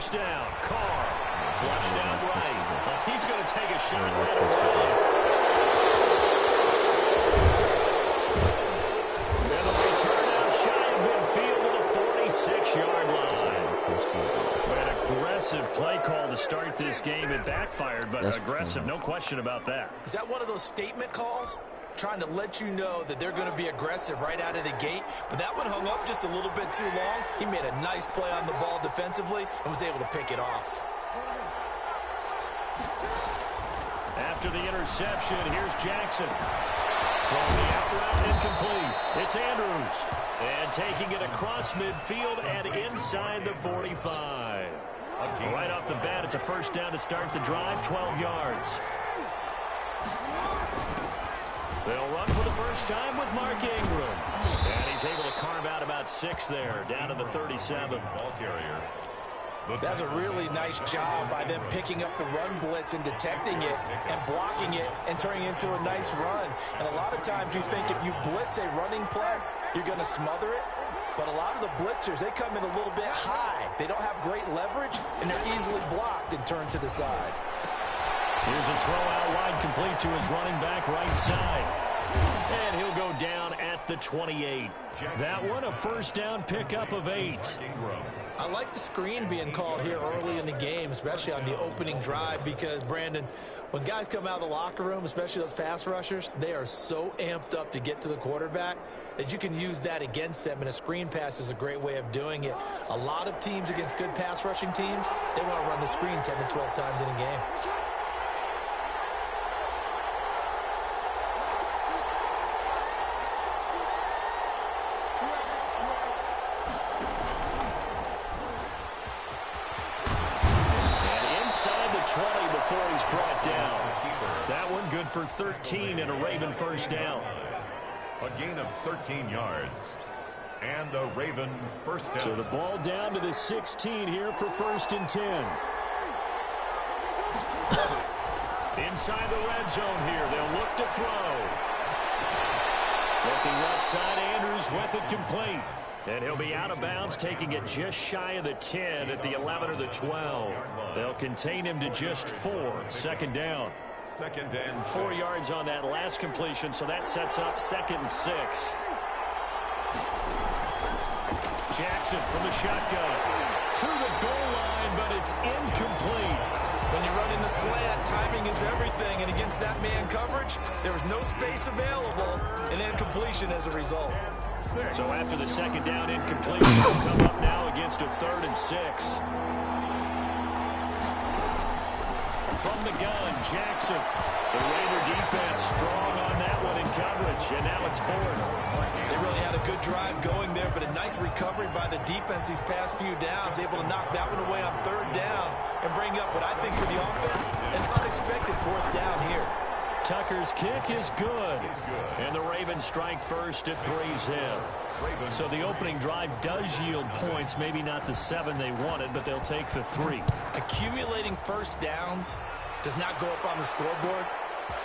first down. Carr flushed out right. Well, he's going to take a shot right away. And the return out shy of midfield to the 46-yard line. An aggressive play call to start this game. It backfired, but aggressive, no question about that. Is that one of those statement calls? Trying to let you know that they're going to be aggressive right out of the gate. But that one hung up just a little bit too long. He made a nice play on the ball defensively and was able to pick it off. After the interception, here's Jackson. Throwing the out route incomplete. It's Andrews. And taking it across midfield and inside the 45. Right off the bat, it's a first down to start the drive, 12 yards. They'll run for the first time with Mark Ingram. And he's able to carve out about 6 there, down to the 37. Ball carrier. That's a really nice job by them picking up the run blitz and detecting it and blocking it and turning it into a nice run. And a lot of times you think if you blitz a running play, you're going to smother it. But a lot of the blitzers, they come in a little bit high. They don't have great leverage, and they're easily blocked and turned to the side. Here's a throw out wide, complete to his running back right side. And he'll go down at the 28. That one, a first down pickup of 8. I like the screen being called here early in the game, especially on the opening drive, because, Brandon, when guys come out of the locker room, especially those pass rushers, they are so amped up to get to the quarterback that you can use that against them, and a screen pass is a great way of doing it. A lot of teams against good pass rushing teams, they want to run the screen 10 to 12 times in a game. Before he's brought down. That one good for 13 and a Raven first down. A gain of 13 yards. And a Raven first down. So the ball down to the 16 here for 1st and 10. Inside the red zone here. They'll look to throw. Looking left side, Andrews with it complete. And he'll be out of bounds, taking it just shy of the 10 at the 11 or the 12. They'll contain him to just 4. 2nd down. 2nd and 4 yards on that last completion, so that sets up 2nd and 6. Jackson from the shotgun. To the goal line, but it's incomplete. When you're running the slant, timing is everything, and against that man coverage, there was no space available, and incompletion as a result. So after the 2nd down incompletion, will come up now against a 3rd and 6. From the gun, Jackson. The Raider defense strong on that one in coverage, and now it's 4th. They really had a good drive going there, but a nice recovery by the defense these past few downs, able to knock that one away on 3rd down and bring up what I think for the offense, an unexpected 4th down here. Tucker's kick is good. And the Ravens strike first at 3-zip. So the opening drive does yield points, maybe not the 7 they wanted, but they'll take the 3. Accumulating first downs does not go up on the scoreboard,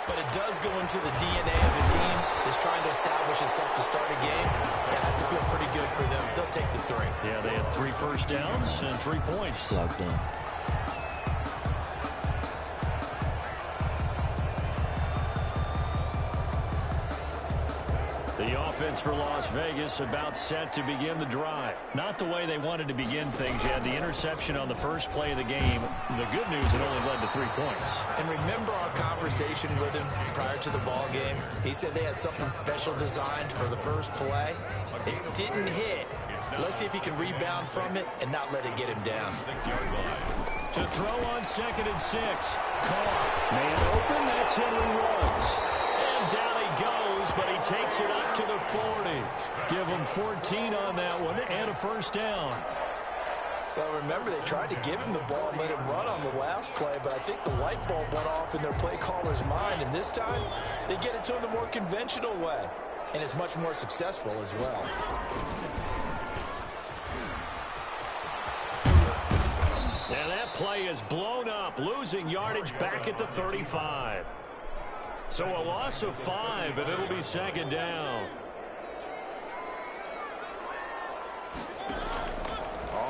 but it does go into the DNA of the team that's trying to establish itself to start a game. It has to feel pretty good for them. They'll take the 3. Yeah, they had 3 first downs and 3 points. The offense for Las Vegas about set to begin the drive. Not the way they wanted to begin things. You had the interception on the first play of the game. The good news, it only led to 3 points. And remember our conversation with him prior to the ball game? He said they had something special designed for the first play. It didn't hit. Let's see if he can rebound from it and not let it get him down. To throw on 2nd and 6. Carr. Man open, that's Henry Ruggs. And down he goes, but he takes it up to the 40. Give him 14 on that one and a first down. Well, remember, they tried to give him the ball and let him run on the last play, but I think the light bulb went off in their play caller's mind, and this time they get it to him the more conventional way, and it's much more successful as well. And that play is blown up, losing yardage back at the 35. So a loss of 5, and it'll be 2nd down.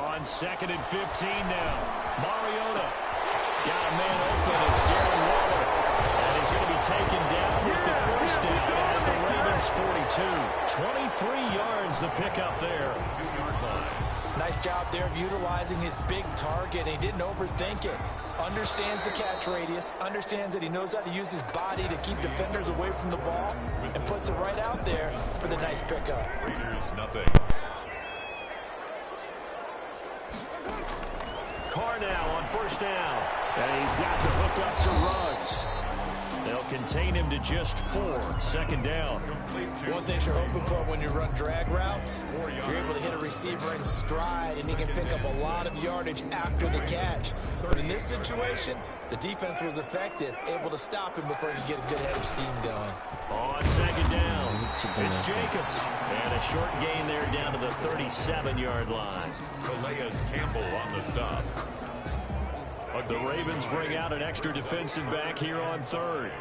On On 2nd and 15 now. Mariota got a man open. It's Darren Waller. And he's going to be taken down with the first down at the Ravens 42. 23 yards the pickup there. 2-yard line. Nice job there of utilizing his big target. He didn't overthink it. Understands the catch radius. Understands that he knows how to use his body to keep defenders away from the ball. And puts it right out there for the nice pickup. Raiders nothing. Carr now on first down. And he's got to hook up to Ruggs. They'll contain him to just 4. 2nd down. One thing you're hoping for when you run drag routes, you're able to hit a receiver in stride, and he can pick up a lot of yardage after the catch. But in this situation, the defense was effective, able to stop him before he could get a good head of steam going. On 2nd down, it's Jacobs. And a short gain there down to the 37-yard line. Calais Campbell on the stop. The Ravens bring out an extra defensive back here on 3rd.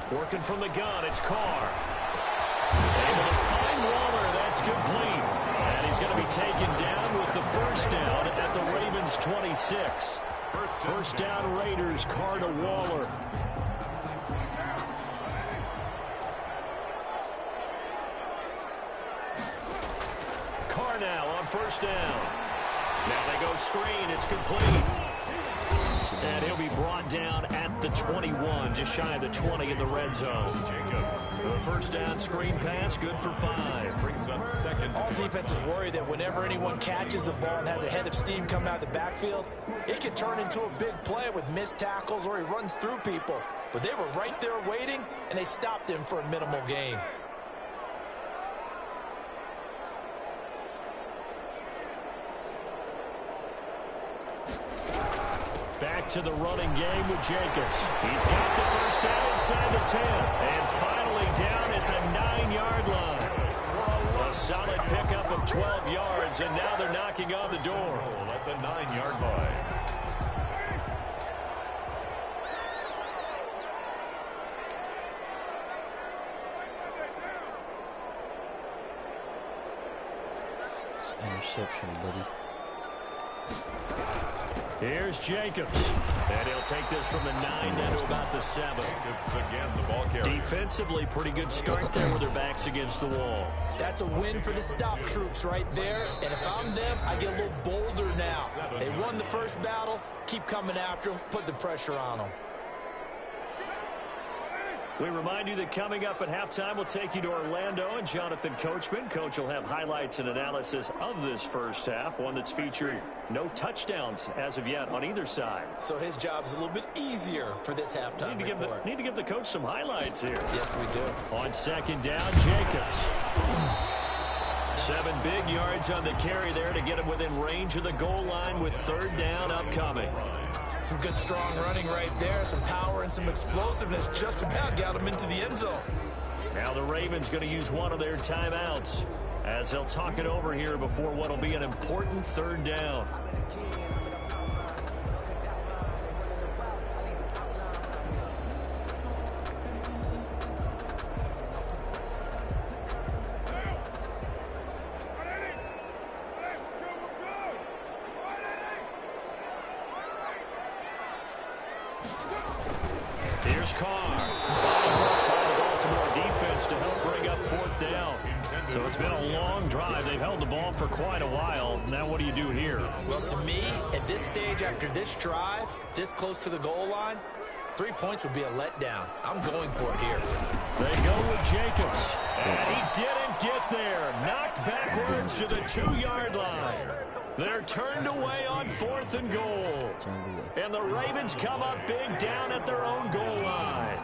Working from the gun, it's Carr. Able to find Waller, that's complete. And he's going to be taken down with the first down at the Ravens 26. First down Raiders, Carr to Waller. Carr now on first down. Now they go screen. It's complete. And he'll be brought down at the 21, just shy of the 20 in the red zone. The first down screen pass, good for 5. Brings up 2nd. All defenses worry that whenever anyone catches the ball and has a head of steam come out of the backfield, it can turn into a big play with missed tackles or he runs through people. But they were right there waiting, and they stopped him for a minimal gain. Back to the running game with Jacobs. He's got the first down inside the 10. And finally down at the 9-yard line. A solid pickup of 12 yards, and now they're knocking on the door. At the 9-yard line. Interception, buddy. Here's Jacobs. And he'll take this from the 9 down to about the 7. Jacobs again, the ball carrier. Defensively, pretty good start there with their backs against the wall. That's a win for the stop troops right there. And if I'm them, I get a little bolder now. They won the first battle. Keep coming after them. Put the pressure on them. We remind you that coming up at halftime, we'll take you to Orlando and Jonathan Coachman. Coach will have highlights and analysis of this first half, one that's featured no touchdowns as of yet on either side. So his job's a little bit easier for this halftime report. Need to give the coach some highlights here. Yes, we do. On 2nd down, Jacobs. 7 big yards on the carry there to get him within range of the goal line with 3rd down upcoming. Some good strong running right there, some power and some explosiveness just about got him into the end zone. Now the Ravens going to use one of their timeouts as they'll talk it over here before what will be an important 3rd down. Here's Carr. By the Baltimore defense to help bring up 4th down. So it's been a long drive. They've held the ball for quite a while. Now what do you do here? Well, to me, at this stage after this drive, this close to the goal line, 3 points would be a letdown. I'm going for it here. They go with Jacobs. And he didn't get there. Knocked backwards to the 2-yard line. They're turned away on 4th and goal. And the Ravens come up big down at their own goal line.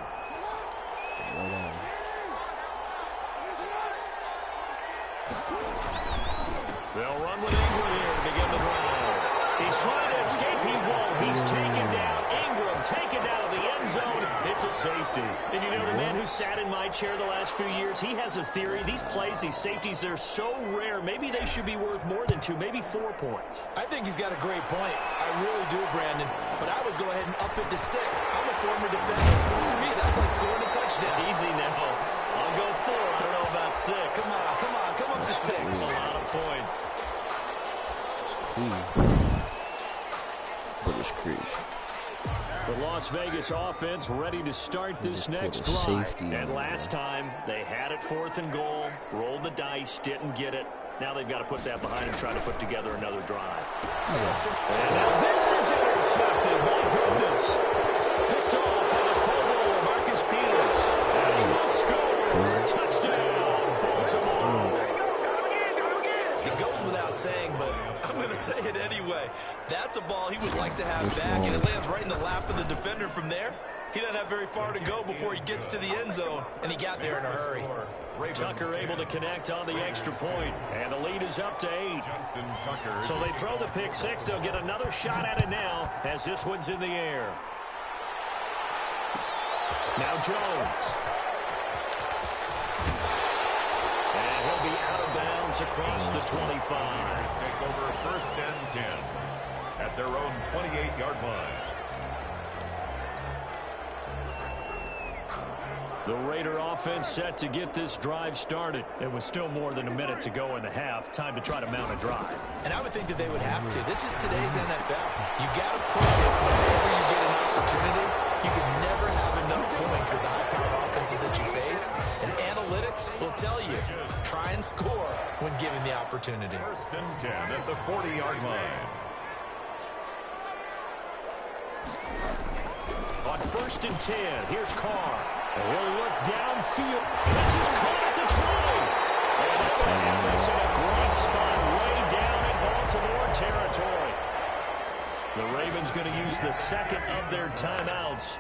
They'll run with Ingram here to begin the drive. He's trying to escape. He won't. He's taken down. Ingram taken out of the end zone. It's a safety. And you know, the man who sat in my chair the last few years, he has a theory. These plays, these safeties, they're so rare. Maybe they should be worth more than 2, maybe 4 points. I think he's got a great point. I really do, Brandon. But I would go ahead and up it to 6. I'm a former defender. To me, that's like scoring a touchdown. Easy now. I'll go 4. I don't know about 6. Come on, come on, come up to 6. A lot of points. It's cool. But it's crazy. The Las Vegas offense ready to start this next drive. And last time, they had it 4th and goal, rolled the dice, didn't get it. Now they've got to put that behind and try to put together another drive. And now this is intercepted. My goodness. Picked off by the Pro Bowler, Marcus Peters. And he will score. Touchdown, Baltimore. It goes without saying, but I'm going to say it anyway. That's a ball he would like to have back, and it lands right in the lap of the defender. From there, he doesn't have very far to go before he gets to the end zone, and he got there in a hurry. Tucker able to connect on the extra point, and the lead is up to 8. So they throw the pick 6. They'll get another shot at it now as this one's in the air. Now Jones. And he'll be out of bounds across the 25. Take over 1st and 10 at their own 28-yard line. The Raider offense set to get this drive started. It was still more than a minute to go in the half. Time to try to mount a drive. And I would think that they would have to. This is today's NFL. You got to push it whenever you get an opportunity. You can never have enough points with the high-powered offenses that you face. And analytics will tell you, try and score when given the opportunity. 1st and 10 at the 40-yard line. On 1st and 10, here's Carr. He'll look downfield. This is caught at the 20. And they'll have this in a great spot way down in Baltimore territory. The Ravens going to use the 2nd of their timeouts.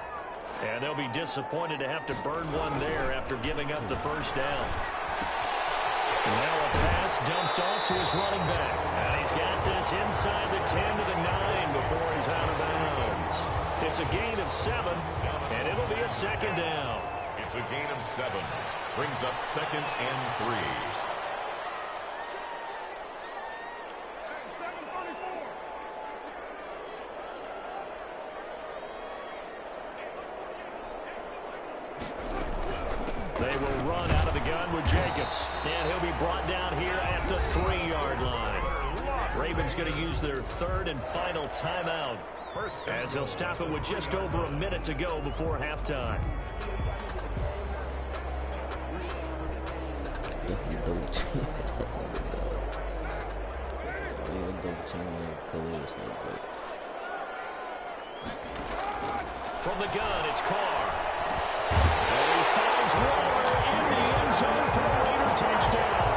And they'll be disappointed to have to burn one there after giving up the 1st down. And now a pass dumped off to his running back. And he's got this inside the 10 to the 9 before he's out of bounds. It's a gain of 7, and it'll be a 2nd down. It's a gain of 7. Brings up 2nd and 3. They will run out of the gun with Jacobs, and he'll be brought down here at the 3-yard line. Ravens going to use their 3rd and final timeout, as they'll stop it with just over a minute to go before halftime. From the gun, it's Carr. And he finds Waller in the end zone for a Raider touchdown.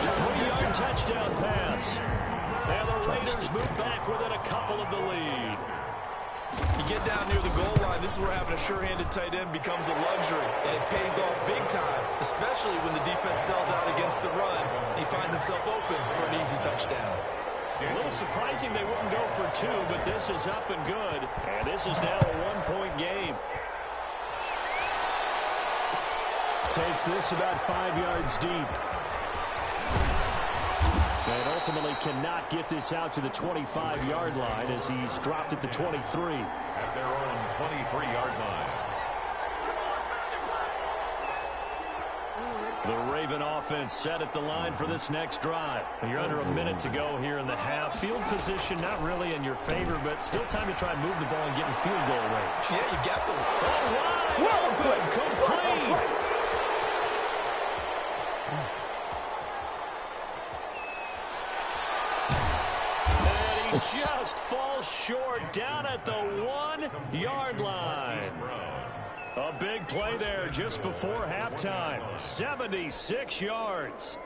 The 3-yard touchdown pass. And the Raiders move back within a couple of the lead. You get down near the goal line, this is where having a sure-handed tight end becomes a luxury, and it pays off big time, especially when the defense sells out against the run. He finds himself open for an easy touchdown. A little surprising they wouldn't go for 2, but this is up and good, and this is now a 1-point game. Takes this about 5 yards deep. And ultimately cannot get this out to the 25-yard line as he's dropped at the 23. At their own 23-yard line. The Raven offense set at the line for this next drive. You're under a minute to go here in the half. Field position not really in your favor, but still time to try and move the ball and get in field goal range. Yeah, you got the... Oh, wide open, complete. Just falls short down at the 1-yard line. A big play there just before halftime. 76 yards.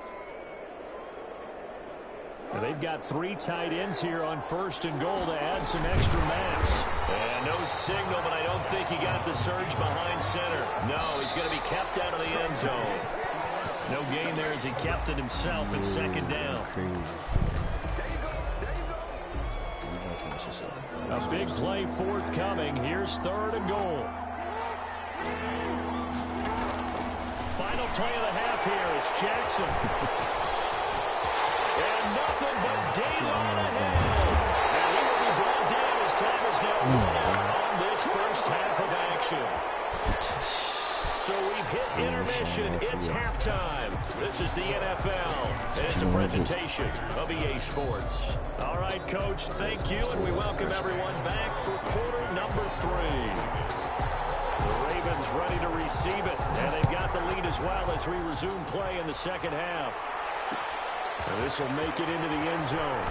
And they've got 3 tight ends here on 1st and goal to add some extra mass. And no signal, but I don't think he got the surge behind center. No, he's going to be kept out of the end zone. No gain there as he kept it himself at 2nd down. A big play forthcoming. Here's 3rd and goal. Final play of the half here. It's Jackson. And nothing but daylight ahead. And he will be brought down as time is now run out on this first half of action. So we've hit intermission. It's halftime. This is the NFL, and it's a presentation of EA Sports. All right, Coach, thank you, and we welcome everyone back for quarter number 3. The Ravens ready to receive it, and they've got the lead as well as we resume play in the second half. And this will make it into the end zone.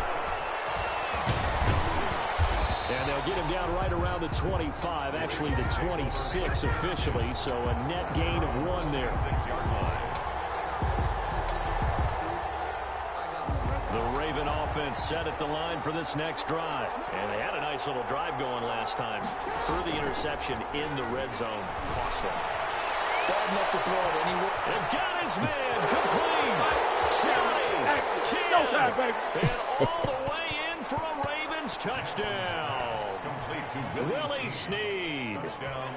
And they'll get him down right around the 25, actually the 26 officially, so a net gain of 1 there. The Raven offense set at the line for this next drive. And they had a nice little drive going last time. Threw the interception in the red zone. Cost them. Bad enough to throw it anywhere. And got his man complete. Chili, 10, and all the way in for a Ravens touchdown. Willie Snead,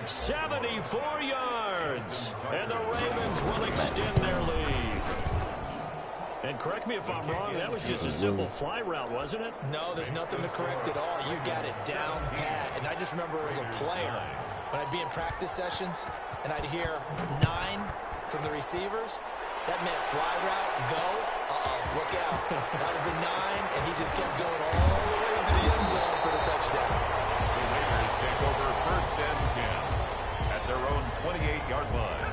74 yards, and the Ravens will extend their lead. And correct me if I'm wrong, that was just a simple fly route, wasn't it? No, there's nothing to correct at all. You got it down pat. And I just remember as a player, when I'd be in practice sessions, and I'd hear 9 from the receivers, that meant fly route, go, look out. That was the 9, and he just kept going all the way to the end zone for the touchdown. Take over 1st and 10 at their own 28-yard line.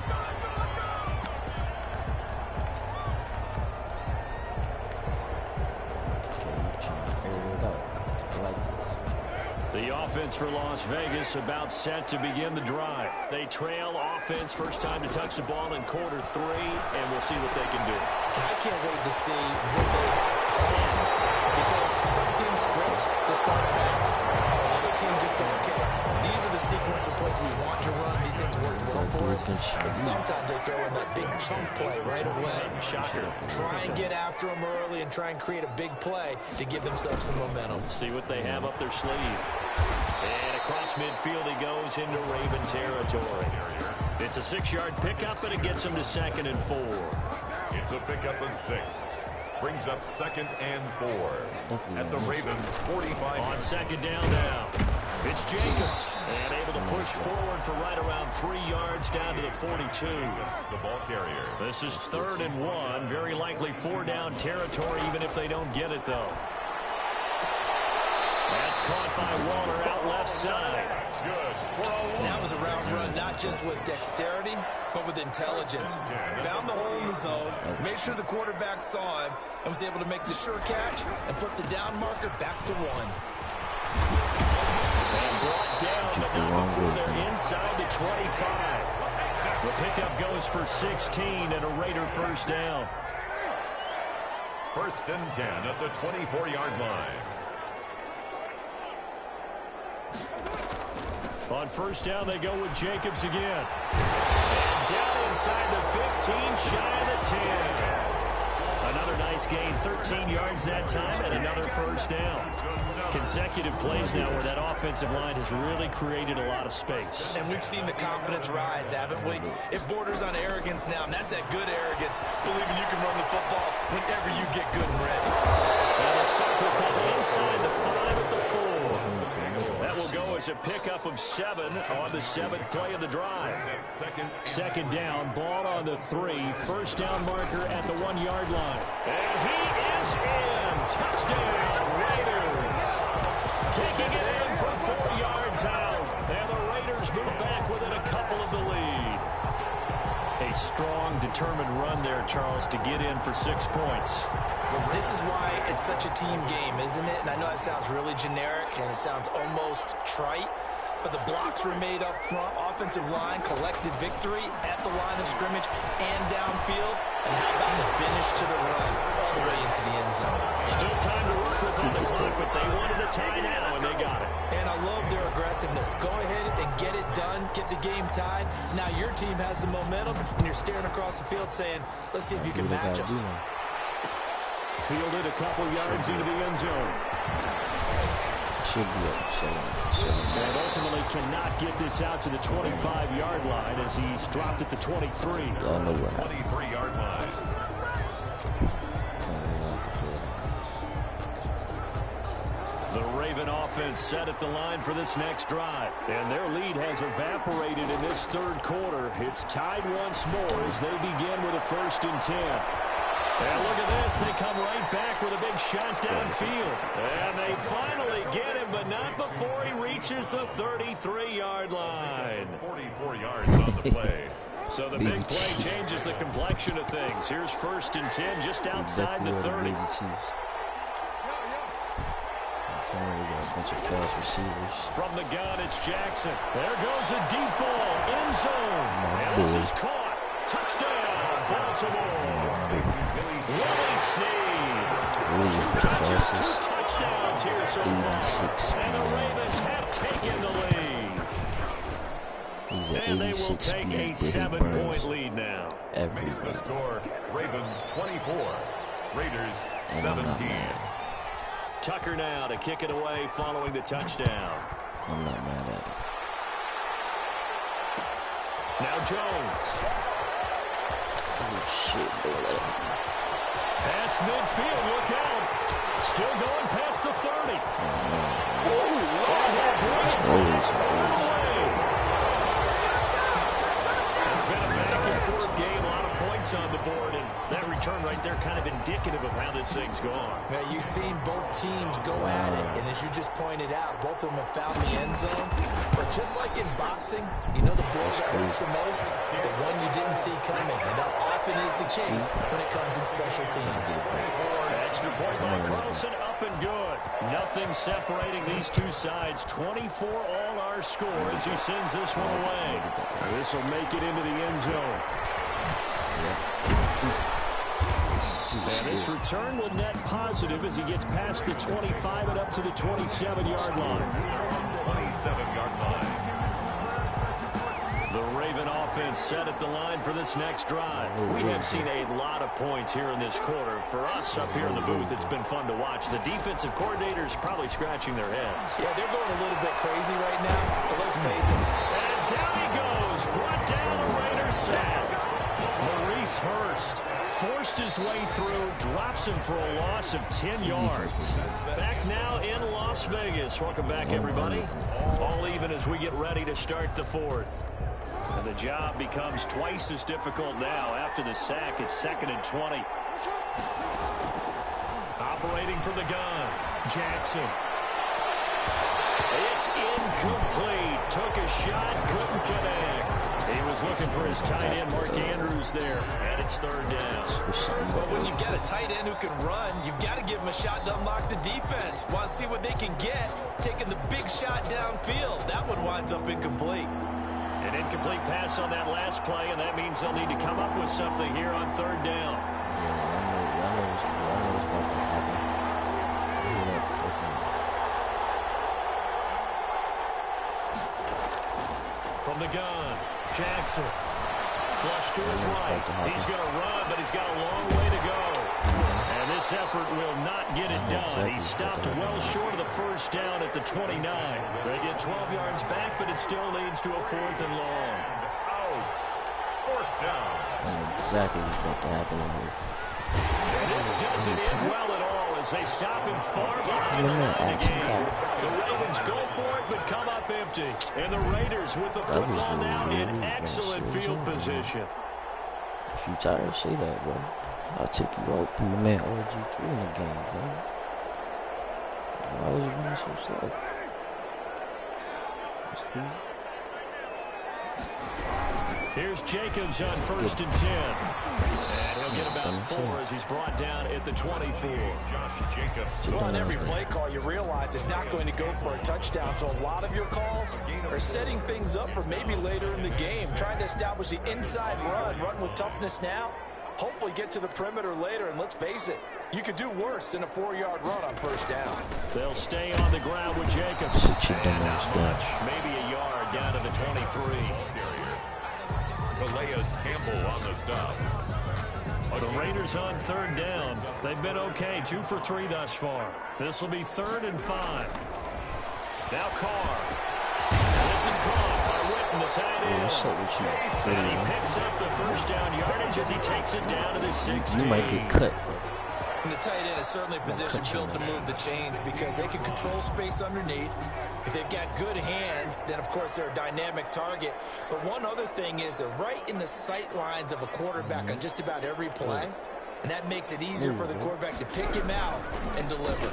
The offense for Las Vegas about set to begin the drive. They trail offense first time to touch the ball in quarter 3, and we'll see what they can do. And I can't wait to see what they have planned, because some teams script to start a half. Other teams just go, okay, these are the sequence of plays we want to run. These things work well for us. And sometimes they throw in that big chunk play right away. Shocker. Try and get after them early and try and create a big play to give themselves some momentum. See what they have up their sleeve. And across midfield he goes into Raven territory. It's a 6-yard pickup, and it gets him to 2nd and 4. It's a pickup of 6. Brings up 2nd and 4 at the Ravens 45. On 2nd down now. It's Jacobs, and able to push forward for right around 3 yards down to the 42. The ball carrier. This is 3rd and 1. Very likely 4 down territory, even if they don't get it, though. That's caught by Waller out left side. That's good. That was a route run, not just with dexterity, but with intelligence. Found the hole in the zone, made sure the quarterback saw him, and was able to make the sure catch and put the down marker back to 1. And brought down, but not before they're inside the 25. The pickup goes for 16 and a Raider first down. 1st and 10 at the 24-yard line. On 1st down, they go with Jacobs again. And down inside the 15, shy of the 10. Another nice gain, 13 yards that time, and another first down. Consecutive plays now where that offensive line has really created a lot of space. And we've seen the confidence rise, haven't we? It borders on arrogance now, and that's that good arrogance, believing you can run the football whenever you get good and ready. And the stop will come inside the 5 at the 4. That will go as a pickup of 7 on the 7th play of the drive. 2nd down, ball on the 3. 1st down marker at the 1-yard line. And he is in. Touchdown, Raiders. Taking it in from 4 yards out. And the Raiders move back within a couple of the lead. A strong, determined run there, Charles, to get in for 6 points. This is why it's such a team game, isn't it? And I know that sounds really generic and it sounds almost trite, but the blocks were made up front, offensive line, collective victory at the line of scrimmage and downfield. And how about the finish to the run all the way into the end zone? Still time to work with on the clock, but they wanted a tie now, and they got it. And I love their aggressiveness. Go ahead and get it done, get the game tied. Now your team has the momentum, and you're staring across the field saying, let's see if you can match us. Fielded a couple yards into the end zone. Should be up. And ultimately cannot get this out to the 25-yard line as he's dropped at the 23. 23-yard line. The Raven offense set at the line for this next drive. And their lead has evaporated in this third quarter. It's tied once more as they begin with a 1st and 10. And look at this. They come right back with a big shot downfield. And they finally get him, but not before he reaches the 33-yard line. 44 yards on the play. So the big play changes the complexion of things. Here's 1st and 10 just outside the 30. From the gun, it's Jackson. There goes a deep ball. End zone. And this is caught. Touchdown, Baltimore. Willie Snead. 2 catches, 2 touchdowns here so far. And the Ravens have taken the lead. And they will take a 7-point lead now. Makes the score Ravens 24, Raiders 17. Tucker now to kick it away following the touchdown. I'm not mad at it. Now Jones. Oh, shit, boy. Pass midfield, look out. Still going past the 30. It's been a back-and-forth game, a lot of points on the board, and that return right there kind of indicative of how this thing's gone. Now, you've seen both teams go at it, and as you just pointed out, both of them have found the end zone. But just like in boxing, you know the blow that hurts the most? The one you didn't see coming. And that often is the case when it comes in special teams. Extra point by Carlson, up and good. Nothing separating these two sides. 24 all our score as he sends this one away. This will make it into the end zone. And this return will net positive as he gets past the 25 and up to the 27-yard line. 27-yard line. The Raven offense set at the line for this next drive. We have seen a lot of points here in this quarter. For us up here in the booth, it's been fun to watch. The defensive coordinators probably scratching their heads. Yeah, they're going a little bit crazy right now, but let's face it. And down he goes. Brought down a Raiders sack. Maurice Hurst forced his way through, drops him for a loss of 10 yards. Back now in Las Vegas. Welcome back, everybody. All even as we get ready to start the fourth. And the job becomes twice as difficult now. After the sack, it's 2nd and 20. Operating from the gun, Jackson. It's incomplete. Took a shot, couldn't connect. He was looking for his tight end, Mark Andrews, there, and it's 3rd down. But when you've got a tight end who can run, you've got to give him a shot to unlock the defense. Want to see what they can get, taking the big shot downfield. That one winds up incomplete. An incomplete pass on that last play, and that means they'll need to come up with something here on 3rd down. From the gun, Jackson. Flush to his right. He's going to run, but he's got a long way to go. And this effort will not get it done. He stopped well short of the 1st down at the 29. They get 12 yards back, but it still leads to a 4th and long. Out. 4th down. Exactly what's about to happen here. This doesn't end well at all as they stop him far behind the line of the game. The Ravens go for it, but come up empty. And the Raiders with the football now in excellent field position. If you tired, say that, bro. I'll take you out. Put my man RG3 in the game, bro. Why was you being so slow? That's cool. Here's Jacobs on 1st and 10. And he'll get about 4 as he's brought down at the 24. Josh Jacobs. Well, on every play call, you realize it's not going to go for a touchdown. So a lot of your calls are setting things up for maybe later in the game, trying to establish the inside run with toughness now. Hopefully get to the perimeter later, and let's face it, you could do worse than a 4-yard run on 1st down. They'll stay on the ground with Jacobs. And not much, maybe a yard down to the 23. Calais Campbell on the stop. The Raiders on 3rd down. They've been okay, 2 for 3 thus far. This will be 3rd and 5. Now Carr. This is caught by Witten, the tight end. And he picks up the 1st down yardage as he takes it down to the 16. You might get cut. And the tight end is certainly a position built to move the chains because they can control space underneath. If they've got good hands, then, of course, they're a dynamic target. But one other thing is they're right in the sight lines of a quarterback on just about every play. And that makes it easier for the quarterback to pick him out and deliver.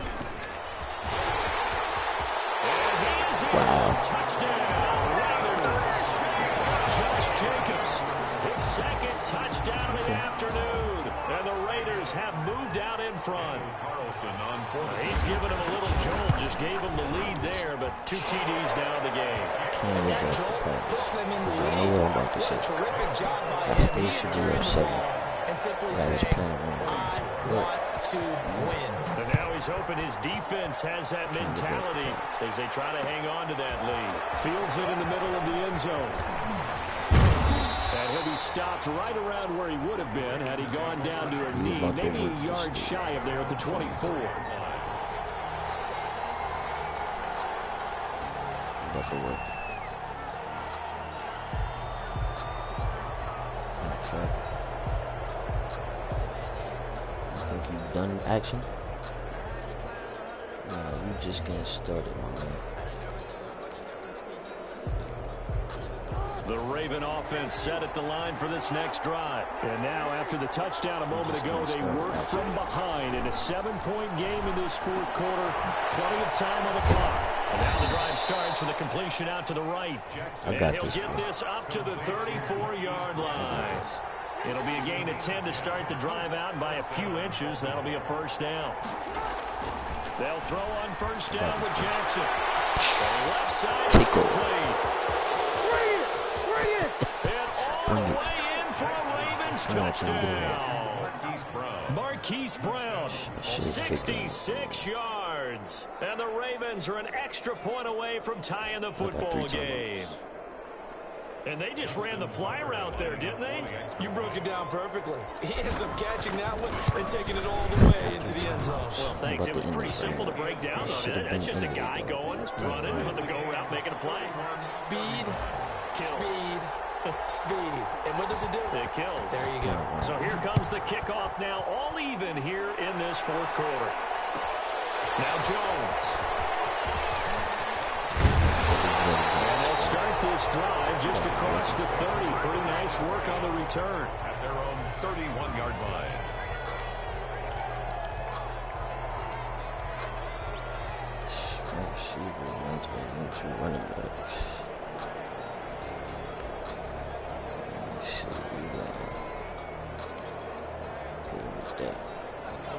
And he is in. Touchdown, Raiders. Josh Jacobs, his second touchdown of the afternoon. And the Raiders have moved out in front. He's given him a little jolt, just gave him the lead there, but 2 TDs now in the game. And that jolt puts them in the lead. What a terrific job by him. He is carrying the ball and simply saying, I want to win. And now he's hoping his defense has that mentality as they try to hang on to that lead. Fields it in the middle of the end zone. And he'll be stopped right around where he would have been had he gone down to a knee, maybe a yard shy of there at the 24. That's a work. I think you've done action. No, you just getting started, my man. The Raven offense set at the line for this next drive. And now, after the touchdown a moment ago, they work from behind in a 7-point game in this fourth quarter. Plenty of time on the clock. And now the drive starts with a completion out to the right. And he'll get this up to the 34-yard line. It'll be a gain of 10 to start the drive out, and by a few inches, that'll be a first down. They'll throw on first down with Jackson. The left side is complete. And all the way in for a Ravens touchdown. Marquise Brown, 66 yards. And the Ravens are an extra point away from tying the football game. And they just ran the fly route there, didn't they? You broke it down perfectly. He ends up catching that one and taking it all the way into the end zone. Well, thanks. It was pretty simple to break down on it. That's just a guy going, running, on the go route, making a play. Speed, kills. Speed. Speed. And what does it do? It kills. There you go. So here comes the kickoff now, all even here in this fourth quarter. Now Jones. And they'll start this drive just across the 30. Pretty nice work on the return. At their own 31-yard line. Receiver, running backs.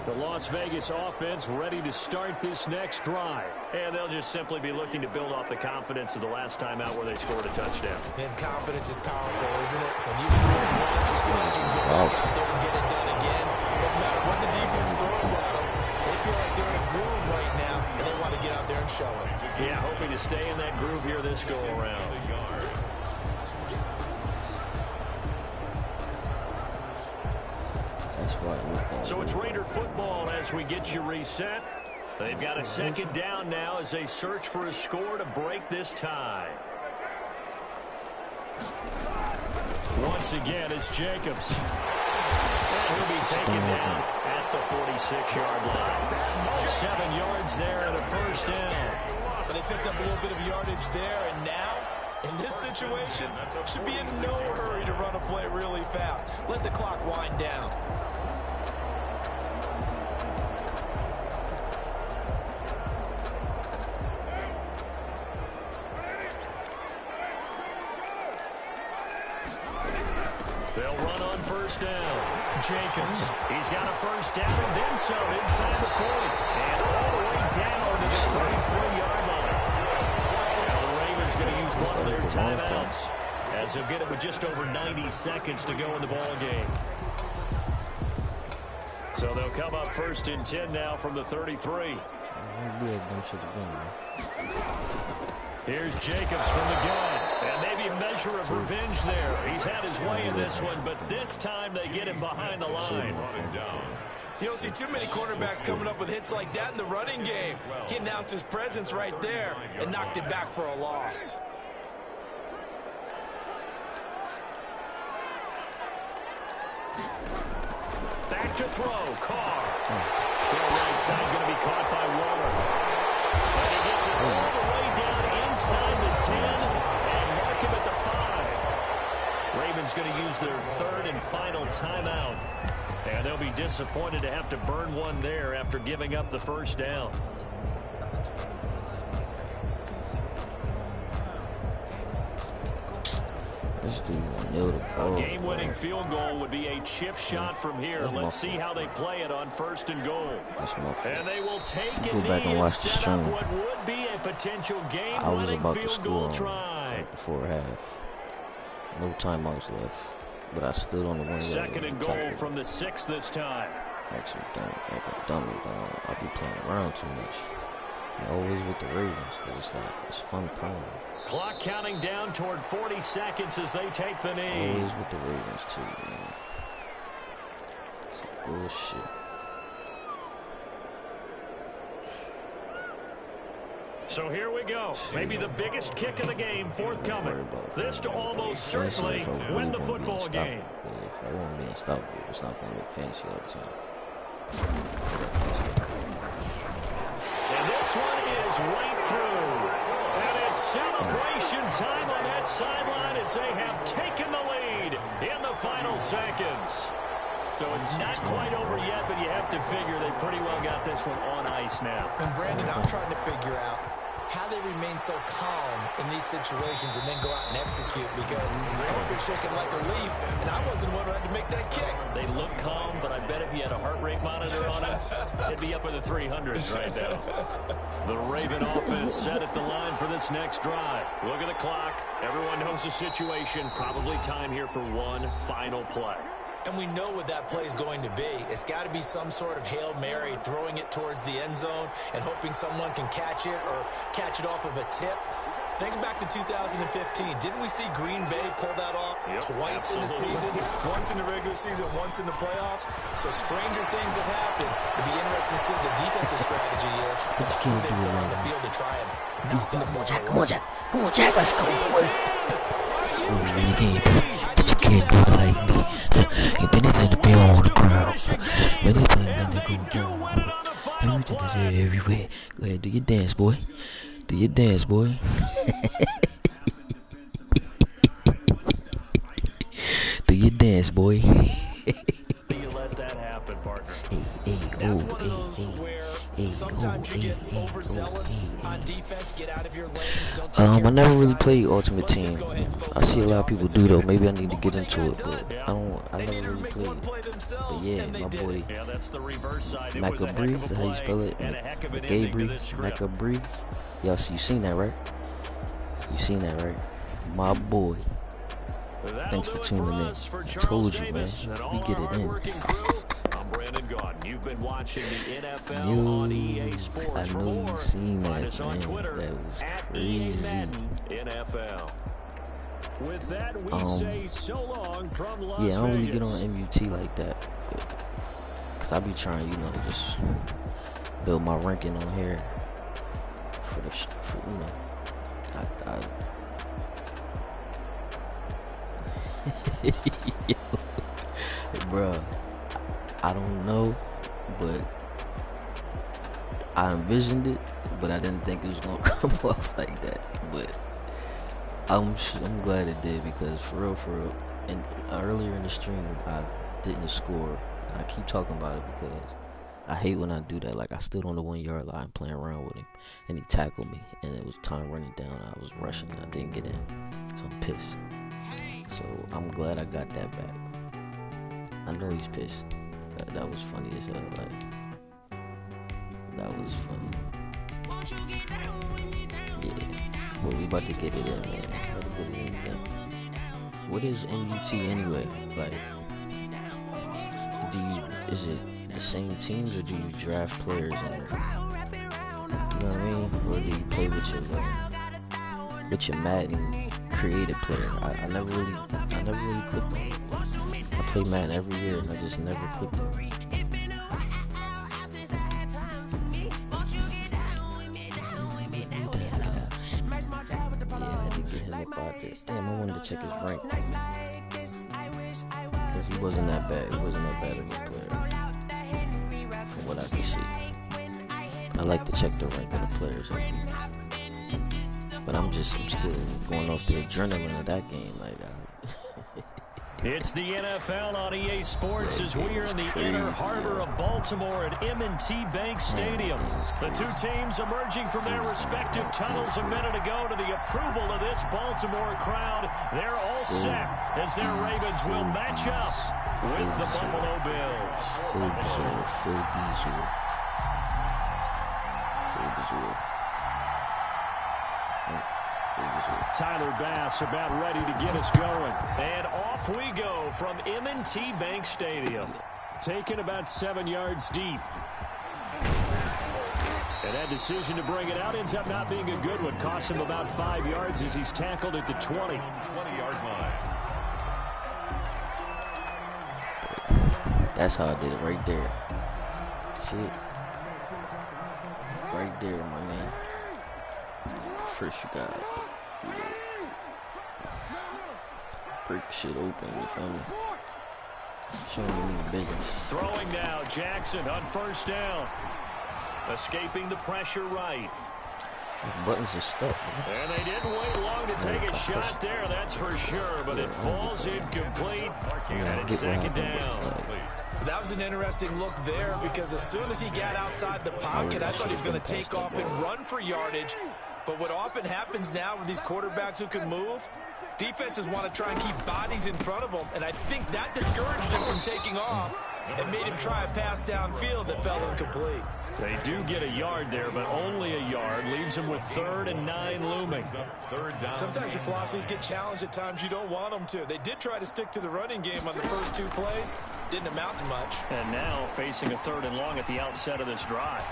The Las Vegas offense ready to start this next drive. And they'll just simply be looking to build off the confidence of the last time out where they scored a touchdown. And confidence is powerful, isn't it? When you score once, you feel like you can go back out there and get it done again. No matter what the defense throws at them, they feel like they're in a groove right now, and they want to get out there and show it. Yeah, hoping to stay in that groove here this go-around. So it's Raider football as we get you reset. They've got a second down now as they search for a score to break this tie. Once again, it's Jacobs. And he'll be taken down at the 46-yard line. 7 yards there and a first down. But they picked up a little bit of yardage there, and now, in this situation, should be in no hurry to run a play really fast. Let the clock wind down. They'll run on first down. Jacobs, he's got a first down and then some inside the 40. And all the way down to the 33-yard line. Now the Ravens going to use one of their timeouts as they'll get it with just over 90 seconds to go in the ball game. So they'll come up first and 10 now from the 33. Here's Jacobs from the gun. And maybe a measure of revenge there. He's had his way in this one, but this time they get him behind the line. You don't see too many quarterbacks coming up with hits like that in the running game. He announced his presence right there and knocked it back for a loss. Back to throw. Carr. Throw right side going to be caught by Waller. And he gets it all the way down inside the 10 and mark him at the 5. Ravens going to use their third and final timeout. And they'll be disappointed to have to burn one there after giving up the first down. A game-winning field goal would be a chip shot from here. Let's see how they play it on first and goal. And they will take a knee and set up what would be a potential game-winning field goal try. Right before half. No timeouts left. But I stood on the one. Second and goal from the 6 this time. Actually, like a dummy, I be playing around too much. Always with the Ravens, but it's fun playing. Clock counting down toward 40 seconds as they take the knee. Always with the Ravens too, man. It's bullshit. So here we go. Maybe the biggest kick of the game forthcoming. This to almost certainly win the football game. If I want to be unstoppable, it's not going to look fancy all the time. And this one is right through. And it's celebration time on that sideline as they have taken the lead in the final seconds. So it's not quite over yet, but you have to figure they pretty well got this one on ice now. And Brandon, I'm trying to figure out how they remain so calm in these situations and then go out and execute, because I hope you're shaking like a leaf, and I wasn't one who had to make that kick. They look calm, but I bet if you had a heart rate monitor on it, it'd be up in the 300s right now. The Raven offense set at the line for this next drive. Look at the clock. Everyone knows the situation. Probably time here for one final play. And we know what that play is going to be. It's got to be some sort of Hail Mary, throwing it towards the end zone and hoping someone can catch it or catch it off of a tip. Think back to 2015. Didn't we see Green Bay pull that off twice in the season? Once in the regular season, once in the playoffs. So stranger things have happened. It'd be interesting to see what the defensive strategy is. Who they put on the field to try and knock that ball away. Come on, Jack. Come on, Jack. Let's go, boy. But you can't do it like me. If anything to be on the ground, anything that they gonna do, everything is there everywhere. Go ahead, do your dance, boy. Do your dance, boy. Do your dance, boy. You let that happen, partner. That's one of those where sometimes you get overzealous on defense. Get out of your lanes. Don't take I never really played Ultimate Team. I see a lot of people do though. Maybe I need to get into it, but I never really played it. But yeah, my boy Macabri, is that how you spell it? Macabri. Y'all see, you seen that, right? You seen that, right? My boy. Thanks for tuning in. I told you, man. We get it in. You've been watching the NFL on EA Sports. I know you seen that, man. That was crazy. NFL. With that, we say so long from Las Vegas. I don't really get on MUT like that, cause I be trying, just build my ranking on here for Bruh, I don't know, but I envisioned it, but I didn't think it was gonna come off like that. But I'm glad it did, because for real, and earlier in the stream I didn't score, and I keep talking about it because I hate when I do that. Like, I stood on the 1 yard line playing around with him, and he tackled me, and it was time running down. I was rushing, and I didn't get in, so I'm pissed. So I'm glad I got that back. I know he's pissed. That was funny as hell. Like, that was funny. Yeah, well, we about to get it in, man. What is MUT anyway? Like, is it the same teams, or do you draft players in it? You know what I mean? Or do you play with your Madden created player? I never really clicked on it. I play Madden every year, and I just never clicked on it. Damn, I wanted to check his rank. Because he wasn't that bad. He wasn't that bad of a player. what I can see. I like to check the rank of the players. But I'm still going off the adrenaline of that game. Like, it's the NFL on EA Sports as we are in the inner harbor of Baltimore at M&T Bank Stadium. The two teams emerging from their respective tunnels a minute ago to the approval of this Baltimore crowd. They're all set as their Ravens will match up with the Buffalo Bills. Tyler Bass about ready to get us going. And off we go from M&T Bank Stadium. Taken about 7 yards deep. And that decision to bring it out ends up not being a good one. Cost him about 5 yards as he's tackled at the 20. 20-yard line. That's how I did it right there. See it? Right there, my man. First you got break shit open, you feel me? Showing me the business. Throwing now, Jackson on first down. Escaping the pressure right. The buttons are stuck. And they didn't wait long to take a shot there, that's for sure. But it falls incomplete. And it's second down. That was an interesting look there because as soon as he got outside the pocket, I thought he was going to take off and run for yardage. But what often happens now with these quarterbacks who can move, defenses want to try and keep bodies in front of them. And I think that discouraged him from taking off and made him try a pass downfield that fell incomplete. They do get a yard there, but only a yard. Leaves them with 3rd and 9 looming. Sometimes your philosophies get challenged at times you don't want them to. They did try to stick to the running game on the first 2 plays. Didn't amount to much. And now facing a 3rd and long at the outset of this drive.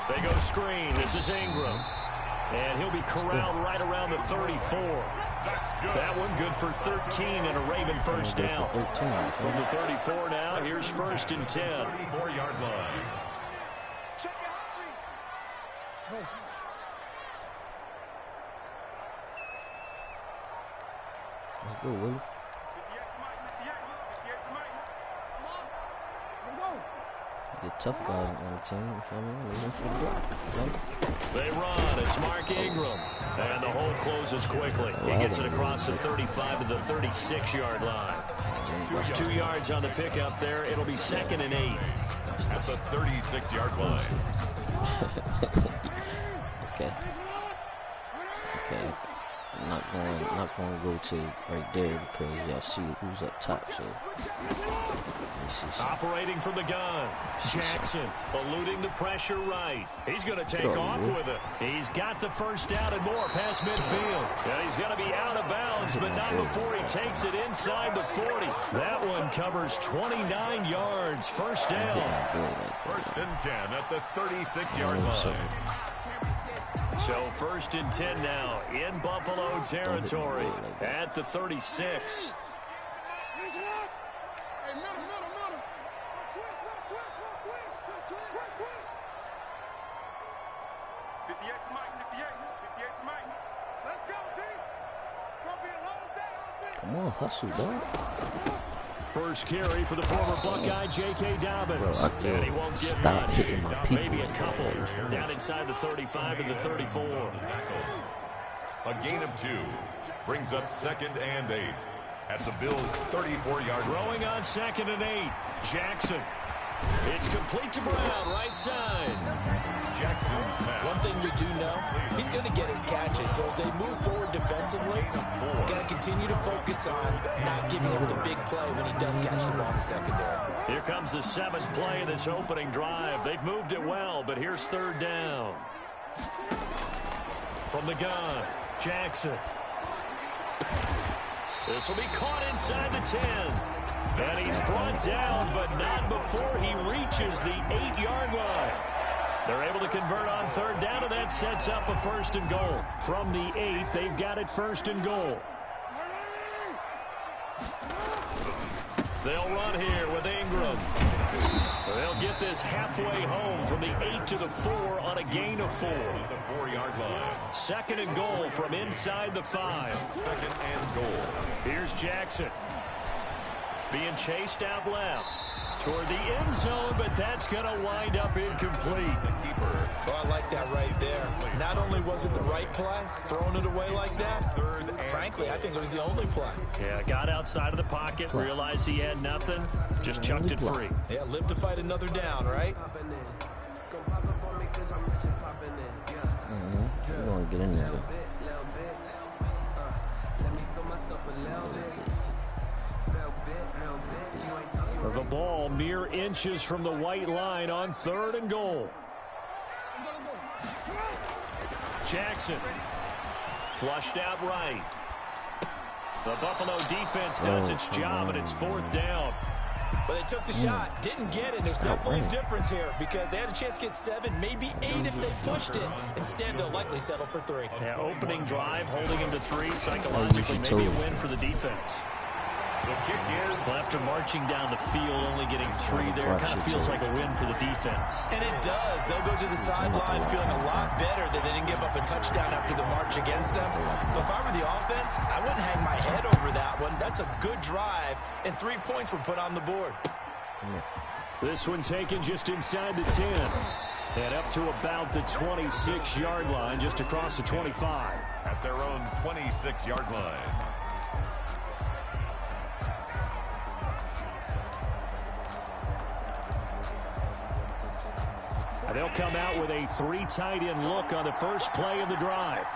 They go screen. This is Ingram. And he'll be corralled right around the 34. That one good for 13 and a Raven first down. From the 34 now, here's 1st and 10. 34-yard line. Let's go, Willie. The tough guy on the team, you feel me? They run. It's Mark Ingram. And the hole closes quickly. He gets it across the 35 to the 36-yard line. 2 yards on the pickup there. It'll be 2nd and 8. At the 36-yard line. Okay. I'm not going to go to right there because y'all see who's up top. So operating from the gun, Jackson eluding the pressure right. He's going to take off with it. He's got the first down and more past midfield. Yeah, he's going to be out of bounds, but not before he takes it inside the 40. That one covers 29 yards. First down. 1st and 10 at the 36-yard line. So 1st and 10 now in Buffalo territory at the 36. Come on, hustle, dog. First carry for the former Buckeye, J.K. Dobbins. And he won't get much. Hitting my people. Maybe a couple. Down inside the 35 to the 34. A gain of 2. Brings up 2nd and 8. At the Bills' 34-yard line. Throwing on 2nd and 8. Jackson. It's complete to Brown, right side. Jackson's pass. One thing we do know, he's going to get his catches. So as they move forward defensively, got to continue to focus on not giving up the big play when he does catch the ball in the secondary. Here comes the 7th play of this opening drive. They've moved it well, but here's 3rd down. From the gun, Jackson. This will be caught inside the 10. And he's brought down, but not before he reaches the 8-yard line. They're able to convert on 3rd down, and that sets up a 1st and goal. From the 8, they've got it 1st and goal. They'll run here with Ingram. They'll get this halfway home from the 8 to the 4 on a gain of 4. At the 4-yard line. 2nd and goal from inside the 5. 2nd and goal. Here's Jackson. Being chased out left toward the end zone, but that's going to wind up incomplete. Well, I like that right there. Not only was it the right play, throwing it away like that, frankly, I think it was the only play. Yeah, got outside of the pocket, realized he had nothing, just chucked it free. Yeah, live to fight another down, right? We're going to get in there. The ball mere inches from the white line on 3rd and goal. Jackson flushed out right. The Buffalo defense does its job, and it's 4th down. But they took the shot, didn't get it. There's definitely a difference here because they had a chance to get 7, maybe 8 if they pushed it. Instead, they'll likely settle for 3. Yeah, opening drive, holding him to 3. Psychologically, maybe a win for the defense. The kick is Well, after marching down the field, only getting 3 there, kind of feels like a win for the defense. And it does. They'll go to the sideline feeling a lot better that they didn't give up a touchdown after the march against them. But if I were the offense, I wouldn't hang my head over that one. That's a good drive, and 3 points were put on the board. This one taken just inside the 10. And up to about the 26-yard line, just across the 25. at their own 26-yard line. They'll come out with a 3 tight end look on the first play of the drive.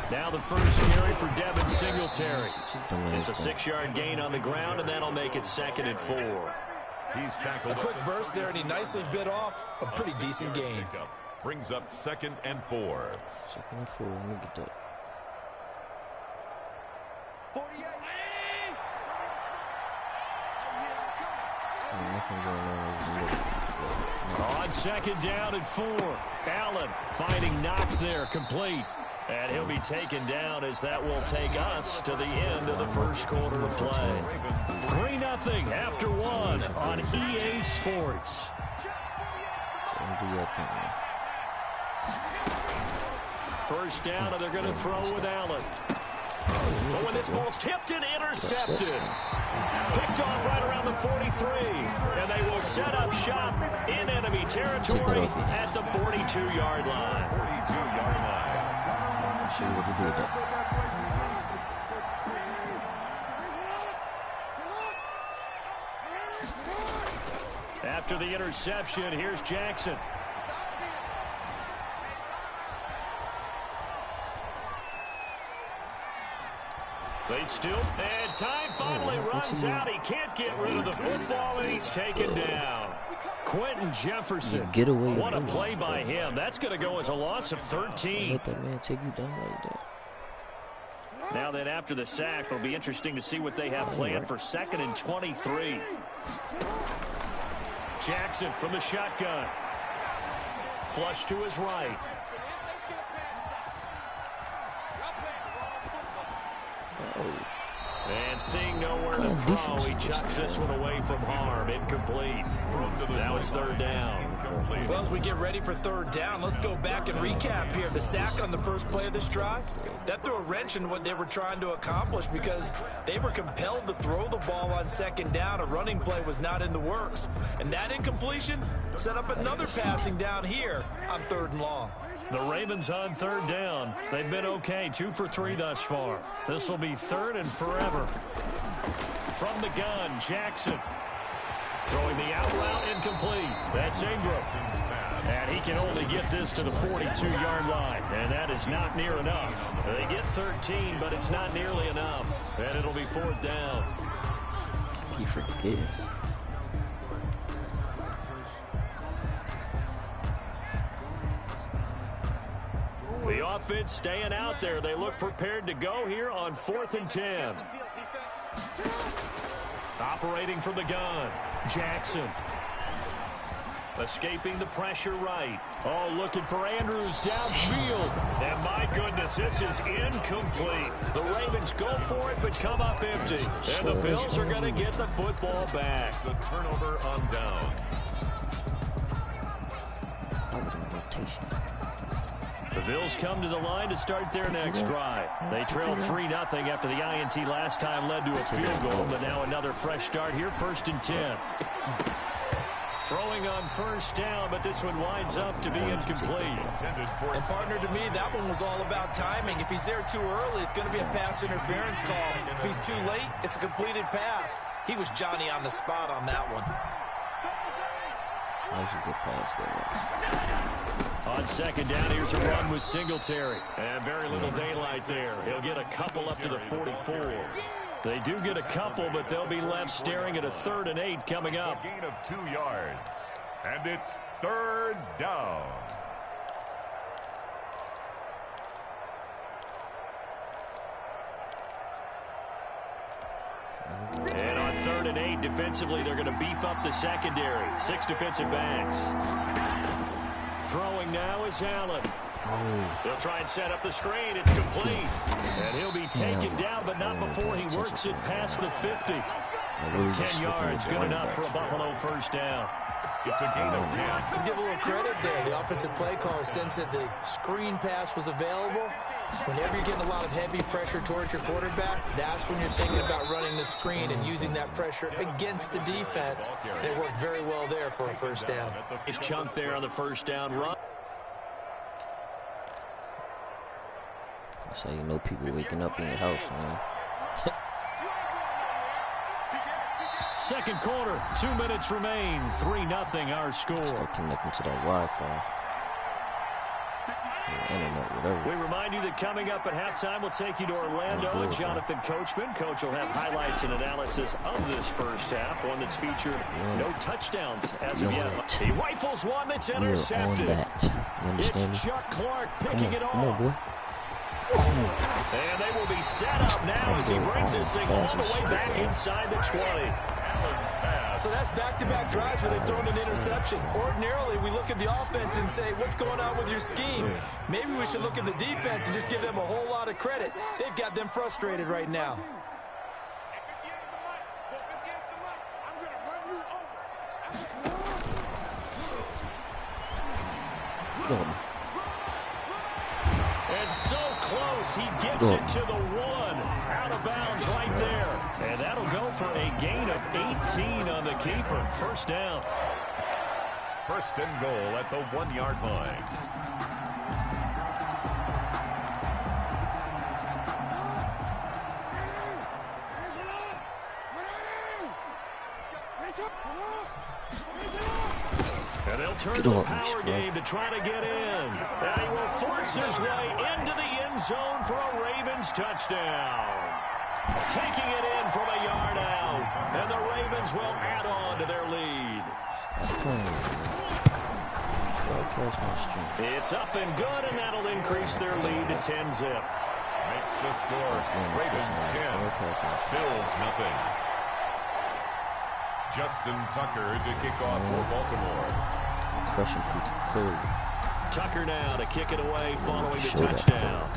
Now the first carry for Devin Singletary. It's a 6-yard gain on the ground, and that'll make it 2nd and 4. He's tackled. A quick burst there, and he nicely bit off a pretty decent gain. Brings up 2nd and 4. 2nd and 4. Let me get that. 48. Nothing going on. On 2nd down and 4. Allen finding Knox there, complete. And he'll be taken down as that will take us to the end of the first quarter of play. 3-0 after 1 on EA Sports. First down, and they're going to throw with Allen. But when this ball's tipped and intercepted, picked off right around the 43, and they will set up shop in enemy territory at the 42-yard line. 42-yard line. Show you what to do with that. After the interception, here's Jackson. They still, and time finally runs out. He can't get rid of the football, and he's taken down. Quentin Jefferson. Get away. What a play by him. That's going to go as a loss of 13. Let that man take you down like that. Now then, after the sack, it'll be interesting to see what they have planned for 2nd and 23. Jackson from the shotgun. Flush to his right. And seeing nowhere to throw, he chucks this one away from harm. Incomplete. Now it's 3rd down. Well, as we get ready for 3rd down, let's go back and recap here. The sack on the first play of this drive, that threw a wrench in what they were trying to accomplish because they were compelled to throw the ball on 2nd down. A running play was not in the works. And that incompletion set up another passing down here on 3rd and long. The Ravens on 3rd down. They've been okay, 2 for 3 thus far. This will be 3rd and forever. From the gun, Jackson. Throwing the out route, incomplete. That's Ingram. And he can only get this to the 42-yard line. And that is not near enough. They get 13, but it's not nearly enough. And it'll be 4th down. Keep forgetting. The offense staying out there. They look prepared to go here on 4th and 10. Operating from the gun, Jackson. Escaping the pressure right. Oh, looking for Andrews downfield. And my goodness, this is incomplete. The Ravens go for it, but come up empty. And the Bills are going to get the football back. The turnover on downs. Rotation. The Bills come to the line to start their next drive. They trailed 3-0 after the INT last time led to a field goal, but now another fresh start here, 1st and 10. Throwing on first down, but this one winds up to be incomplete. And partner, to me, that one was all about timing. If he's there too early, it's going to be a pass interference call. If he's too late, it's a completed pass. He was Johnny on the spot on that one. That was a good pass there. On 2nd down, here's a run with Singletary. And very little daylight there. He'll get a couple up to the 44. They do get a couple, but they'll be left staring at a 3rd and 8 coming up. A gain of 2 yards. And it's 3rd down. And on 3rd and 8, defensively, they're going to beef up the secondary. 6 defensive backs. Throwing now is Allen. They'll try and set up the screen. It's complete. And he'll be taken down, but not before he works it past the 50. 10 yards, good enough for a Buffalo first down. It's a gain of 10. Let's give a little credit there. The offensive play caller sensed that the screen pass was available. Whenever you're getting a lot of heavy pressure towards your quarterback, that's when you're thinking about running the screen and using that pressure against the defense. And it worked very well there for a first down. Nice chunk there on the first down run. That's how you know people waking up in your house, man. Second quarter, 2 minutes remain. 3-0 our score. Start connecting to that Wi-Fi. Internet, whatever. We remind you that coming up at halftime, we'll take you to Orlando and Jonathan Coachman. Coach will have highlights and analysis of this first half, one that's featured no touchdowns as of yet. He rifles one that's intercepted. It's Chuck Clark picking it off. Come on, boy. And they will be set up now as he brings this thing all the way back inside the 20. So that's back-to-back drives where they've thrown an interception. Ordinarily, we look at the offense and say, what's going on with your scheme? Maybe we should look at the defense and just give them a whole lot of credit. They've got them frustrated right now. It's so close. He gets it to the 1. Out of bounds right there. And that'll go for a gain of 18 on the keeper. First down. 1st and goal at the 1-yard line. And they'll turn to the power game to try to get in. And he will force his way into the end zone for a Ravens touchdown. Taking it in from a yard out. And the Ravens will add on to their lead. It's up and good, and that'll increase their lead to 10-zip. Makes the score Ravens 10. Bills nothing. Justin Tucker to kick off for Baltimore. Crushing pretty clearly. Tucker now to kick it away following the touchdown.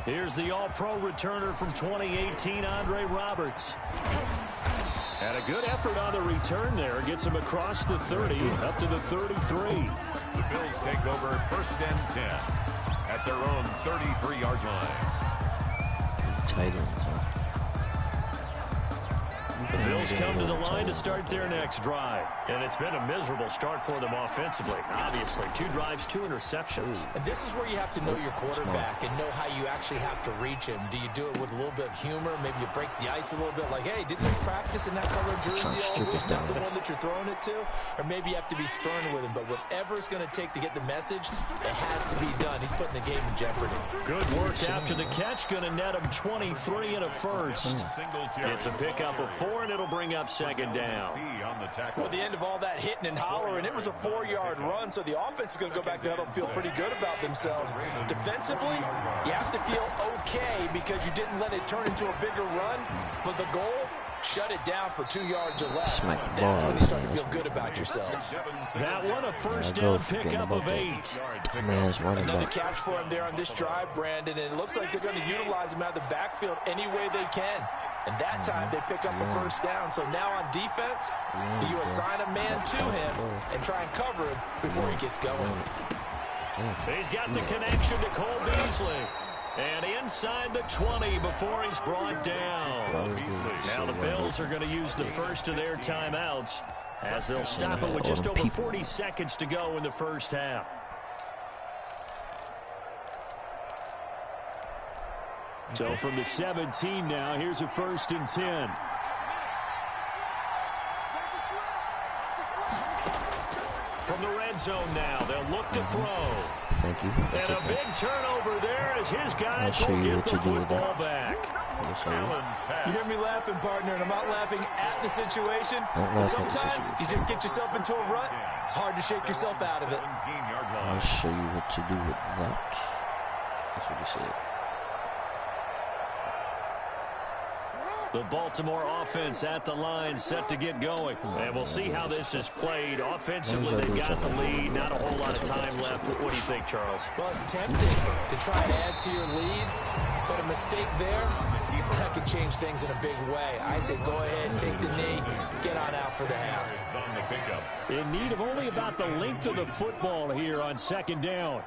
Here's the all-pro returner from 2018, Andre Roberts. And a good effort on the return there. Gets him across the 30, up to the 33. The Bills take over 1st and 10 at their own 33-yard line. Tight ends, huh? The Bills come to the line to start their next drive. And it's been a miserable start for them offensively. Obviously, 2 drives, 2 interceptions. And this is where you have to know your quarterback and know how you actually have to reach him. Do you do it with a little bit of humor? Maybe you break the ice a little bit like, hey, didn't we practice in that color jersey all week? Not the one that you're throwing it to? Or maybe you have to be stern with him. But whatever it's going to take to get the message, it has to be done. He's putting the game in jeopardy. Good work after the catch. Going to net him 23 and a first. It's a pickup of 4, and it'll bring up 2nd down. Well, the end of all that hitting and hollering, it was a 4-yard run, so the offense is going to go back to huddle and feel pretty good about themselves. Defensively, you have to feel okay because you didn't let it turn into a bigger run, but the goal, shut it down for 2 yards or less. That's when you start to feel good about yourselves. That one, a first down pickup of 8. Another catch for him there on this drive, Brandon, and it looks like they're going to utilize him out of the backfield any way they can. And that time they pick up a first down. So now on defense, do you assign a man to him and try and cover him before he gets going? He's got the connection to Cole Beasley. And inside the 20 before he's brought down. Now the Bills are going to use the first of their timeouts as they'll stop it with just over 40 seconds to go in the first half. So from the 17 now, here's a 1st and 10. From the red zone now, they'll look to throw. Thank you. And a big turnover there as his guys will get the football back. You hear me laughing, partner, and I'm not laughing at the situation. Sometimes you just get yourself into a rut. It's hard to shake yourself out of it. I'll show you what to do with that. That's what he said. The Baltimore offense at the line set to get going. And we'll see how this is played. Offensively, they've got the lead. Not a whole lot of time left. What do you think, Charles? Well, it's tempting to try and add to your lead, but a mistake there, that could change things in a big way. I say go ahead, take the knee, get on out for the half. In need of only about the length of the football here on 2nd down.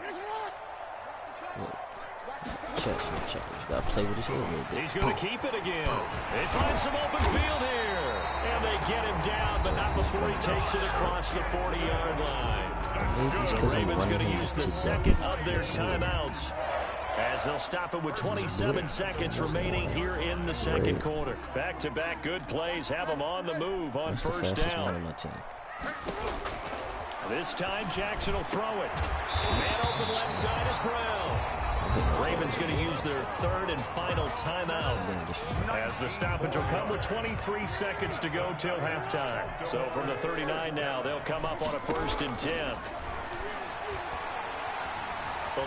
Check. He's got to play with his head a little bit. He's going to keep it again. They find some open field here. And they get him down, but not before he takes it across the 40-yard line. The Ravens going to use the second of their timeouts as they'll stop it with 27 seconds remaining here in the second quarter. Back-to-back good plays have them on the move on first down. This time Jackson will throw it. Man open left side is Brown. Ravens going to use their 3rd and final timeout as the stoppage will come with 23 seconds to go till halftime. So from the 39 now, they'll come up on a 1st and 10.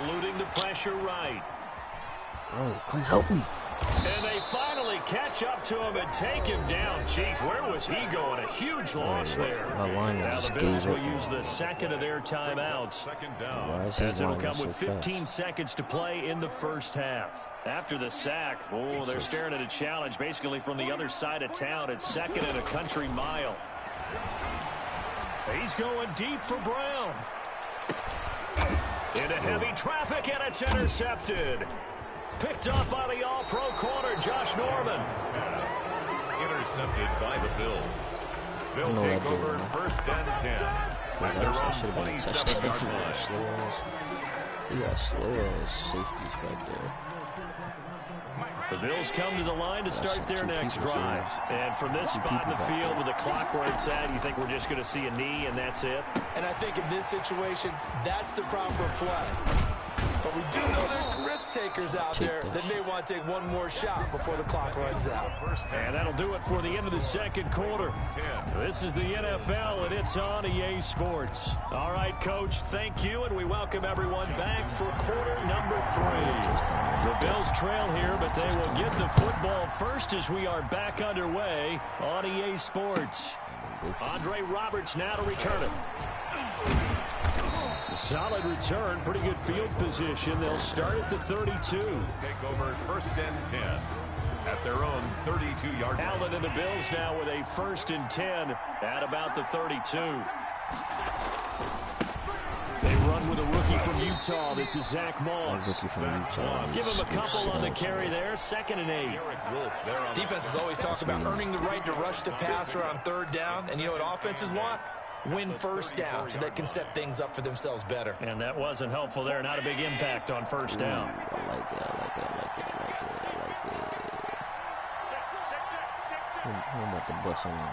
Eluding the pressure right. Oh, come help me. And they finally catch up to him and take him down. Jeez, where was he going? A huge loss there. Now the Bills will use the second of their timeouts as it'll come with 15 seconds to play in the first half. After the sack, they're staring at a challenge basically from the other side of town. It's 2nd and a country mile. He's going deep for Brown. Into heavy traffic, and it's intercepted. Picked up by the all-pro corner, Josh Norman. Intercepted by the Bills. They'll take over 1st and 10 at their own 27-yard line. He got slow-ass safeties back there. The Bills come to the line to start their next drive. And from this spot in the field with the clock where it's at, you think we're just going to see a knee and that's it? And I think in this situation, that's the proper play. But we do know there's some risk takers out there that may want to take one more shot before the clock runs out. And that'll do it for the end of the second quarter. This is the NFL, and it's on EA Sports. All right, Coach, thank you, and we welcome everyone back for quarter number 3. The Bills trail here, but they will get the football first as we are back underway on EA Sports. Andre Roberts now to return it. Solid return, pretty good field position. They'll start at the 32. Take over 1st and 10 at their own 32-yard line. Allen and the Bills now with a 1st and 10 at about the 32. They run with a rookie from Utah. This is Zach Moss. Give him a couple on the carry there. 2nd and 8. Defenses always talk about earning the right to rush the passer on 3rd down. And you know what offenses want? Win first down so they can set things up for themselves better. And that wasn't helpful there. Not a big impact on first down. I like it. I'm about to bust on him.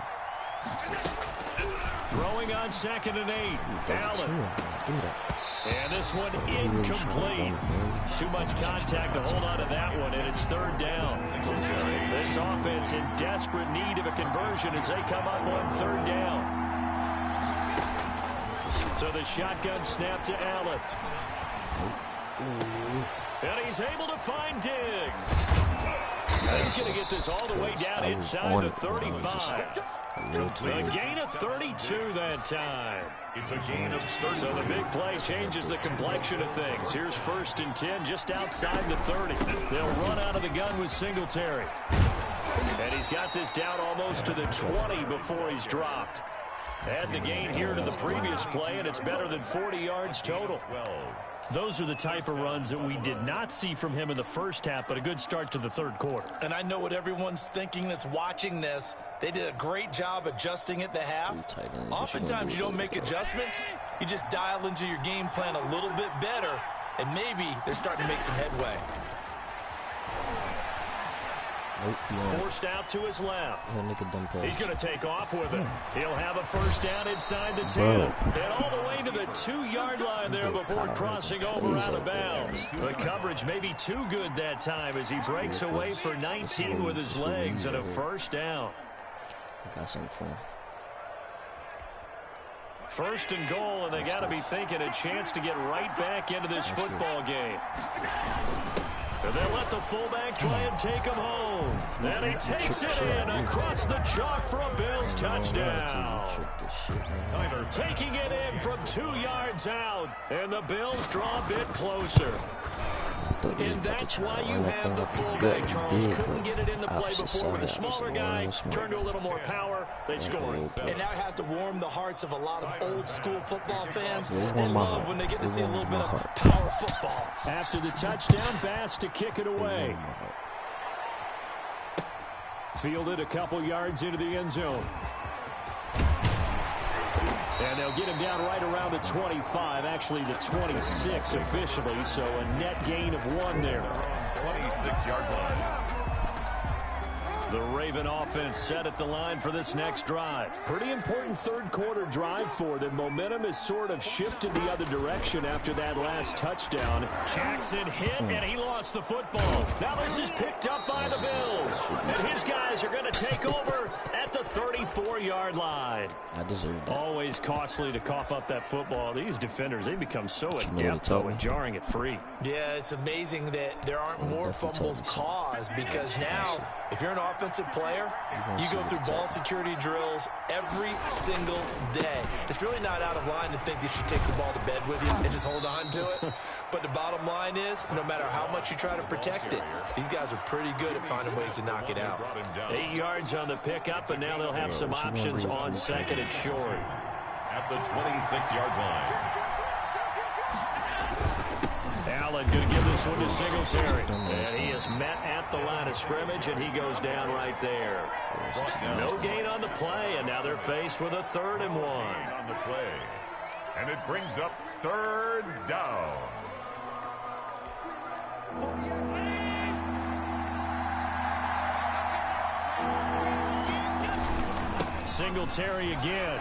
Throwing on 2nd and 8. Allen. And this one incomplete. Too much contact to hold on to that one, and it's 3rd down. This offense in desperate need of a conversion as they come up on 3rd down. So the shotgun snap to Allen. And he's able to find Diggs. And he's going to get this all the way down inside the 35. A gain of 32 that time. It's a gain of 30. So the big play changes the complexion of things. Here's 1st and 10 just outside the 30. They'll run out of the gun with Singletary. And he's got this down almost to the 20 before he's dropped. Add the gain here to the previous play, and it's better than 40 yards total. Those are the type of runs that we did not see from him in the first half, but a good start to the third quarter. And I know what everyone's thinking that's watching this. They did a great job adjusting at the half. Oftentimes you don't make adjustments. You just dial into your game plan a little bit better, and maybe they're starting to make some headway. Forced out to his left. He's going to take off with it. He'll have a first down inside the 10. And all the way to the 2-yard line there before crossing over out of bounds. The coverage may be too good that time as he breaks away for 19 with his legs and a first down. Got something for him. First and goal, and they got to be thinking a chance to get right back into this football game. And they'll let the fullback try and take him home. And he takes it in across the chalk for a Bills touchdown. Taking it in from 2 yards out. And the Bills draw a bit closer. And that's why you have the fullback. Charles couldn't get it into play before with the smaller guy. Turned to a little more power. They scored. And that has to warm the hearts of a lot of old-school football fans. They love when they get to see a little bit of power football. After the touchdown, Bass to kick it away. Fielded a couple yards into the end zone. And they'll get him down right around the 25, actually the 26 officially, so a net gain of 1 there. 26-yard line. The Raven offense set at the line for this next drive. Pretty important third quarter drive for them. Momentum has sort of shifted the other direction after that last touchdown. Jackson hit, and he lost the football. Now this is picked up by the Bills. And his guys are going to take over at the 34-yard line. I deserve that. Always costly to cough up that football. These defenders, they become so adept, though, at jarring it free. Yeah, it's amazing that there aren't more fumbles caused because now, if you're an offensive player, you go through ball security drills every single day. It's really not out of line to think that you take the ball to bed with you and just hold on to it. But the bottom line is, no matter how much you try to protect it, these guys are pretty good at finding ways to knock it out. 8 yards on the pickup, and now they'll have some options on second and short. At the 26-yard line. Allen going to give this one to Singletary. And he is met at the line of scrimmage, and he goes down right there. No gain on the play, and now they're faced with a 3rd and 1. On the play. And it brings up 3rd down. Singletary again.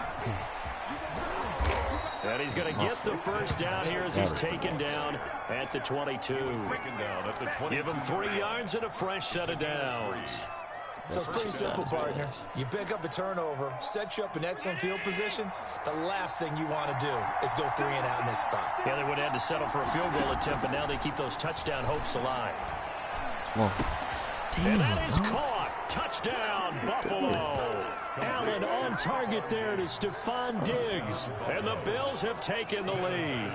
And he's going to get the first down here as he's taken down at the 22. Give him 3 yards and a fresh set of downs. So it's pretty simple, partner. You pick up a turnover, set you up in excellent field position. The last thing you want to do is go 3 and out in this spot. Yeah, they would have had to settle for a field goal attempt, but now they keep those touchdown hopes alive. And that is caught. Touchdown, Buffalo. Allen on target there to Stephon Diggs. And the Bills have taken the lead.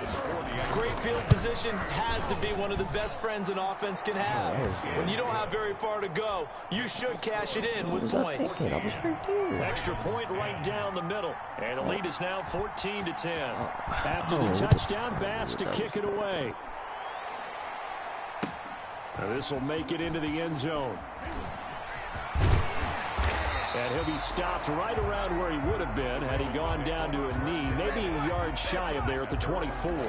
Great field position has to be one of the best friends an offense can have. When you don't have very far to go, you should cash it in with points. Extra point right down the middle. And the lead is now 14-10. After the touchdown, Bass to kick it away. This will make it into the end zone. And he'll be stopped right around where he would have been had he gone down to a knee, maybe a yard shy of there at the 24. 4-yard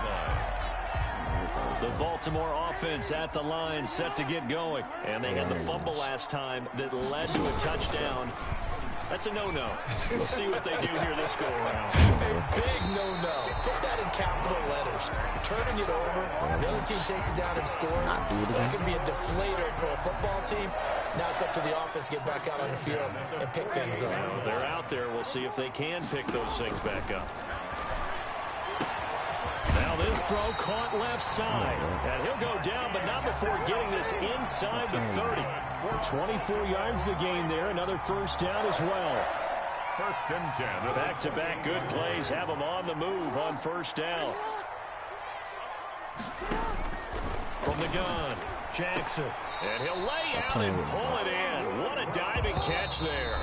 line. The Baltimore offense at the line set to get going. And they had the fumble last time that led to a touchdown. That's a no-no. We'll see what they do here this go-around. A big no-no. Put that in capital letters. Turning it over, the other team takes it down and scores. That can be a deflator for a football team. Now it's up to the offense to get back out on the field and pick things up. They're out there. We'll see if they can pick those things back up. Now this throw caught left side. And he'll go down, but not before getting this inside the 30. 24 yards the gain there. Another first down as well. 1st and 10. Back-to-back good plays have them on the move on first down. From the gun, Jackson. And he'll lay out and pull it in. What a diving catch there.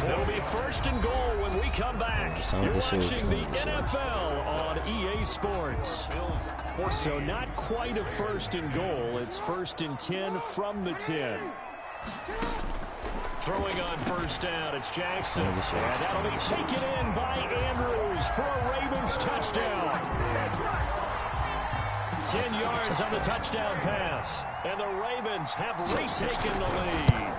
It'll be first and goal when we come back. You're watching the NFL on EA Sports. So not quite a first and goal. It's first and 10 from the 10. Throwing on first down, it's Jackson. And that'll be taken in by Andrews for a Ravens touchdown. 10 yards on the touchdown pass. And the Ravens have retaken the lead.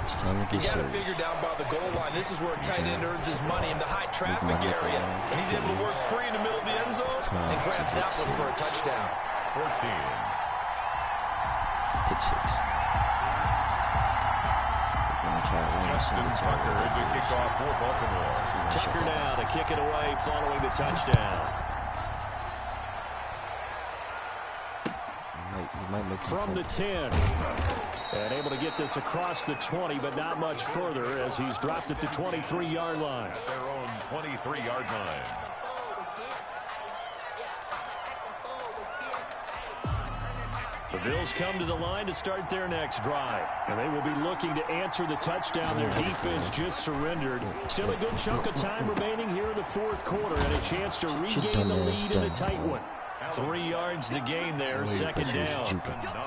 It's time to get you got to figure down by the goal line. This is where a tight end earns his money in the high traffic area. And he's able to work free in the middle of the end zone and grabs that one for a touchdown. 14. Pick 6. Justin Tucker to kick off for Baltimore. Tucker now to kick it away following the touchdown. From the 10. And able to get this across the 20, but not much further as he's dropped at the 23-yard line. At their own 23-yard line. The Bills come to the line to start their next drive. And they will be looking to answer the touchdown their defense just surrendered. Still a good chunk of time remaining here in the fourth quarter and a chance to regain the lead in a tight one. 3 yards the gain there, second down.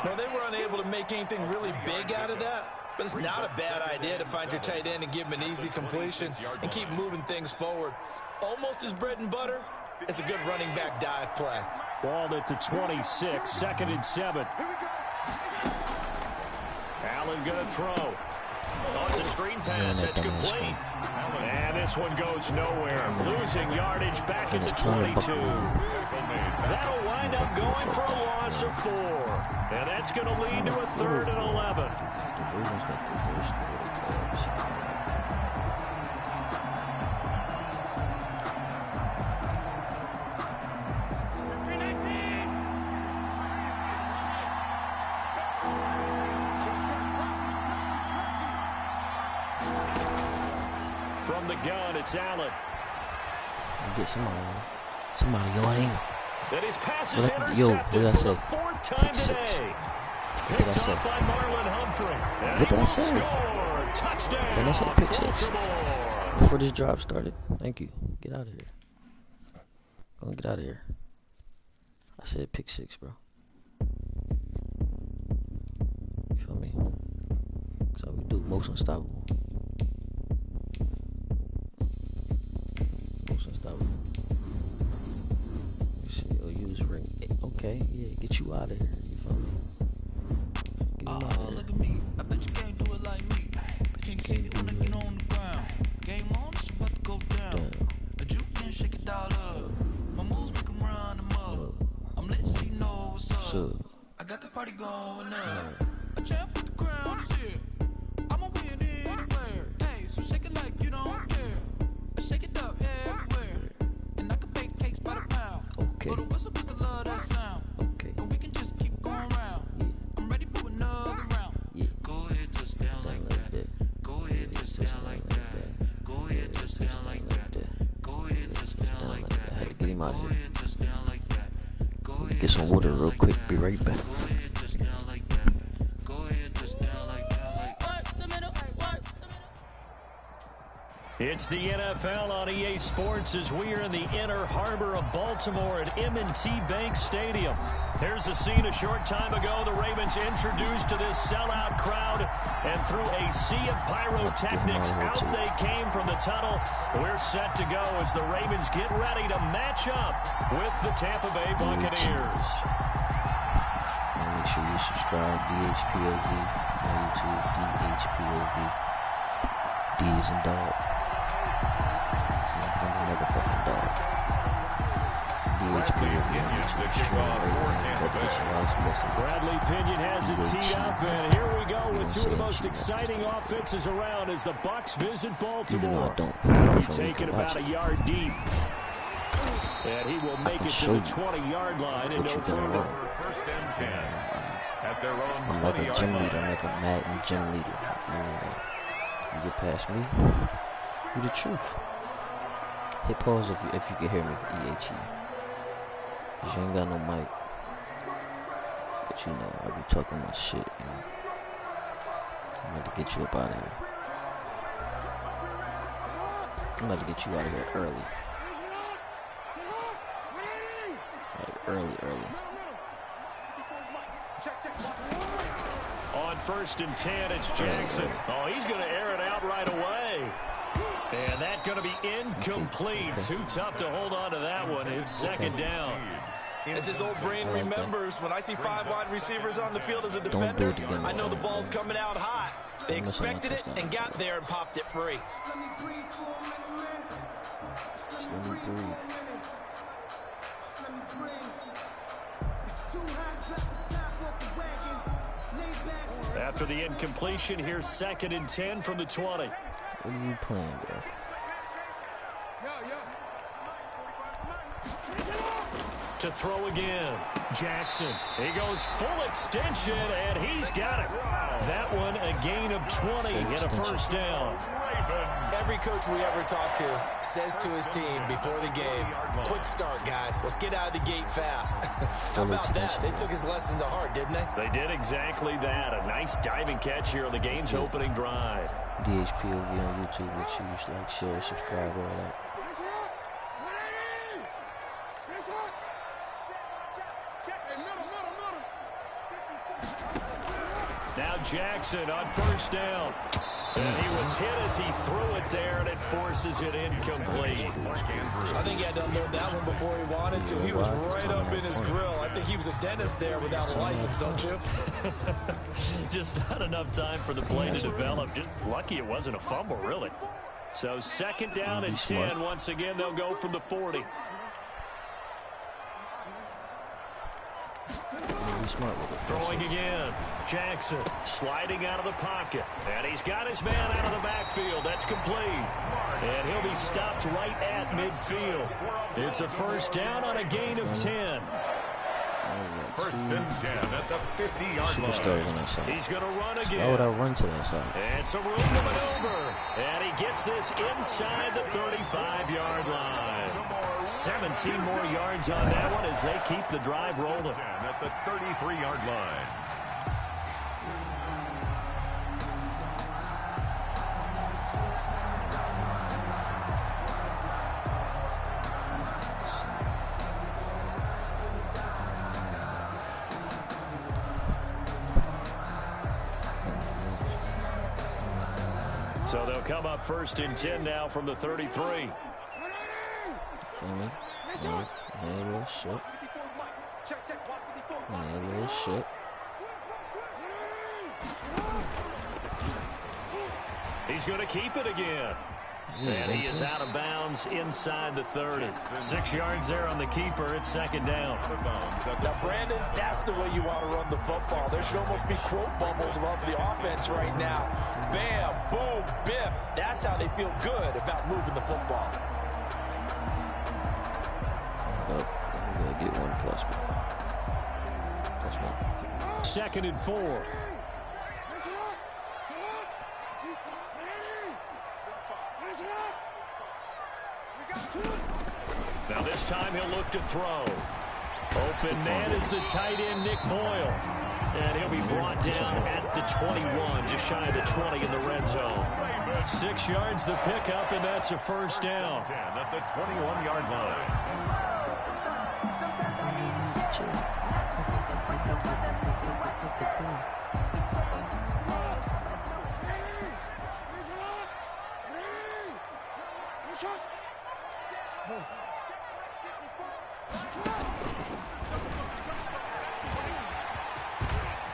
No, they were unable to make anything really big out of that. But it's not a bad idea to find your tight end and give him an easy completion and keep moving things forward. Almost his bread and butter. It's a good running back dive play. Ball at the 26, second and 7. Allen going to throw. Oh, it's a screen pass. It's complete. And this one goes nowhere. Losing yardage back at the 22. That'll wind up going for a loss of 4. And that's going to lead to a 3rd and 11. From the gun, it's Allen. Get somebody going. And his pass is intercepted for the 4th time today. Picked off by Marlon Humphrey. What did I say? Touchdown, Then I said pick 6 Baltimore. before this drive started. Thank you. Get out of here. Go and get out of here. I said pick 6, bro. You feel me? That's how we do. Most unstoppable. Okay, yeah, get you out of here. You feel me? Get him out of here. Look at me. I bet you can't do it like me. Can't see it when I get on the ground. Game on, it's about to go down. A juke and shake it all up. My moves make them run them up. I'm lit so you know what's up. I got the party going up. A champ with the crown is here. I'ma win anywhere. Hey, so shake it like you don't care. I shake it up everywhere. And I can bake cakes by the pound. Okay. But what's up is I love that sound. Okay. And we can just keep going round. I'm ready for another round. Go ahead, touch down like that. Go ahead, touch down like that. Go ahead, touch down like that. Go ahead, touch down like that. I had to get him out of Go here. ahead, touch down like that. Go ahead, Get some water real quick. Be right back. Go ahead, touch down like that. Go ahead, touch down like that. It's the NFL on EA Sports as we are in the inner harbor of Baltimore at M&T Bank Stadium. Here's a scene a short time ago. The Ravens introduced to this sellout crowd, and through a sea of pyrotechnics, out they came from the tunnel. We're set to go as the Ravens get ready to match up with the Tampa Bay Buccaneers. Make sure you subscribe. DHPOV on YouTube. DHPOV. D is in dog. I'm a motherfucking dog. Bradley Pinion has it teed up, and here we go with two of the most exciting offenses around as the Bucs visit Baltimore. He's taken about a yard deep. And he will make it to the 20-yard line and no further. First and 10. At their own I'm like a 20-yard gym line. leader. I'm like a Madden gym leader. You get past me, you the truth. Hit pause if you can hear me, EHE. Cause you ain't got no mic. But you know, I be talking my shit. You know? I'm about to get you up out of here. I'm about to get you out of here early. Like early. On 1st and 10, it's Jackson. Oh, he's going to air it out right away. And that's going to be incomplete. Too tough to hold on to that one. It's 2nd down. As his old brain remembers, when I see 5 wide receivers on the field as a defender, I know the ball's coming out hot. They expected it and got there and popped it free. Just let me breathe. After the incompletion, here's 2nd and 10 from the 20. What are you playing, bro? To throw again. Jackson. He goes full extension, and he's got it. That one a gain of 20 and a 1st down. Every coach we ever talk to says to his team before the game, quick start, guys. Let's get out of the gate fast. How about that? They took his lesson to heart, didn't they? They did exactly that. A nice diving catch here on the game's opening drive. DHPOV on YouTube, which you like, share, subscribe, all that. Now Jackson on 1st down. And he was hit as he threw it there, and it forces it incomplete. I think he had to unload that one before he wanted to. He was right up in his grill. I think he was a dentist there without a license, don't you? Just not enough time for the play to develop. Just lucky it wasn't a fumble, really. So 2nd down and 10. Once again, they'll go from the 40. Throwing again. Jackson sliding out of the pocket. And he's got his man out of the backfield. That's complete. And he'll be stopped right at midfield. It's a 1st down on a gain of 10. 1st and 10 at the 50-yard line. He's going to run again. Why would I run to that side? And some room to maneuver. And he gets this inside the 35-yard line. 17 more yards on that one as they keep the drive rolling. At the 33-yard line. So they'll come up 1st and 10 now from the 33. Feel me? Yeah, a little shit. Yeah, a little shit. He's going to keep it again. And he is out of bounds inside the 30. 6 yards there on the keeper. It's 2nd down. Now, Brandon, that's the way you want to run the football. There should almost be quote bubbles above the offense right now. Bam, boom, biff. That's how they feel good about moving the football. I'm going to get 1 plus 1. 2nd and 4. Now this time he'll look to throw. Open man is the tight end, Nick Boyle. And he'll be brought down at the 21, just shy of the 20 in the red zone. 6 yards the pickup, and that's a 1st down. 10 at the 21-yard line.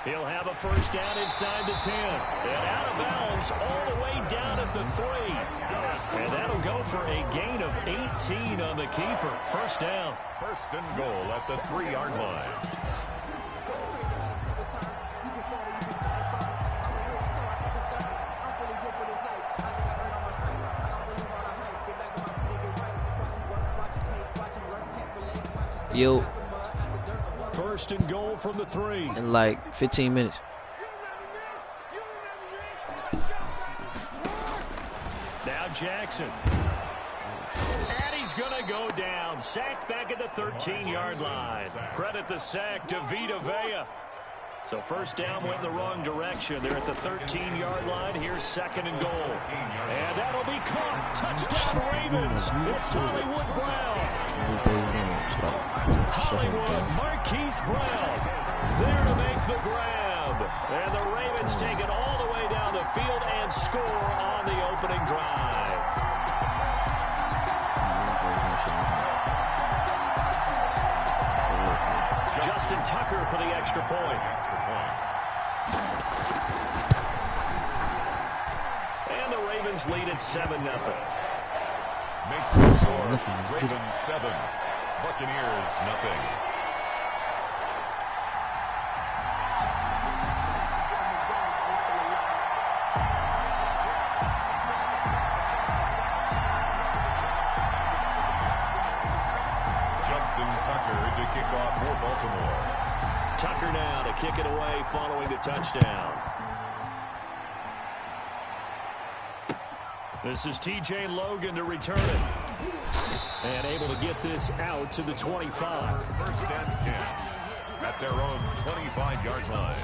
He'll have a 1st down inside the 10. And out of bounds all the way down at the 3. And that'll go for a gain of 18 on the keeper. 1st down. 1st and goal at the 3-yard line. Yo. 1st and goal from the 3. In like 15 minutes. Now Jackson. And he's going to go down. Sacked back at the 13-yard line. Credit the sack to Vita Vea. So first down went in the wrong direction. They're at the 13-yard line. Here's second and goal. And that'll be caught. Touchdown Ravens. It's Hollywood Brown. Hollywood, Marquise Brown. There to make the grab. And the Ravens take it all the way down the field and score on the opening drive. Justin Tucker for the extra point. And the Ravens lead at 7-0. Makes the score. Ravens 7, Buccaneers nothing. To kick off for Baltimore. Tucker now to kick it away following the touchdown. This is T.J. Logan to return it. And able to get this out to the 25. First and 10 at their own 25-yard line.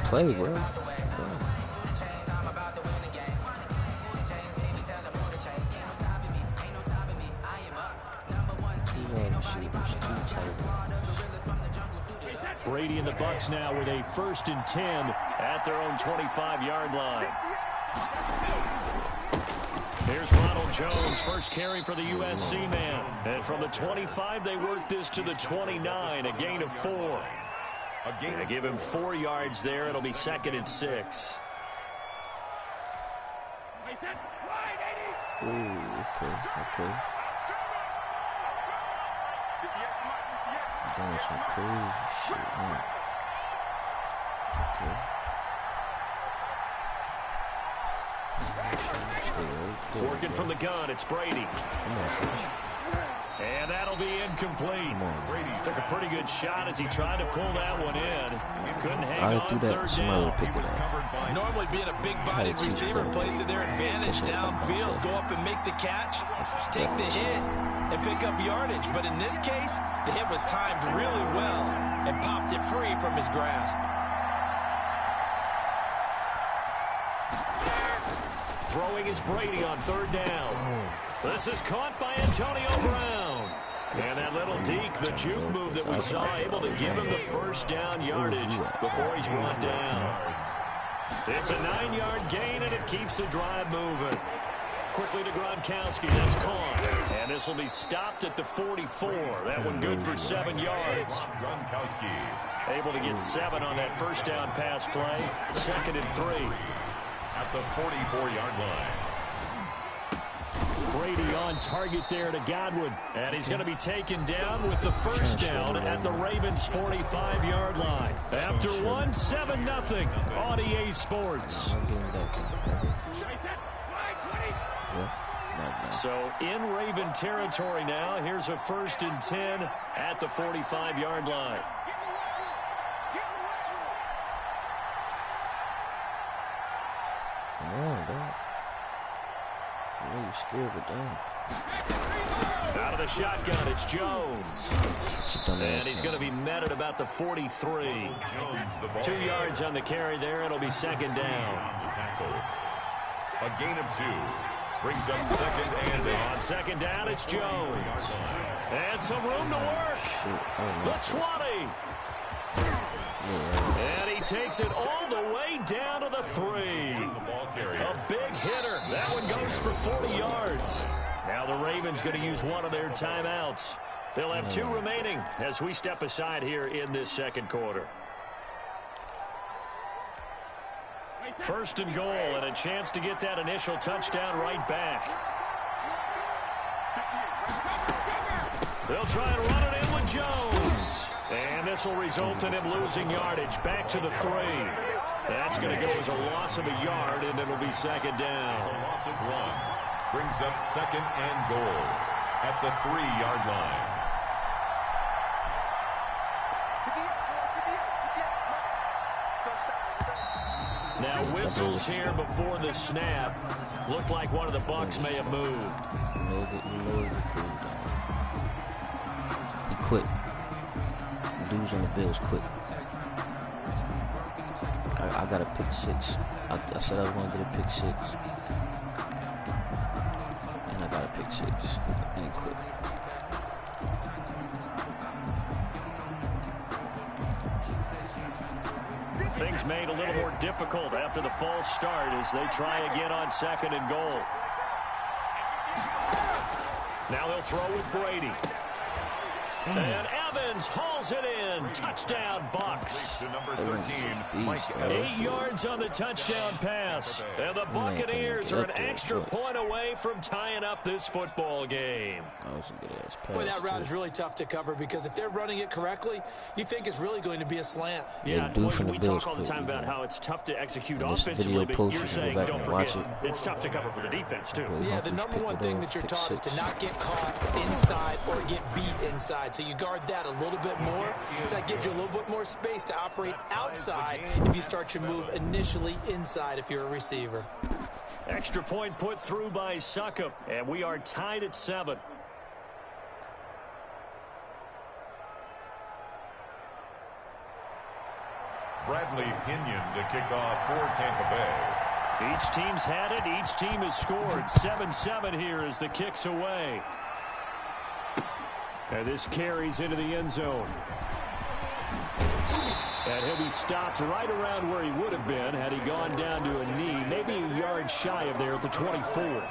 Play, bro. Brady and the Bucs now with a 1st and 10 at their own 25-yard line. Here's Ronald Jones, first carry for the USC man. And from the 25, they work this to the 29, a gain of 4. They give him 4 yards there. It'll be 2nd and 6. Ooh, okay. Doing some crazy shit, man. Okay. Working from the gun, it's Brady. And that'll be incomplete. Brady took a pretty good shot as he tried to pull that one in. Couldn't hang on third down. Normally being a big-bodied receiver plays to their advantage downfield. Go up and make the catch, take the hit, and pick up yardage. But in this case, the hit was timed really well and popped it free from his grasp. Throwing is Brady on third down. This is caught by Antonio Brown. And that little deke, the juke move that we saw, able to give him the first down yardage before he's brought down. It's a 9-yard gain, and it keeps the drive moving. Quickly to Gronkowski. That's caught. And this will be stopped at the 44. That one good for 7 yards. Gronkowski able to get 7 on that first down pass play. 2nd and 3. At the 44-yard line. Brady on target there to Godwin. And he's going to be taken down with the first down at the Ravens' 45-yard line. After 1, 7-0 on EA Sports. So in Raven territory now. Here's a 1st and 10 at the 45-yard line. Come on, dog. You're scared, but damn. Out of the shotgun, it's Jones. And he's going to be met at about the 43. 2 yards on the carry there. It'll be 2nd down. A gain of 2. Brings up 2nd and 8. On 2nd down, it's Jones. And some room to work. The 20. And he takes it all the way down to the 3. A big hitter. That one goes for 40 yards. Now the Ravens going to use one of their timeouts. They'll have 2 remaining as we step aside here in this 2nd quarter. 1st and goal, and a chance to get that initial touchdown right back. They'll try and run it in with Jones. And this will result in him losing yardage back to the 3. That's going to go as a loss of a yard, and it'll be 2nd down. A loss of 1. Brings up 2nd and goal at the 3-yard line. Now whistles here before the snap. Looked like one of the Bucs may have moved. He quit. The dudes on the Bills quit. I got a pick 6. I said I was going to get a pick 6. And I got a pick 6. And quit. Things made a little more difficult after the false start as they try again on 2nd and goal. Now they'll throw with Brady. And Evans hauls it in. Touchdown, Bucs. Number 13, 8 yards on the touchdown pass. And the Buccaneers are an extra point away from tying up this football game. Boy, that route is really tough to cover because if they're running it correctly, you think it's really going to be a slant. Yeah, we talk all the time about how it's tough to execute offensively, but you're saying, don't forget, it's tough to cover for the defense, too. Yeah, the number one thing that you're taught is to not get caught inside or get beat inside. So you guard that a little bit more. So that gives you a little bit more space to operate outside if you start your move initially inside if you're a receiver. Extra point put through by Succop, and we are tied at 7. Bradley Pinion to kick off for Tampa Bay. Each team's had it. Each team has scored. 7-7 here as the kick's away. And this carries into the end zone. And he'll be stopped right around where he would have been had he gone down to a knee, maybe a yard shy of there at the 24.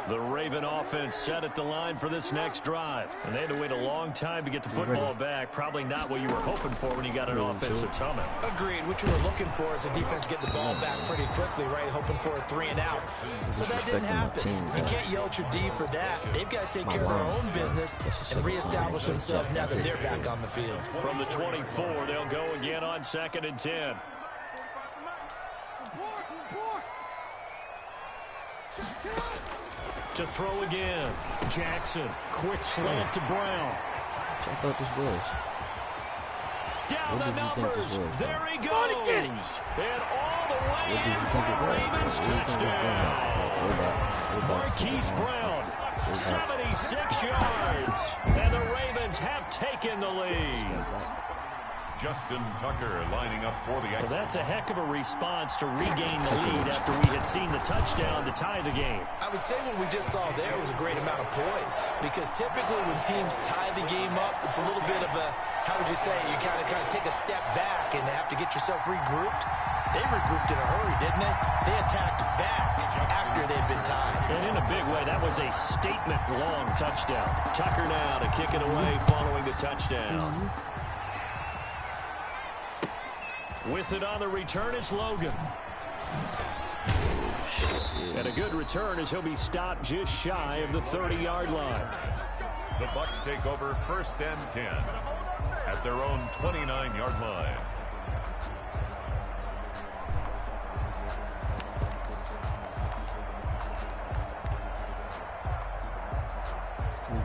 The Raven offense set at the line for this next drive. And they had to wait a long time to get the football back. Probably not what you were hoping for when you got an offense that's humming. Agreed. What you were looking for is the defense get the ball back pretty quickly, right? Hoping for a 3 and out. So that didn't happen. You can't yell at your D for that. They've got to take care of their own business and reestablish themselves now that they're back on the field. From the 24, they'll go again on 2nd and 10. To throw again. Jackson. Quick slant to Brown. I thought this was. Down the numbers. There he goes. And all the way in for a Ravens touchdown. Marquise Brown. 76 yards. And the Ravens have taken the lead. Justin Tucker lining up for the... Well, that's a heck of a response to regain the lead after we had seen the touchdown to tie the game. I would say what we just saw there was a great amount of poise because typically when teams tie the game up, it's a little bit of a, how would you say, you kind of take a step back and have to get yourself regrouped. They regrouped in a hurry, didn't they? They attacked back after they'd been tied. And in a big way, that was a statement-long touchdown. Tucker now to kick it away following the touchdown. With it on the return is Logan. And a good return as he'll be stopped just shy of the 30-yard line. The Bucs take over 1st and 10 at their own 29-yard line.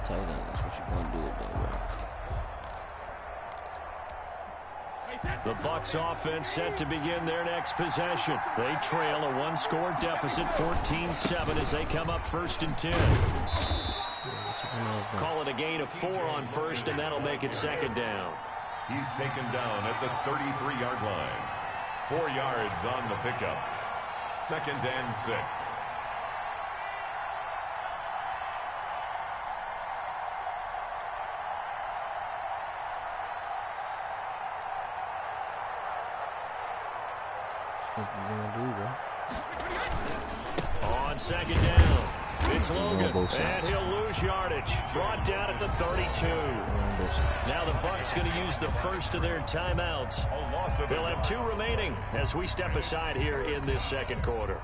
Tight end, that's what you're going to do with that, right? The Bucs offense set to begin their next possession. They trail a one-score deficit, 14-7, as they come up 1st and 10. Call it a gain of 4 on 1st, and that'll make it 2nd down. He's taken down at the 33-yard line. 4 yards on the pickup. 2nd and 6. On 2nd down, it's Logan, and he'll lose yardage. Brought down at the 32. Now the Bucs going to use the first of their timeouts. They'll have 2 remaining as we step aside here in this 2nd quarter.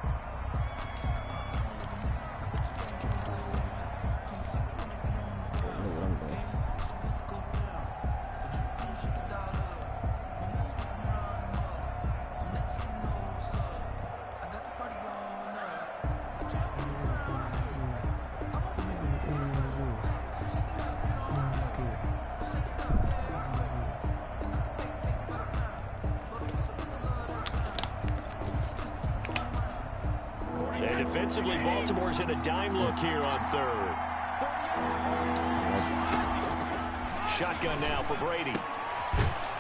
Defensively, Baltimore's in a dime look here on third. Shotgun now for Brady.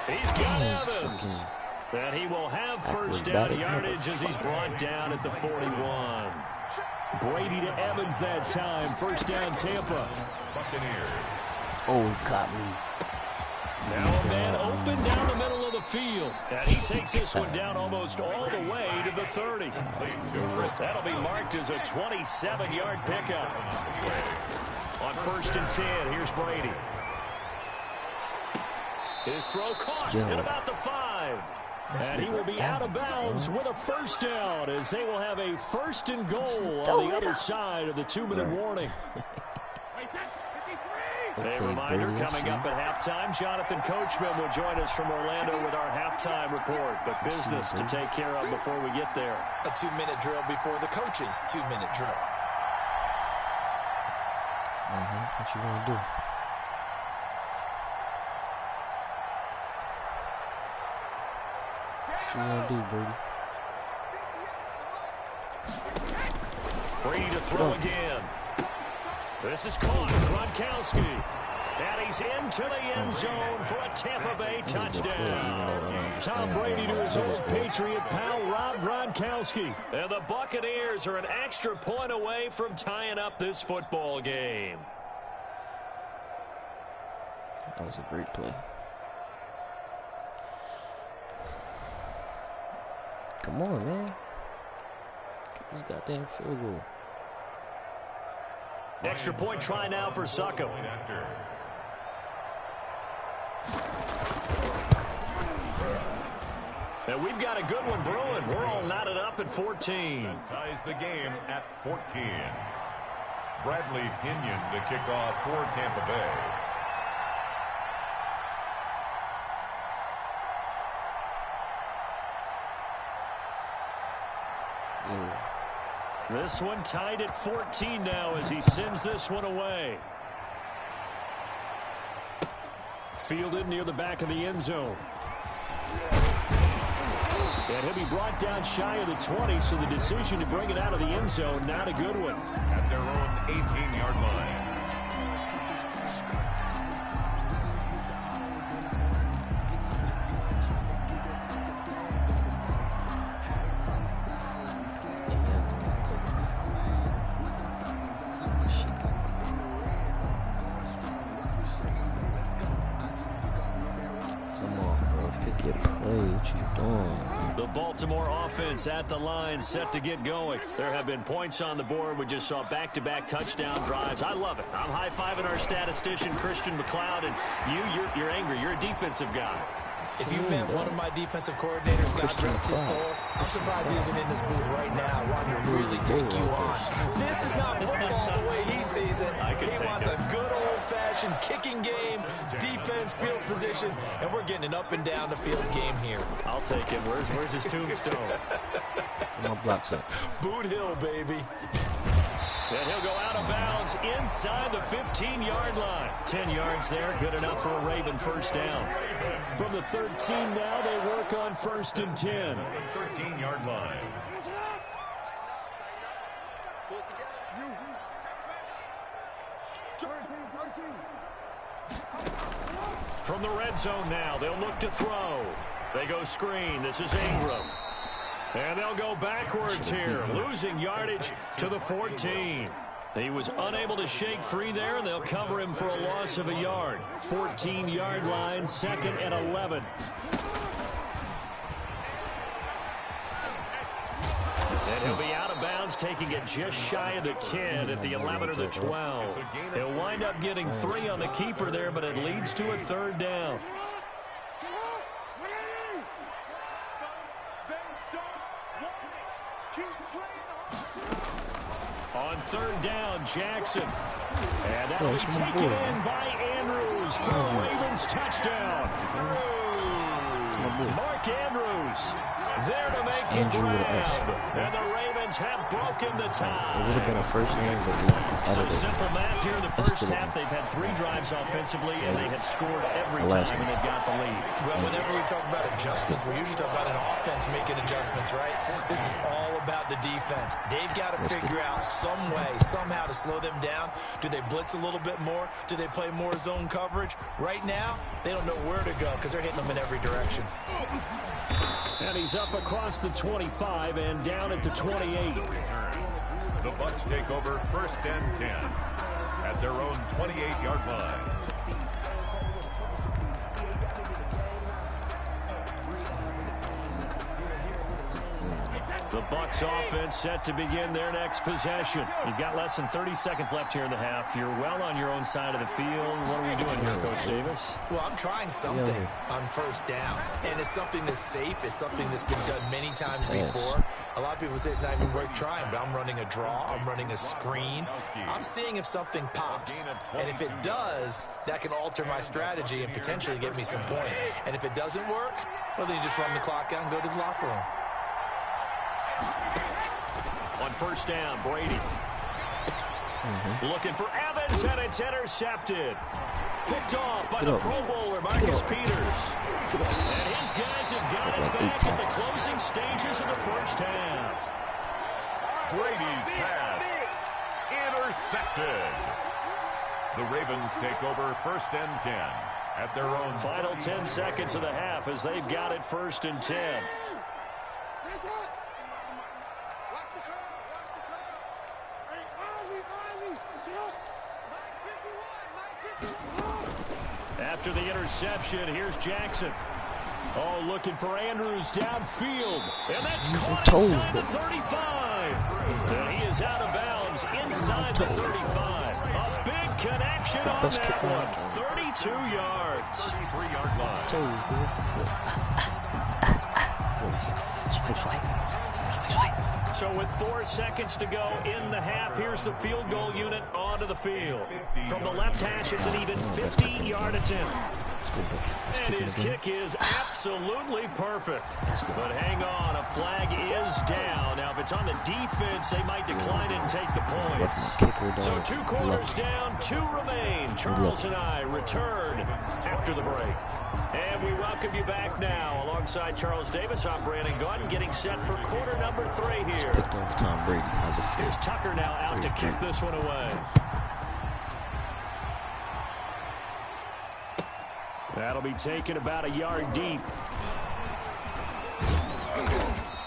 He's got Evans. And he will have first down yardage as he's brought down at the 41. Brady to Evans that time. First down, Tampa. Buccaneers. Oh, he caught me. Now a man open down the middle of the field. And he takes this one down almost all the way to the 30. That'll be marked as a 27-yard pickup. On first and 10, here's Brady. His throw caught at about the 5. And he will be out of bounds with a first down as they will have a first and goal on the other side of the 2-minute warning. A reminder coming up at halftime. Jonathan Coachman will join us from Orlando with our halftime report. But business to take care of before we get there. A 2-minute drill before the coach's 2-minute drill. What you want to do? What you want to do, Brady? Brady to throw again. This is caught. Gronkowski. And he's into the end zone for a Tampa Bay touchdown. Tom Brady to his old Patriot pal, Rob Gronkowski. And the Buccaneers are an extra point away from tying up this football game. That was a great play. Come on, man. This goddamn field goal. Extra point try now for Suckham. And we've got a good one brewing. We're all knotted up at 14. Ties the game at 14. Bradley Pinion to kick off for Tampa Bay. This one tied at 14 now as he sends this one away. Fielded near the back of the end zone. And he'll be brought down shy of the 20, so the decision to bring it out of the end zone, not a good one. At their own 18-yard line. The Baltimore offense at the line, set to get going. There have been points on the board. We just saw back-to-back touchdown drives. I love it. I'm high-fiving our statistician, Christian McLeod, and you're angry. You're a defensive guy. If you met one of my defensive coordinators, God rest his soul, I'm surprised he isn't in this booth right now wanting to really take you on. This is not football the way he sees it. He wants a good old-fashioned kicking game, defense, field position, and we're getting an up-and-down-the-field game here. I'll take him. Where's his tombstone? My block's up. Boot Hill, baby. And he'll go out of bounds inside the 15-yard line. 10 yards there, good enough for a Raven first down. From the 13 now, they work on first and 10. 13-yard line. From the red zone now, they'll look to throw. They go screen. This is Ingram. And they'll go backwards here, losing yardage to the 14. He was unable to shake free there, and they'll cover him for a loss of a yard. 14-yard line, second and 11. And he'll be out of bounds, taking it just shy of the 10 at the 11 or the 12. He'll wind up getting 3 on the keeper there, but it leads to a third down. On third down, Jackson. And that'll be taken in by Andrews for a Ravens touchdown. Mark Andrews there to make the grab. And the Ravens have broken the tie. It would have been a first name, but so simple math here in the first half. They've had 3 drives offensively, and they have scored every time, and they've got the lead. Well, whenever we talk about adjustments, we usually talk about an offense making adjustments, right? This is all about the defense. They've got to figure out some way, somehow to slow them down. Do they blitz a little bit more? Do they play more zone coverage? Right now, they don't know where to go because they're hitting them in every direction. And he's up across the 25 and down at the 28. The Bucs take over 1st and 10 at their own 28-yard line. The Bucs offense set to begin their next possession. You've got less than 30 seconds left here in the half. You're well on your own side of the field. What are we doing here, Coach Davis? Well, I'm trying something on 1st down, and it's something that's safe. It's something that's been done many times before. A lot of people say it's not even worth trying, but I'm running a draw. I'm running a screen. I'm seeing if something pops, and if it does, that can alter my strategy and potentially get me some points. And if it doesn't work, well, then you just run the clock out and go to the locker room. On 1st down, Brady. Looking for Evans, and it's intercepted. Picked off by the Pro Bowler, Marcus Peters. And his guys have got it back at the closing stages of the 1st half. Brady's pass intercepted. The Ravens take over 1st and 10 at their own. Final 10 seconds of the half as they've got it 1st and 10. After the interception, here's Jackson. Oh, looking for Andrews downfield. And that's caught inside the 35. And he is out of bounds inside the 35. A big connection on that one. 32 yards. 33-yard line. So with 4 seconds to go in the half, here's the field goal unit onto the field. From the left hash, it's an even 50-yard attempt. And his kick is absolutely perfect. But hang on, a flag is down. Now, if it's on the defense, they might decline and take the points. So 2 quarters down, 2 remain. Charles and I return after the break. And we welcome you back now. Alongside Charles Davis, I'm Brandon Gordon, getting set for quarter number 3 here. Picked off Tom Brady. How's it feel? Here's Tucker now out to kick this one away. That'll be taken about a yard deep.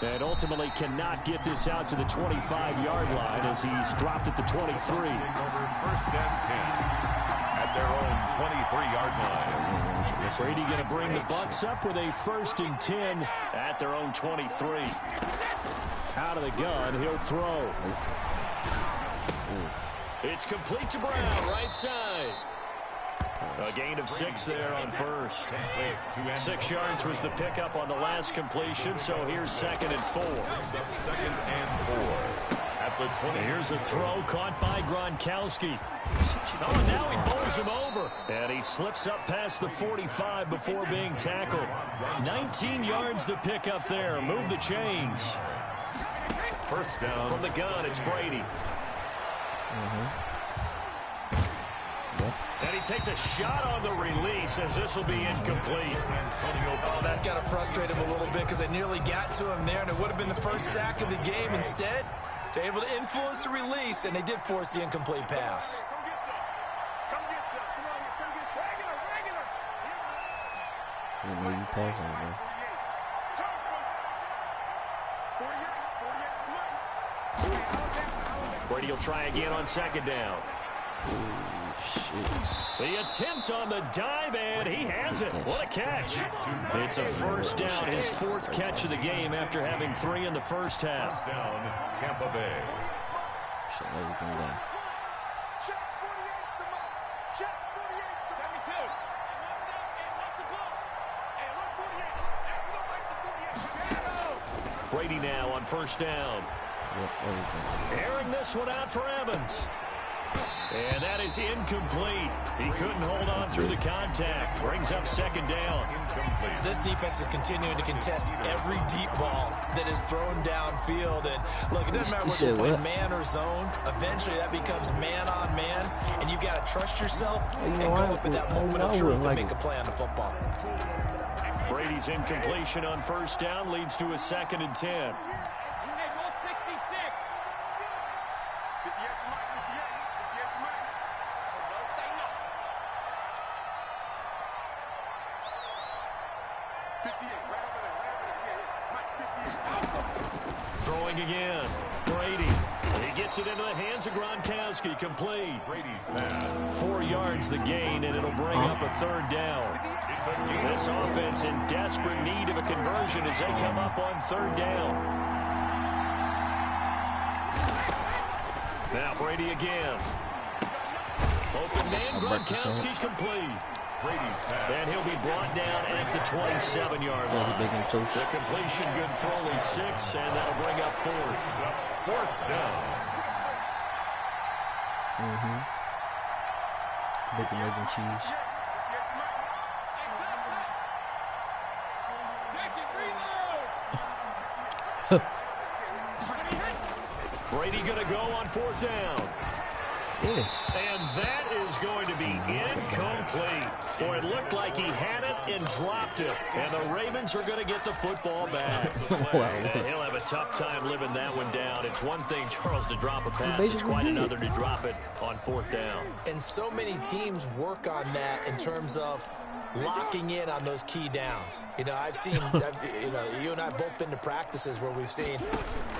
And ultimately cannot get this out to the 25-yard line as he's dropped at the 23. Over 1st and 10 at their own 23-yard line. Brady going to bring the Bucs up with a 1st and 10 at their own 23. Out of the gun, he'll throw. It's complete to Brown, right side. A gain of 6 there on 1st. 6 yards was the pickup on the last completion, so here's 2nd and 4. 2nd and 4 at the 20. Here's a throw caught by Gronkowski. Oh, and now he bowls him over. And he slips up past the 45 before being tackled. 19 yards the pickup there. Move the chains. 1st down. From the gun, it's Brady. And he takes a shot on the release as this will be incomplete. Oh, that's got to frustrate him a little bit because they nearly got to him there, and it would have been the first sack of the game. Instead, they're able to influence the release, and they did force the incomplete pass. Brady will try again on 2nd down. The attempt on the dive, and he has it. What a catch. It's a 1st down, his 4th catch of the game after having 3 in the 1st half. Down, Tampa Bay. Shut everything down. Brady now on 1st down. Airing this one out for Evans. And that is incomplete. He couldn't hold on through the contact. Brings up 2nd down. This defense is continuing to contest every deep ball that is thrown downfield. And look, it doesn't matter whether you play man or zone. Eventually, that becomes man on man. And you've got to trust yourself and go up at that moment of truth and make a play on the football. Brady's incompletion on 1st down leads to a 2nd and 10. Throwing again. Brady. He gets it into the hands of Gronkowski. Complete. Brady's pass. 4 yards the gain, and it'll bring up a third down. It's a gain. This offense in desperate need of a conversion as they come up on third down. Now Brady again. Open man, Gronkowski complete. Brady's pass. And he'll be brought down at the 27-yard line. The completion good for only 6, and that'll bring up fourth. Fourth down. Bacon, egg, and cheese. Brady going to go on fourth down. Yeah. And that is going to be incomplete. Boy, it looked like he had it and dropped it. And the Ravens are going to get the football back. Wow. And he'll have a tough time living that one down. It's one thing, Charles, to drop a pass. It's quite another to drop it on fourth down. And so many teams work on that in terms of locking in on those key downs. You know, I've seen, you and I have both been to practices where we've seen,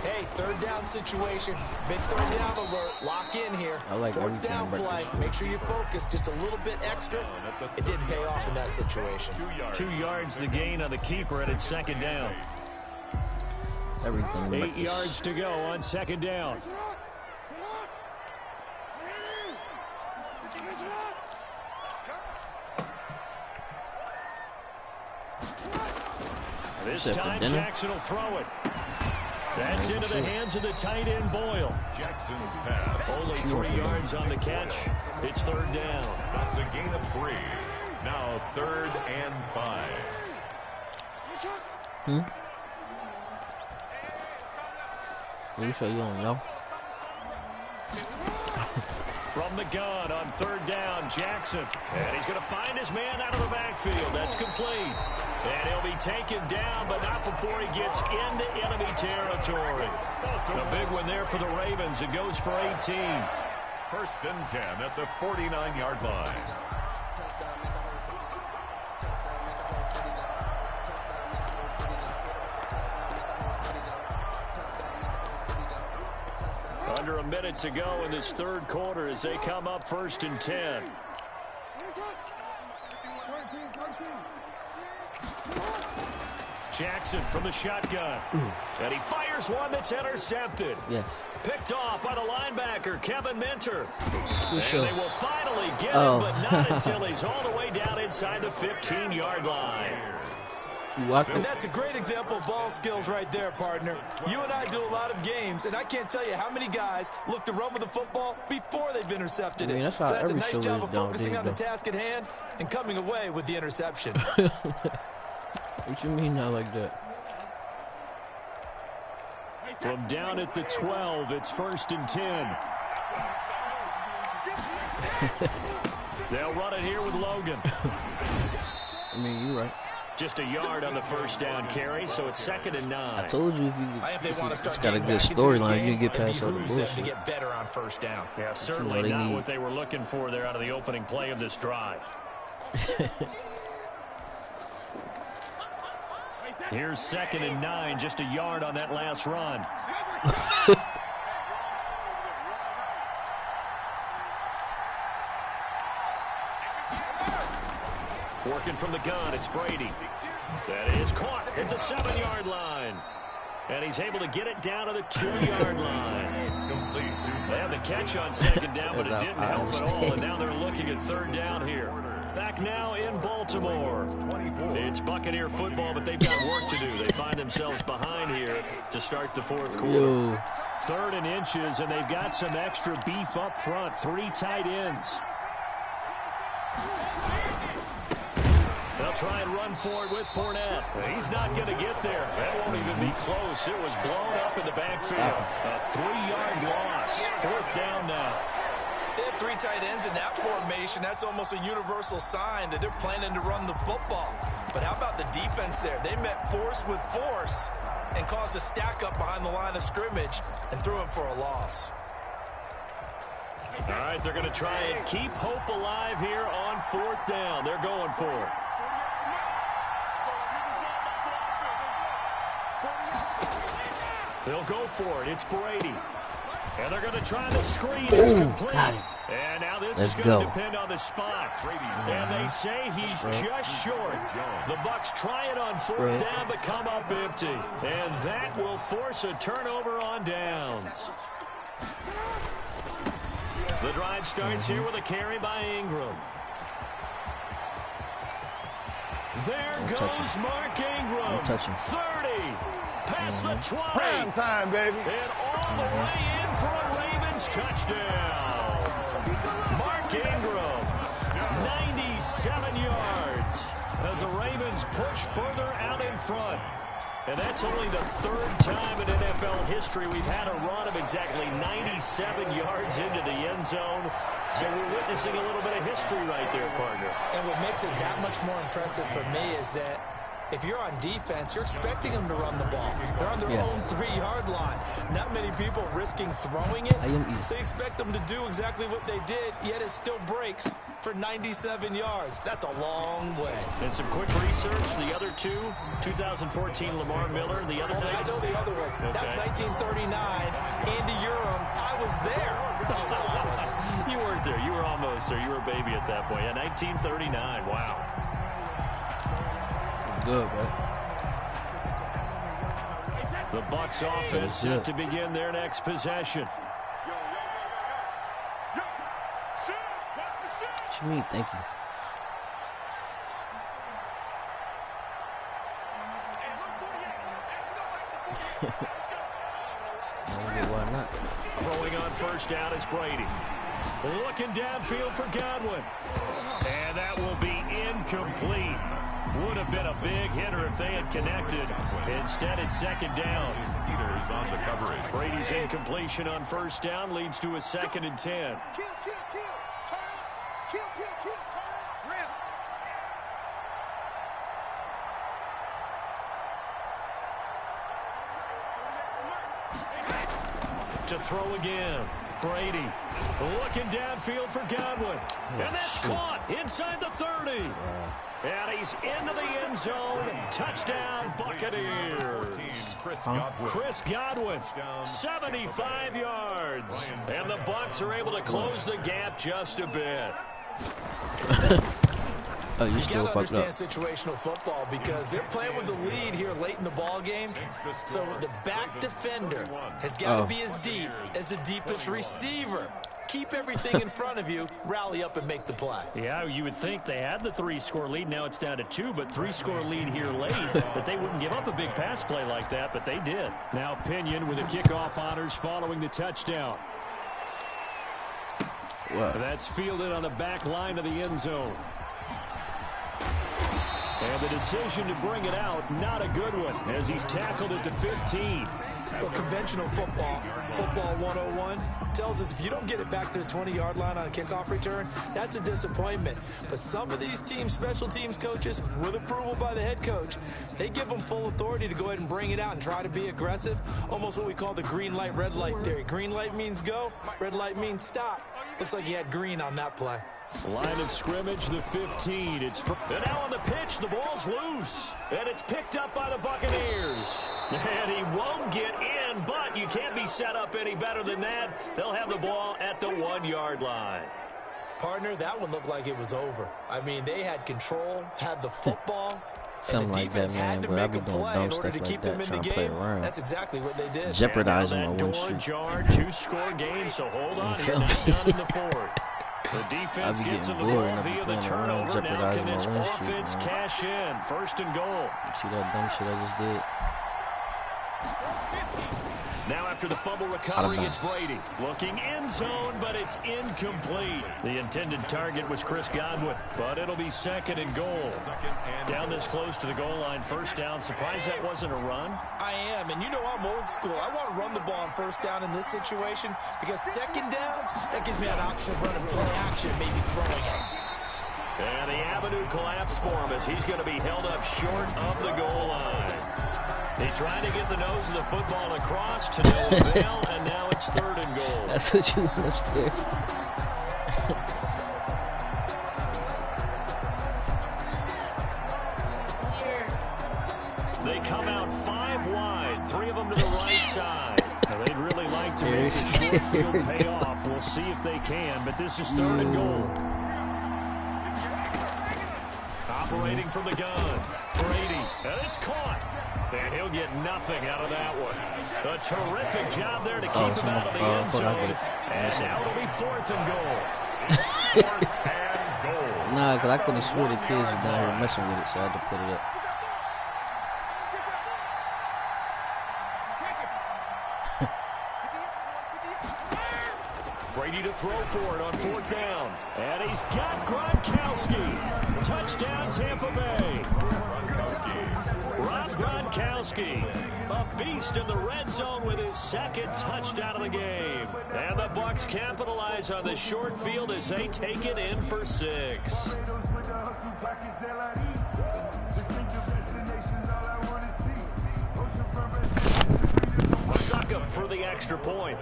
hey, third down situation, big third down alert, lock in here. I like fourth down play, make sure you focus just a little bit extra. It didn't pay off in that situation. 2 yards the gain on the keeper, and it's second down. Everything. 8 yards to go on second down. This time Jackson will throw it. That's into the hands of the tight end Boyle. Jackson's pass. Only 3 yards on the catch. It's third down. That's a gain of 3. Now 3rd and 5. You say you don't know? From the gun on third down, Jackson. And he's going to find his man out of the backfield. That's complete. And he'll be taken down, but not before he gets into enemy territory. A big one there for the Ravens. It goes for 18. 1st and 10 at the 49-yard line. Under a minute to go in this third quarter as they come up 1st and 10. Jackson from the shotgun. And he fires one that's intercepted. Yes. Picked off by the linebacker, Kevin Minter. And Sure. they will finally get him, but not until he's all the way down inside the 15-yard line. And that's a great example of ball skills right there, partner. You and I do a lot of games, and I can't tell you how many guys look to run with the football before they've intercepted it. That's so that's a every nice job of focusing on the task at hand and coming away with the interception. What you mean not like that? From down at the 12, it's 1st and 10. They'll run it here with Logan. I mean, you're right. Just a yard on the first down carry, so it's 2nd and 9. I told you if you it's got a good storyline, you can get past all the bullshit. To get better on first down. Yeah, certainly not what they were looking for there out of the opening play of this drive. Here's 2nd and 9, just a yard on that last run. Working from the gun, it's Brady. That is caught at the 7-yard line. And he's able to get it down to the 2-yard line. They had the catch on 2nd down, but it didn't help at all. And now they're looking at 3rd down here. Back now in Baltimore. It's Buccaneer football, but they've got work to do. They find themselves behind here to start the 4th quarter. Yo. 3rd and inches, and they've got some extra beef up front. 3 tight ends. They'll try and run forward with Fournette. He's not going to get there. That won't even be close. It was blown up in the backfield. A 3-yard loss. 4th down now. They have 3 tight ends in that formation. That's almost a universal sign that they're planning to run the football. But how about the defense there? They met force with force and caused a stack up behind the line of scrimmage and threw him for a loss. All right, they're going to try and keep hope alive here on 4th down. They're going for it. They'll go for it. It's Brady. And they're going to try the screen. It's complete. And now this is going to depend on the spot. And they say he's just short. The Bucs try it on 4th down, but come up empty. And that will force a turnover on downs. The drive starts here with a carry by Ingram. There goes Mark Ingram. 30. Past the 20. Prime time, baby. And all the way in for a Ravens touchdown. Mark Ingram, 97 yards. As the Ravens push further out in front. And that's only the 3rd time in NFL history we've had a run of exactly 97 yards into the end zone. So we're witnessing a little bit of history right there, partner. And what makes it that much more impressive for me is that if you're on defense, you're expecting them to run the ball. They're on their own 3-yard line. Not many people risking throwing it. So you expect them to do exactly what they did, yet it still breaks for 97 yards. That's a long way. And some quick research. The other two, 2014 Lamar Miller, the other night. I know the other one. Okay. That's 1939. Andy Urim. I was there. Oh, no, I wasn't. You weren't there. You were almost there. You were a baby at that point. Yeah, 1939. Wow. Good, bro. The Bucs offense set to begin their next possession. What you mean, thank you? Why not? Throwing on 1st down is Brady. Looking downfield for Godwin. And that will be incomplete. Would have been a big hitter if they had connected. Instead, it's 2nd down. Peters on the coverage. Brady's incompletion on 1st down leads to a 2nd and 10. To throw again. Brady looking downfield for Godwin. And that's caught inside the 30. And he's into the end zone. Touchdown, Buccaneers. Chris Godwin, 75 yards. And the Bucs are able to close the gap just a bit. Oh, you got to understand situational football because they're playing with the lead here late in the ball game. So the back defender has got to be as deep as the deepest receiver. Keep everything in front of you, rally up and make the play. Yeah, you would think they had the 3-score lead. Now it's down to 2, but 3-score lead here late. But they wouldn't give up a big pass play like that, but they did. Now Pinion with the kickoff honors following the touchdown. Wow. That's fielded on the back line of the end zone. And the decision to bring it out, not a good one, as he's tackled at the 15. Well, conventional football 101, tells us if you don't get it back to the 20-yard line on a kickoff return, that's a disappointment. But some of these teams, special teams coaches, with approval by the head coach, they give them full authority to go ahead and bring it out and try to be aggressive, almost what we call the green light, red light theory. Green light means go, red light means stop. Looks like he had green on that play. Line of scrimmage, the 15. And now on the pitch, the ball's loose. And it's picked up by the Buccaneers. And he won't get in, but you can't be set up any better than that. They'll have the ball at the 1-yard line. Partner, that one looked like it was over. I mean, they had control, had the football. Something like that, man, but I've been doing dumb stuff like that, trying to play around. That's exactly what they did. Jeopardizing my win streak. Jar, 2-score game, so hold on here. Not done in the 4th. The defense gets into the ball via the turnover. Now can this offense cash in? 1st and goal. See that dumb shit I just did? Now after the fumble recovery, it's Brady. Looking end zone, but it's incomplete. The intended target was Chris Godwin, but it'll be 2nd and goal. Down this close to the goal line, 1st down. Surprised that wasn't a run? I am, and you know I'm old school. I want to run the ball on 1st down in this situation because 2nd down, that gives me an option of running play action, maybe throwing it. And the avenue collapsed for him as he's going to be held up short of the goal line. They tried to get the nose of the football across to no avail, and now it's 3rd and goal. That's what you want upstairs. They come out 5 wide, 3 of them to the right side. Now, they'd really like to make the short field pay off. We'll see if they can, but this is 3rd and goal. Operating from the gun, Brady, and it's caught. And he'll get nothing out of that one. A terrific job there to keep him out of the end zone. And now it'll be 4th and goal. 4th and goal. Nah, because I could have swore the kids was down here messing with it, so I had to put it up. Brady to throw for it on 4th down. And he's got Gronkowski. Touchdown, Tampa Bay. Rob Gronkowski, a beast in the red zone with his 2nd touchdown of the game. And the Bucs capitalize on the short field as they take it in for 6. Suck up for the extra point.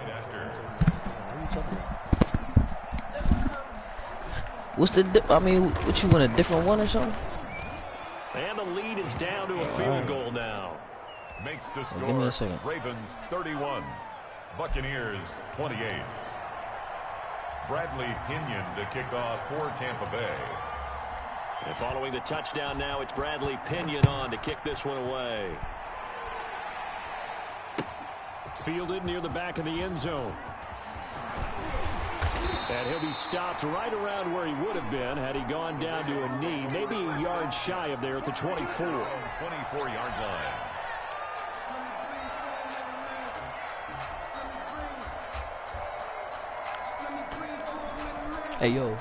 What's the what you want, a different one or something? And the lead is down to a field goal now. Makes the score. Give me a second. Ravens 31, Buccaneers 28. Bradley Pinion to kick off for Tampa Bay. And following the touchdown now, it's Bradley Pinion on to kick this one away. Fielded near the back of the end zone. And he'll be stopped right around where he would have been had he gone down to a knee, maybe a yard shy of there at the 24. 24-yard line. Hey, yo,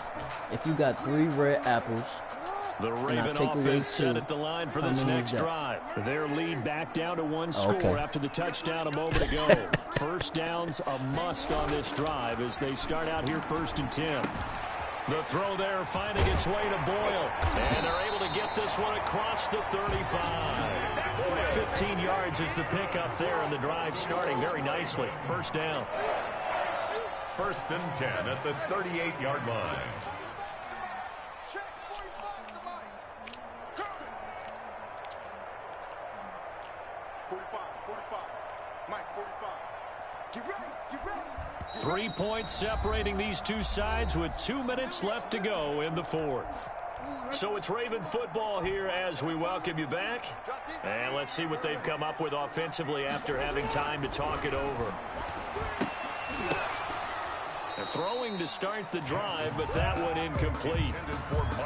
if you got 3 red apples, the Raven offense set at the line for this next drive. Their lead back down to 1 score after the touchdown a moment ago. First down's a must on this drive as they start out here 1st and 10. The throw there finding its way to Boyle. And they're able to get this one across the 35. 15 yards is the pickup there, and the drive starting very nicely. First down. 1st and 10 at the 38-yard line. Mike, 45. Get ready, get ready. 3 points separating these two sides with 2 minutes left to go in the 4th. So it's Raven football here as we welcome you back. And let's see what they've come up with offensively after having time to talk it over. They're throwing to start the drive, but that one incomplete.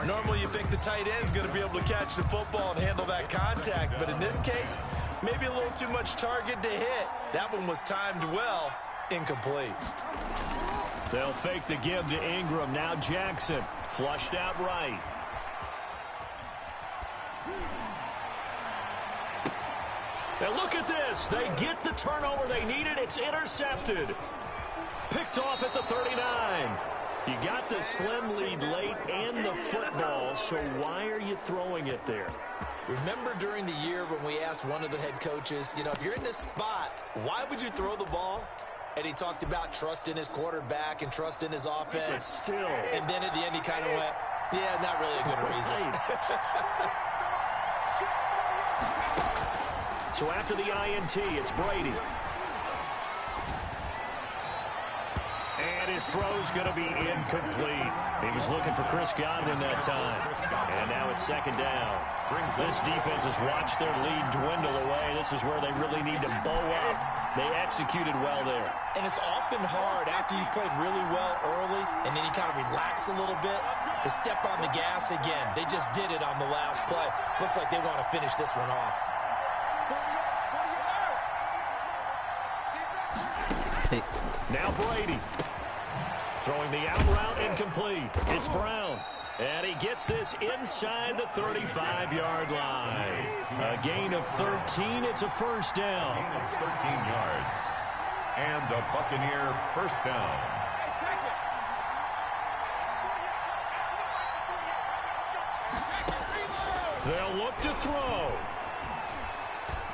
Normally you think the tight end's going to be able to catch the football and handle that contact, but in this case, maybe a little too much target to hit. That one was timed well, incomplete. They'll fake the give to Ingram. Now Jackson, flushed out right. And look at this. They get the turnover they needed. It's intercepted. Picked off at the 39. You got the slim lead late and the football, so why are you throwing it there? Remember during the year when we asked one of the head coaches, if you're in this spot, why would you throw the ball? And he talked about trust in his quarterback and trust in his offense. But still. And then at the end he kind of went, yeah, not really a good reason. So after the INT, it's Brady. And his throw's going to be incomplete. He was looking for Chris Godwin that time. And now it's 2nd down. This defense has watched their lead dwindle away. This is where they really need to bow up. They executed well there. And it's often hard after you've played really well early and then you kind of relax a little bit to step on the gas again. They just did it on the last play. Looks like they want to finish this one off. Now Brady. Throwing the out route incomplete. It's Brown. And he gets this inside the 35-yard line. A gain of 13. It's a first down. 13 yards. And a Buccaneer first down. They'll look to throw.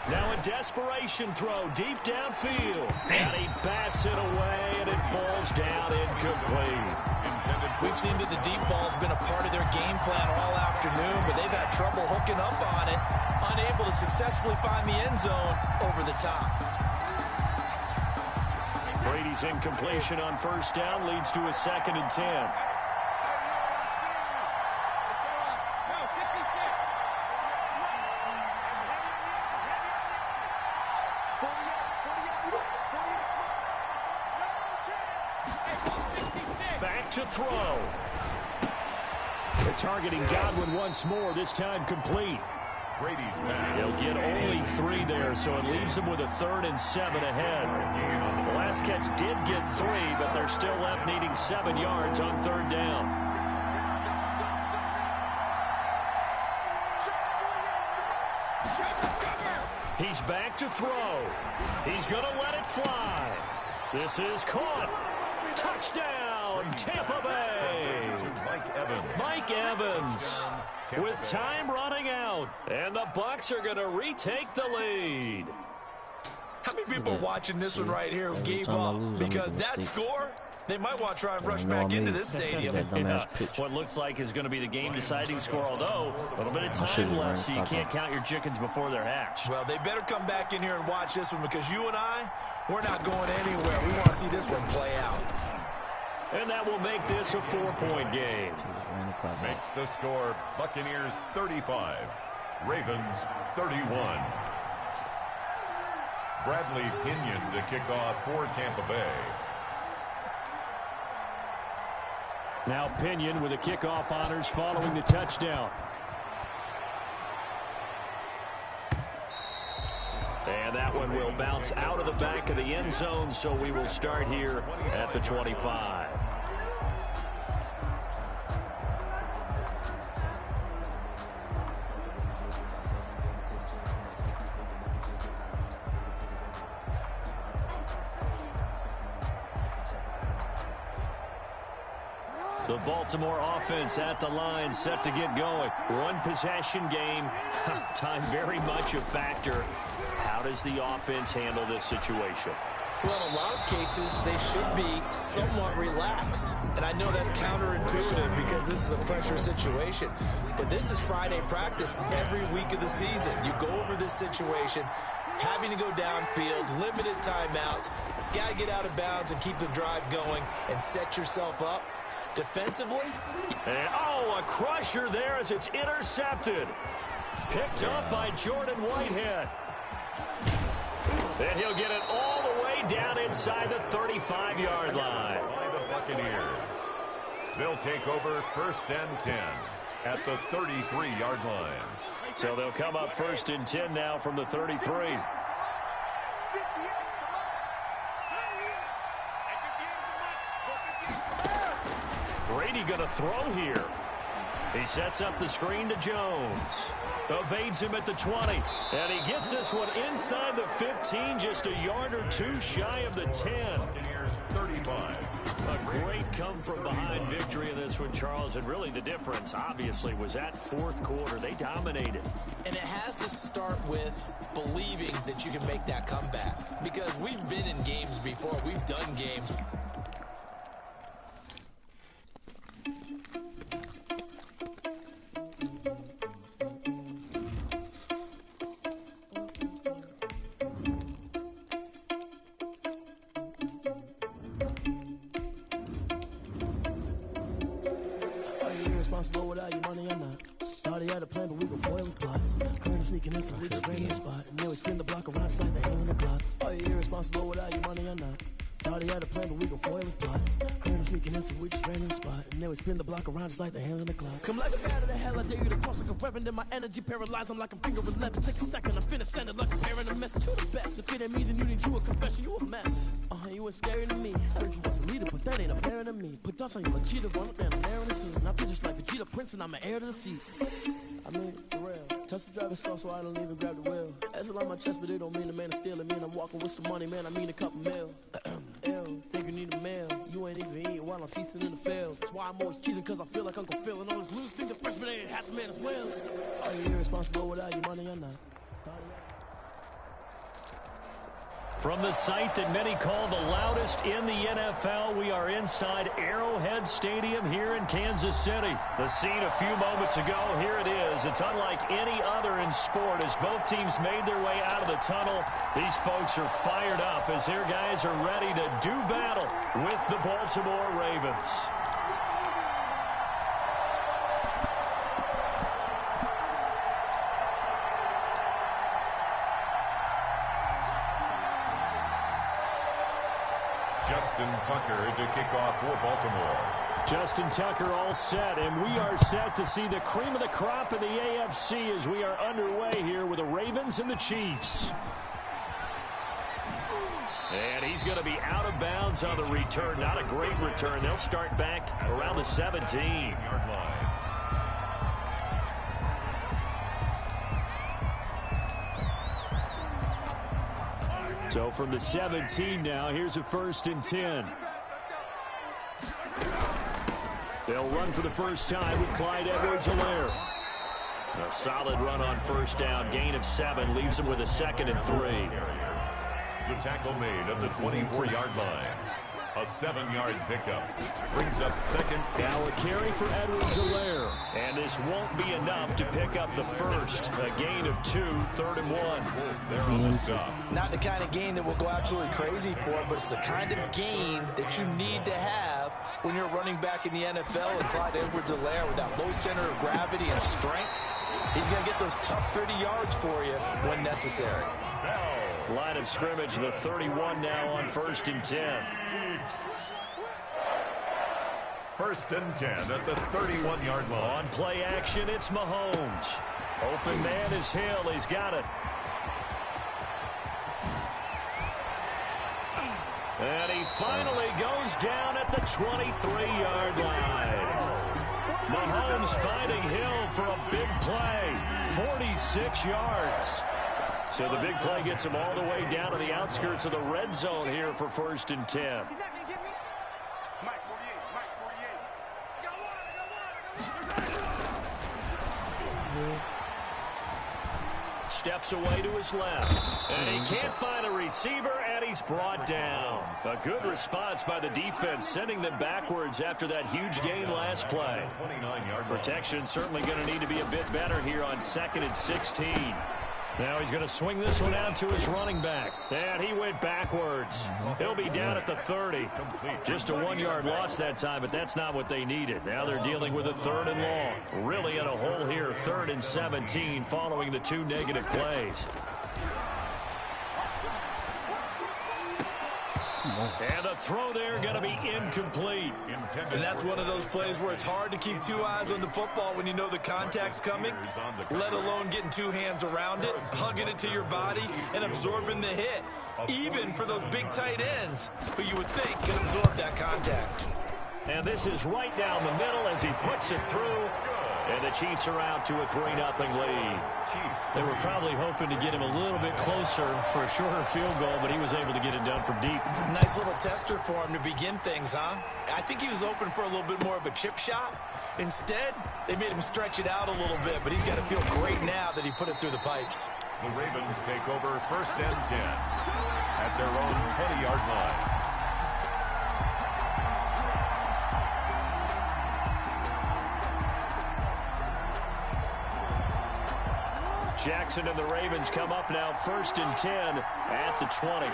Now a desperation throw deep downfield. And he bats it away, and it falls down incomplete. Intended We've seen that the deep ball's been a part of their game plan all afternoon, but they've had trouble hooking up on it, unable to successfully find the end zone over the top. Brady's incompletion on first down leads to a 2nd and 10. Back to throw. They're targeting Godwin once more, this time complete. Brady's back. He'll get only 3 there, so it leaves them with a 3rd and 7 ahead. The last catch did get 3, but they're still left needing 7 yards on 3rd down. He's back to throw. He's going to let it fly. This is caught. Touchdown, Tampa Bay. Mike Evans with time running out, and the Bucs are going to retake the lead. How many people watching this one right here who gave up? Because that score, they might want to try and rush back into this stadium. Yeah, what looks like is going to be the game-deciding score, although a little bit of time left, so you can't count your chickens before they're hatched. Well, they better come back in here and watch this one, because you and I, we're not going anywhere. We want to see this one play out. And that will make this a 4-point game. Makes the score Buccaneers 35, Ravens 31. Bradley Pinion to kick off for Tampa Bay. Now Pinion with the kickoff honors following the touchdown. And that one will bounce out of the back of the end zone, so we will start here at the 25. The Baltimore offense at the line, set to get going. One possession game. Time very much a factor. How does the offense handle this situation? Well, in a lot of cases, they should be somewhat relaxed. And I know that's counterintuitive because this is a pressure situation. But this is Friday practice every week of the season. You go over this situation, having to go downfield, limited timeouts, got to get out of bounds and keep the drive going and set yourself up defensively. And, a crusher there as it's intercepted. Picked up by Jordan Whitehead. And he'll get it all the way down inside the 35-yard line. By the Buccaneers. They'll take over 1st and 10 at the 33-yard line. So they'll come up 1st and 10 now from the 33. Brady going to throw here. He sets up the screen to Jones. Evades him at the 20. And he gets this one inside the 15, just a yard or two shy of the 10. 35. A great come-from-behind victory in this one, Charles. And really the difference, obviously, was that 4th quarter. They dominated. And it has to start with believing that you can make that comeback. Because we've been in games before. We've done games. Without your money or not. Thought he had a plan, but we gon' foil his plot. Heard him sneaking in, so we just ran in the spot. And then we spin the block around just like the hell in the clock. Are you irresponsible without your money or not? Thought he had a plan, but we gon' foil his plot. Heard him sneaking in, so we just ran in the spot. And then we spin the block around just like the hell in the clock. Come like a bat of the hell, I dare you to cross like a reverend. And my energy paralyzed, I'm like a finger 11. Take a second, I'm finna send it like a parent a message to the best. If it ain't me, then you need you a confession, you a mess. You was scary to me. Heard you was a leader, but that ain't apparent to me. Put dust on you, a cheater, run up and I'm there in the scene. I feel just like Vegeta Prince and I'm an heir to the seat. I mean, for real. Touch the driver's soft, so I don't even grab the wheel. That's a lot on my chest, but it don't mean a man to steal. It mean I'm walking with some money, man. I mean a couple mil. Ew, think you need a meal. You ain't even eating while I'm feasting in the field. That's why I'm always cheesing, cause I feel like Uncle Phil. And all those losers think the freshman ain't half the man as well. Are you irresponsible without your money or not? From the site that many call the loudest in the NFL, we are inside Arrowhead Stadium here in Kansas City. The scene a few moments ago, here it is. It's unlike any other in sport as both teams made their way out of the tunnel. These folks are fired up as their guys are ready to do battle with the Baltimore Ravens. Justin Tucker to kick off for Baltimore. Justin Tucker all set, and we are set to see the cream of the crop in the AFC as we are underway here with the Ravens and the Chiefs. And he's going to be out of bounds on the return. Not a great return. They'll start back around the 17-yard line. So from the 17 now, here's a 1st and 10. They'll run for the first time with Clyde Edwards-Helaire. A solid run on 1st down. Gain of 7 leaves them with a 2nd and 3. The tackle made at the 24-yard line. A 7-yard pickup brings up 2nd. Now a carry for Edwards-Helaire. And this won't be enough to pick up the first. A gain of 2, 3rd and 1. They're on the stop. Not the kind of gain that will go absolutely crazy for, but it's the kind of gain that you need to have when you're running back in the NFL. And Clyde Edwards-Helaire with that low center of gravity and strength, he's going to get those tough, gritty yards for you when necessary. Line of scrimmage, the 31 now on 1st and 10. 1st and 10 at the 31-yard line. On play action, it's Mahomes. Open man is Hill. He's got it. And he finally goes down at the 23-yard line. Mahomes finding Hill for a big play. 46 yards. So the big play gets him all the way down to the outskirts of the red zone here for 1st and 10. Steps away to his left. And he can't find a receiver, and he's brought down. A good response by the defense, sending them backwards after that huge gain last play. Protection certainly going to need to be a bit better here on 2nd and 16. Now he's going to swing this one out to his running back. And he went backwards. He'll be down at the 30. Just a 1-yard loss that time, but that's not what they needed. Now they're dealing with a 3rd and long. Really in a hole here, 3rd and 17 following the 2 negative plays. And the throw there going to be incomplete. And that's one of those plays where it's hard to keep 2 eyes on the football when you know the contact's coming, let alone getting 2 hands around it, hugging it to your body, and absorbing the hit. Even for those big tight ends who you would think can absorb that contact. And this is right down the middle as he puts it through. And the Chiefs are out to a 3-0 lead. They were probably hoping to get him a little bit closer for a shorter field goal, but he was able to get it done from deep. Nice little tester for him to begin things, huh? I think he was open for a little bit more of a chip shot. Instead, they made him stretch it out a little bit, but he's got to feel great now that he put it through the pipes. The Ravens take over 1st and 10 at their own 20-yard line. Jackson and the Ravens come up now 1st and 10 at the 20.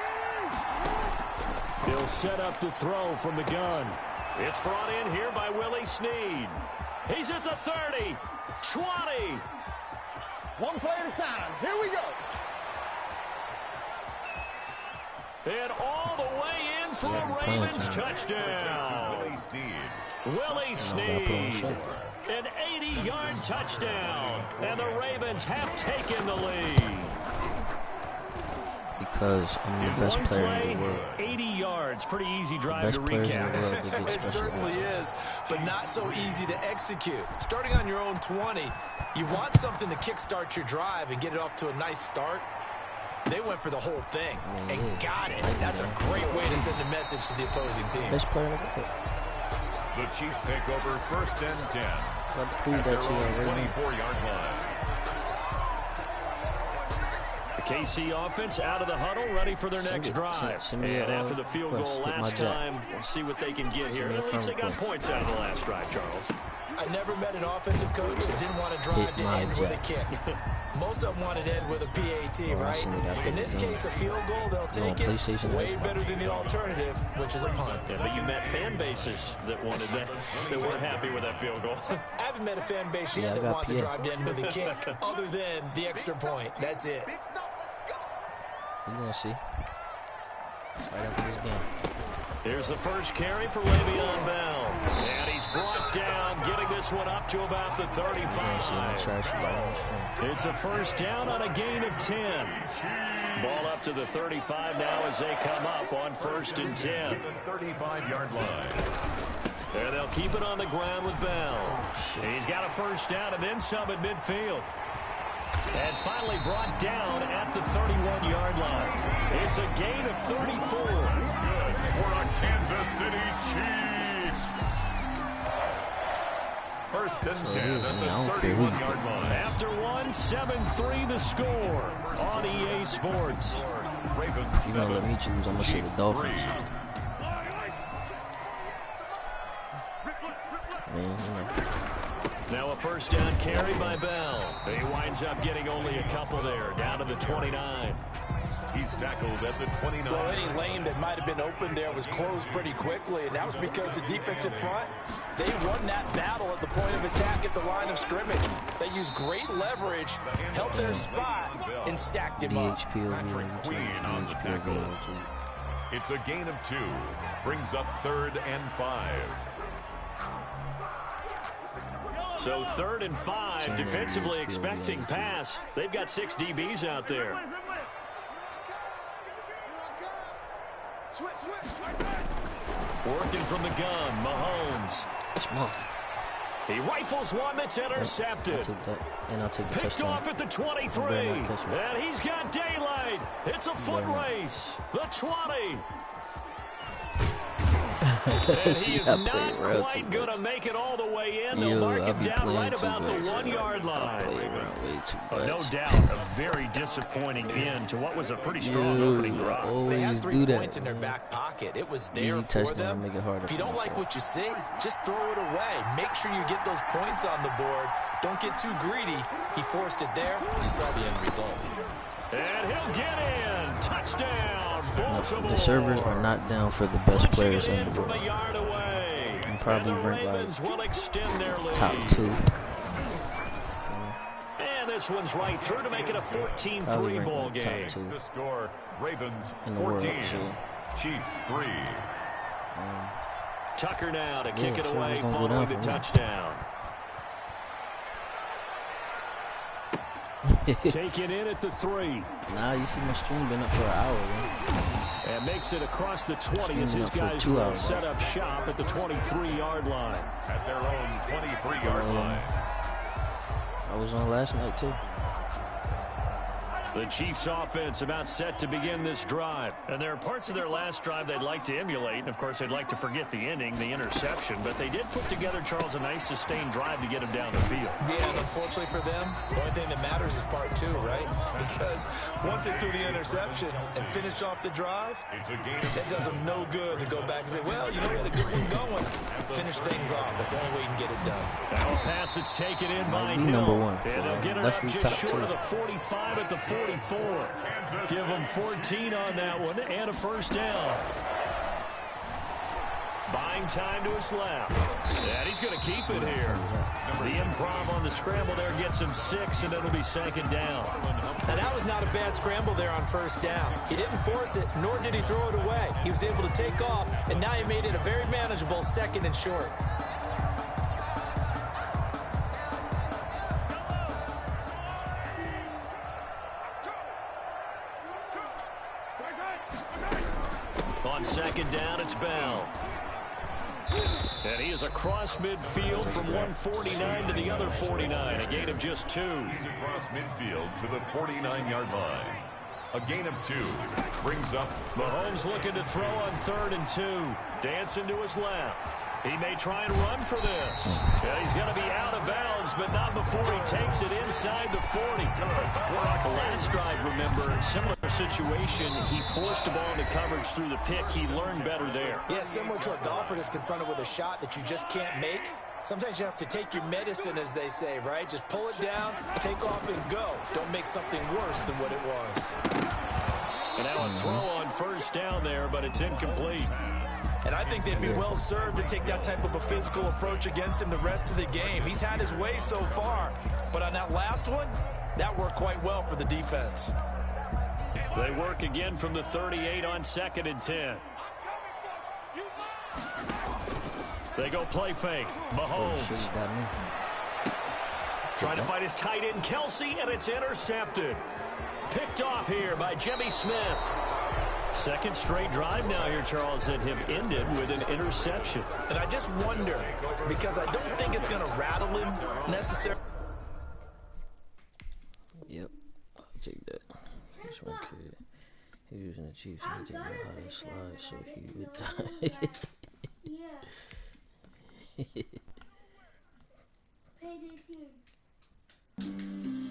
They'll set up to throw from the gun. It's brought in here by Willie Snead. He's at the 30, 20. One play at a time. Here we go. And all the way in for a Ravens touchdown. Willie Snead, an 80-yard touchdown, and the Ravens have taken the lead. Because I'm the best player in the world. 80 yards, pretty easy drive to recap. It certainly is, but not so easy to execute. Starting on your own 20, you want something to kickstart your drive and get it off to a nice start. They went for the whole thing and got it. That's a great way to send a message to the opposing team. Best player in the world. The Chiefs take over 1st and 10 Let's prove at their that you own are 24-yard line. The KC offense out of the huddle, ready for their next drive. And after the field goal last time, we'll see what they can get here. At least they got points out of the last drive, Charles. I never met an offensive coach that didn't want to drive to end with a kick. Most of them wanted to end with a PAT, right? In this case, a field goal, they'll take it way better than the alternative, which is a punt. Yeah, but you met fan bases that wanted that, that weren't happy with that field goal. I haven't met a fan base yet that wants to drive to end with a kick, other than the extra point. That's it. We're going to see. Right after this game. Here's the first carry for Le'Veon Bell. And he's brought down, getting this one up to about the 35. It's a first down on a gain of 10. Ball up to the 35 now as they come up on 1st and 10. The 35-yard line. There they'll keep it on the ground with Bell. He's got a first down and then some at midfield. And finally brought down at the 31-yard line. It's a gain of 34. Good for the Kansas City Chiefs. 1st and 10 at the 31-yard line. After 7-3 the score on EA Sports. Ravens You're going to let me choose. I'm going to say the Dolphins. Now a first down carry by Bell. He winds up getting only a couple there, down to the 29. He's tackled at the 29. Well, any lane that might have been open there was closed pretty quickly, and that was because the defensive front, they won that battle at the point of attack at the line of scrimmage. They used great leverage, held their spot, and stacked him up. Patrick Queen on the tackle. It's a gain of 2. Brings up 3rd and 5. So 3rd and 5, defensively expecting pass. They've got 6 DBs out there. Working from the gun, Mahomes. He rifles one that's intercepted. I'll take the Picked off at the 23. And he's got daylight. It's a foot race. The 20. And he is not quite going to make it all the way in. They'll mark it down right about the 1-yard line. No doubt, a very disappointing end to what was a pretty strong opening drive. They had 3 points in their back pocket. It was there for them. If you don't like what you see, just throw it away. Make sure you get those points on the board. Don't get too greedy. He forced it there. You saw the end result. And he'll get in. Touchdown, Baltimore. The servers are not down for the best players in the from world. a yard away. I'm probably ranked like top 2. And this one's right through to make it a 14-3 ball game. The score, Ravens 14, Chiefs 3. Tucker now to kick it away following the touchdown. Take it in at the 3. Now you see my stream been up for an hour. Man. And makes it across the 20 as his guys will set up shop at the 23-yard line. At their own 23-yard line. I was on last night, too. The Chiefs offense about set to begin this drive. And there are parts of their last drive they'd like to emulate. And, of course, they'd like to forget the ending, the interception. But they did put together, Charles, a nice sustained drive to get him down the field. Yeah, and unfortunately for them, the only thing that matters is part 2, right? Because once they threw the interception and finished off the drive, that does them no good to go back and say, well, you know, we had a good one going. Finish things off. That's the only way you can get it done. Now a pass that's taken in by Hill. And they'll get it up just short of the 45 at the 44. Give them 14 on that one and a first down. Buying time to his left. And he's going to keep it here. The improv on the scramble there gets him 6, and it'll be 2nd down. Now, that was not a bad scramble there on 1st down. He didn't force it, nor did he throw it away. He was able to take off, and now he made it a very manageable 2nd and short. On 2nd down, it's Bell. And he is across midfield from 149 to the other 49. A gain of just 2. He's across midfield to the 49-yard line. A gain of 2. Brings up Mahomes looking to throw on 3rd and 2. Dancing to his left. He may try and run for this. Yeah, he's going to be out of bounds, but not before he takes it inside the 40. The last drive, remember, similar situation. He forced the ball into coverage through the pick. He learned better there. Yeah, similar to a golfer that's confronted with a shot that you just can't make. Sometimes you have to take your medicine, as they say, right? Just pull it down, take off, and go. Don't make something worse than what it was. And now a throw on first down there, but it's incomplete. And I think they'd be well served to take that type of a physical approach against him the rest of the game. He's had his way so far, but on that last one, that worked quite well for the defense. They work again from the 38 on 2nd and 10. They go play fake. Mahomes. Trying to fight his tight end, Kelsey, and it's intercepted. Picked off here by Jimmy Smith. Second straight drive now here, Charles, that have ended with an interception. And I just wonder, because I don't think it's going to rattle him necessarily. Yep, I'll take that. This one kid, he was in the Chiefs and he didn't know how to slide, so he would die.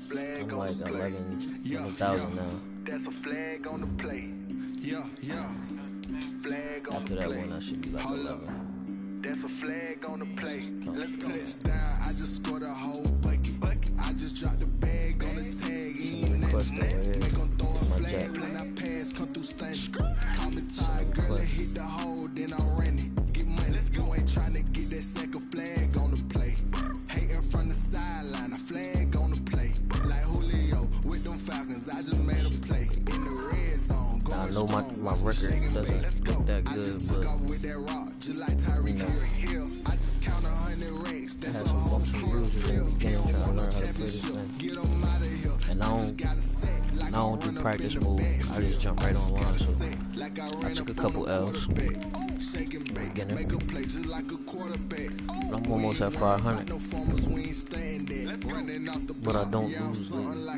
I'm like 11,000 now. That's a flag on the play. Yeah. Flag on After the that play. one, I should be like 11. That's a flag on the play. Let's go. Touchdown, I just scored a whole bucket. I just dropped the bag on the tag. Ain't nothing. They gon' throw a flag when I pass, come through stunning. Call me tired, girl, I hit the hole, then I ran it. Get money, you ain't tryna get that second flag on the play. Hating from the sideline, a flag on the play. Like Julio with them Falcons, I just made a play. In the red zone, I know my record doesn't look that good, but you know, I just count 100 racks. I had some bumps and bruises in the beginning trying to learn how to play this thing. And I don't do practice mode. I just jump right online, so I took a couple L's. Beginning. I'm almost at 500, but I don't lose lately.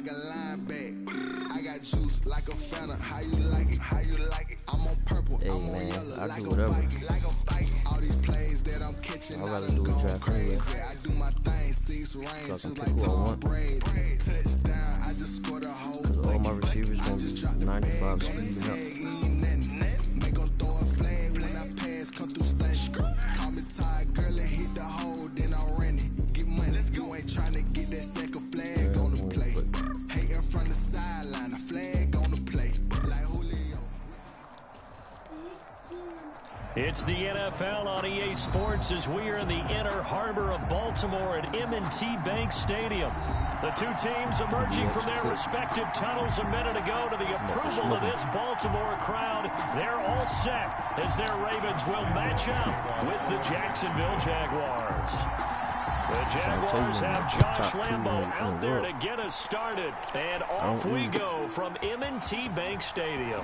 I got juice like a Fanta. How you like it? How you like it? I'm on purple. Hey I'm man, on yellow. I Like do a whatever. fight. All these plays that I'm catching, I'd I rather done do a gone draft anyway. crazy. I do my thing, 6 So I range, can just pick like who I Tom want. Brady. Touchdown, I just scored a whole Cause all my bucket. receivers I gonna just be dropped the 95 bag on the speeding tag, up. ain't nothing. They gon' throw a flag when I pass, come through stunning. Call me tired, girl, I hit the hole, then I ran it. Get money, you ain't tryna get that second flag on the play. Hating from the sideline, a flag on the play. Like Julio. It's the NFL on EA Sports as we are in the inner harbor of Baltimore at M&T Bank Stadium. The two teams emerging from their respective tunnels a minute ago to the approval of this Baltimore crowd. They're all set as their Ravens will match up with the Jacksonville Jaguars. The Jaguars have Josh Lambo out there to get us started. And off we go from M&T Bank Stadium.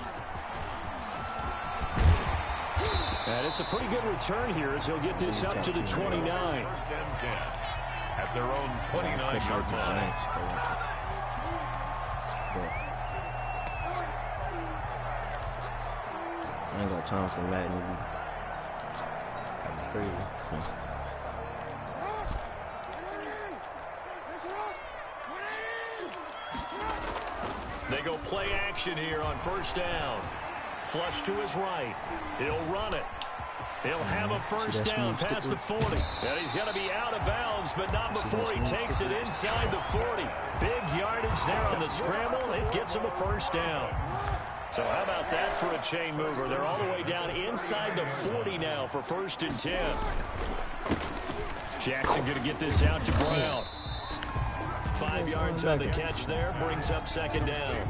And it's a pretty good return here as he'll get this up to the 29. First and 10 at their own 29-yard line. I ain't got time for Madden. That'd be crazy. They go play action here on first down. Flush to his right. He'll run it. He'll have a first down past the 40. And he's going to be out of bounds, but not before he takes it inside the 40. Big yardage there on the scramble. It gets him a first down. So how about that for a chain mover? They're all the way down inside the 40 now for 1st and 10. Jackson going to get this out to Brown. 5 yards on the catch there, brings up 2nd down.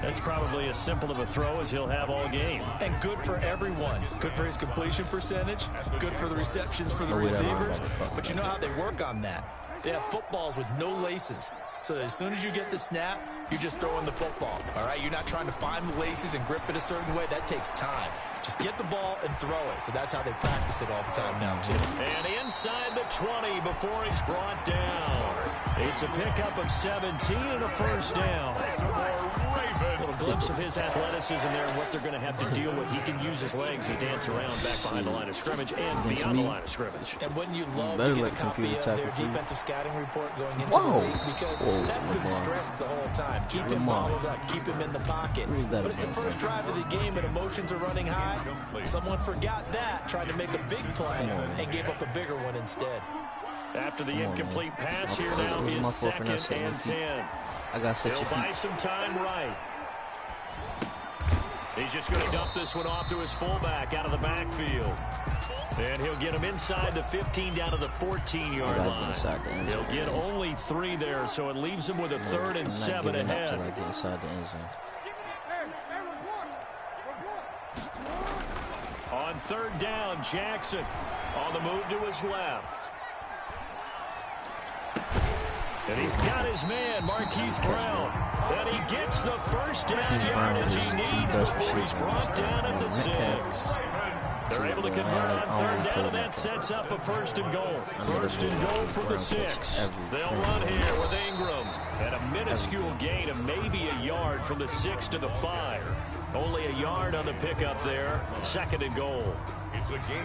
That's probably as simple of a throw as he'll have all game. And good for everyone. Good for his completion percentage. Good for the receptions for the receivers. But you know how they work on that. They have footballs with no laces. So as soon as you get the snap, you're just throwing the football. All right, you're not trying to find the laces and grip it a certain way. That takes time. Just get the ball and throw it. So that's how they practice it all the time now, too. And inside the 20 before he's brought down. It's a pickup of 17 and a first down. Baltimore Ravens glimpse of his athleticism there and what they're going to have to deal with. He can use his legs to dance around back behind the line of scrimmage and beyond the line of scrimmage. And wouldn't you love to get a copy of their defensive scouting report going into the week? Because that's been stressed the whole time. Keep him bottled up. Keep him in the pocket. But it's the first drive of the game and emotions are running high. Someone forgot that, tried to make a big play and gave up a bigger one instead. After the incomplete pass, here now is 2nd and 10. I got such He'll buy some time right. He's just going to dump this one off to his fullback out of the backfield. And he'll get him inside the 15 down to the 14-yard line. He'll get only 3 there, so it leaves him with a 3rd and 7 ahead. On 3rd down, Jackson on the move to his left. And he's got his man, Marquise Brown. And he gets the first down yardage he needs before he's brought down at the 6. They're able to convert on 3rd down, and that sets up a 1st and goal. 1st and goal for the 6. They'll run here with Ingram. And a minuscule gain of maybe a yard from the 6 to the 5. Only a yard on the pickup there. 2nd and goal.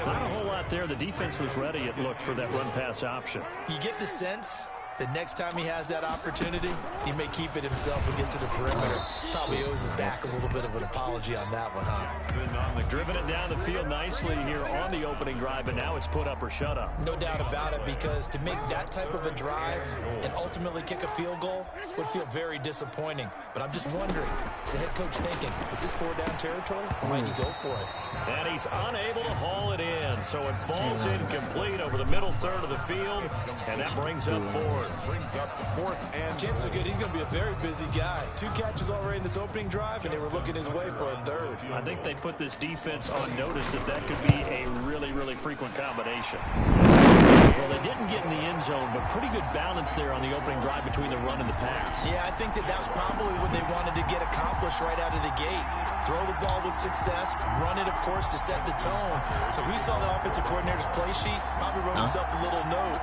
Not a whole lot there. The defense was ready, it looked, for that run-pass option. You get the sense the next time he has that opportunity, he may keep it himself and get to the perimeter. Probably owes his back a little bit of an apology on that one, huh? Driven it down the field nicely here on the opening drive, but now it's put up or shut up. No doubt about it, because to make that type of a drive and ultimately kick a field goal would feel very disappointing. But I'm just wondering, is the head coach thinking, is this 4-down territory, or might he go for it? And he's unable to haul it in, so it falls incomplete over the middle 3rd of the field, and that brings up 4th. Brings up 4th and Chance so good, he's going to be a very busy guy. 2 catches already in this opening drive, and they were looking his way for a 3rd. I think they put this defense on notice that could be a really, really frequent combination. Well, they didn't get in the end zone, but pretty good balance there on the opening drive between the run and the pass. Yeah, I think that was probably what they wanted to get accomplished right out of the gate. Throw the ball with success, run it, of course, to set the tone. So we saw the offensive coordinator's play sheet, probably wrote himself a little note.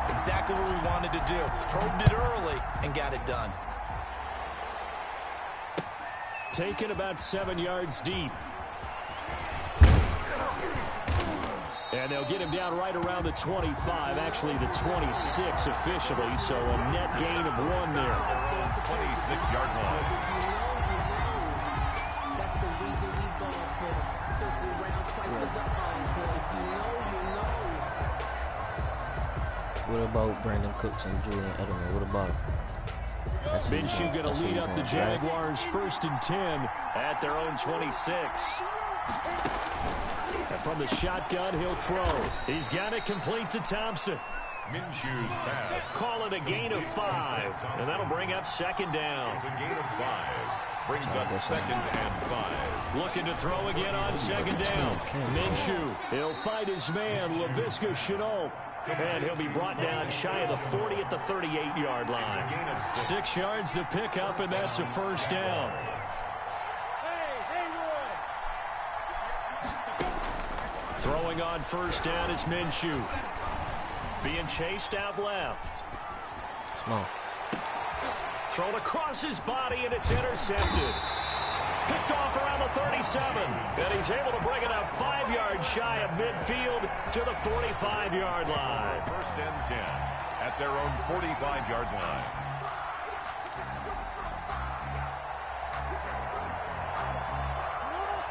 Exactly what we wanted to do. Probed it early and got it done. Taken about 7 yards deep. And they'll get him down right around the 25, actually the 26 officially, so a net gain of 1 there. 26-yard line. That's the reason we going for. Circle round, twice to the encore. If you know, you know. What about Brandon Cooks and Julian Edelman? What about him? Minshew going to lead up the Jaguars 1st and 10 at their own 26. And from the shotgun, he'll throw. He's got it complete to Thompson. Minshew's pass. Call it a gain of 5. And that'll bring up 2nd down. It's a gain of 5. Brings up 2nd and 5. Looking to throw again on 2nd down. Minshew, he'll fight his man, Laviska Shenault. And he'll be brought down shy of the 40 at the 38-yard line. 6 yards to pick up, and that's a 1st down. Throwing on 1st down is Minshew. Being chased out left. Small. Thrown across his body, and it's intercepted. Picked off around the 37. And he's able to bring it up 5 yards shy of midfield to the 45-yard line. 1st and 10 at their own 45-yard line.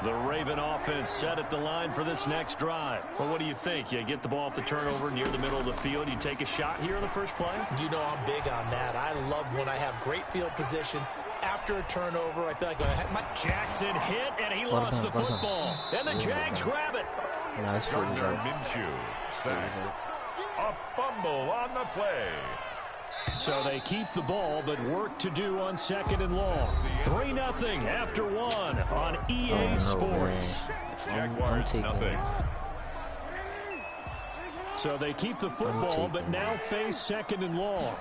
The Raven offense set at the line for this next drive. Well, what do you think? You get the ball off the turnover near the middle of the field. You take a shot here in the first play? You know I'm big on that. I love when I have great field position. After a turnover, I feel like Jackson hit, and he lost the football. And the Jags grab it. Gardner Minshew sacked. A fumble on the play. So they keep the ball, but work to do on 2nd and long. 3-0 after 1 on EA Sports. Jaguars nothing. So they keep the football, but now face 2nd and long.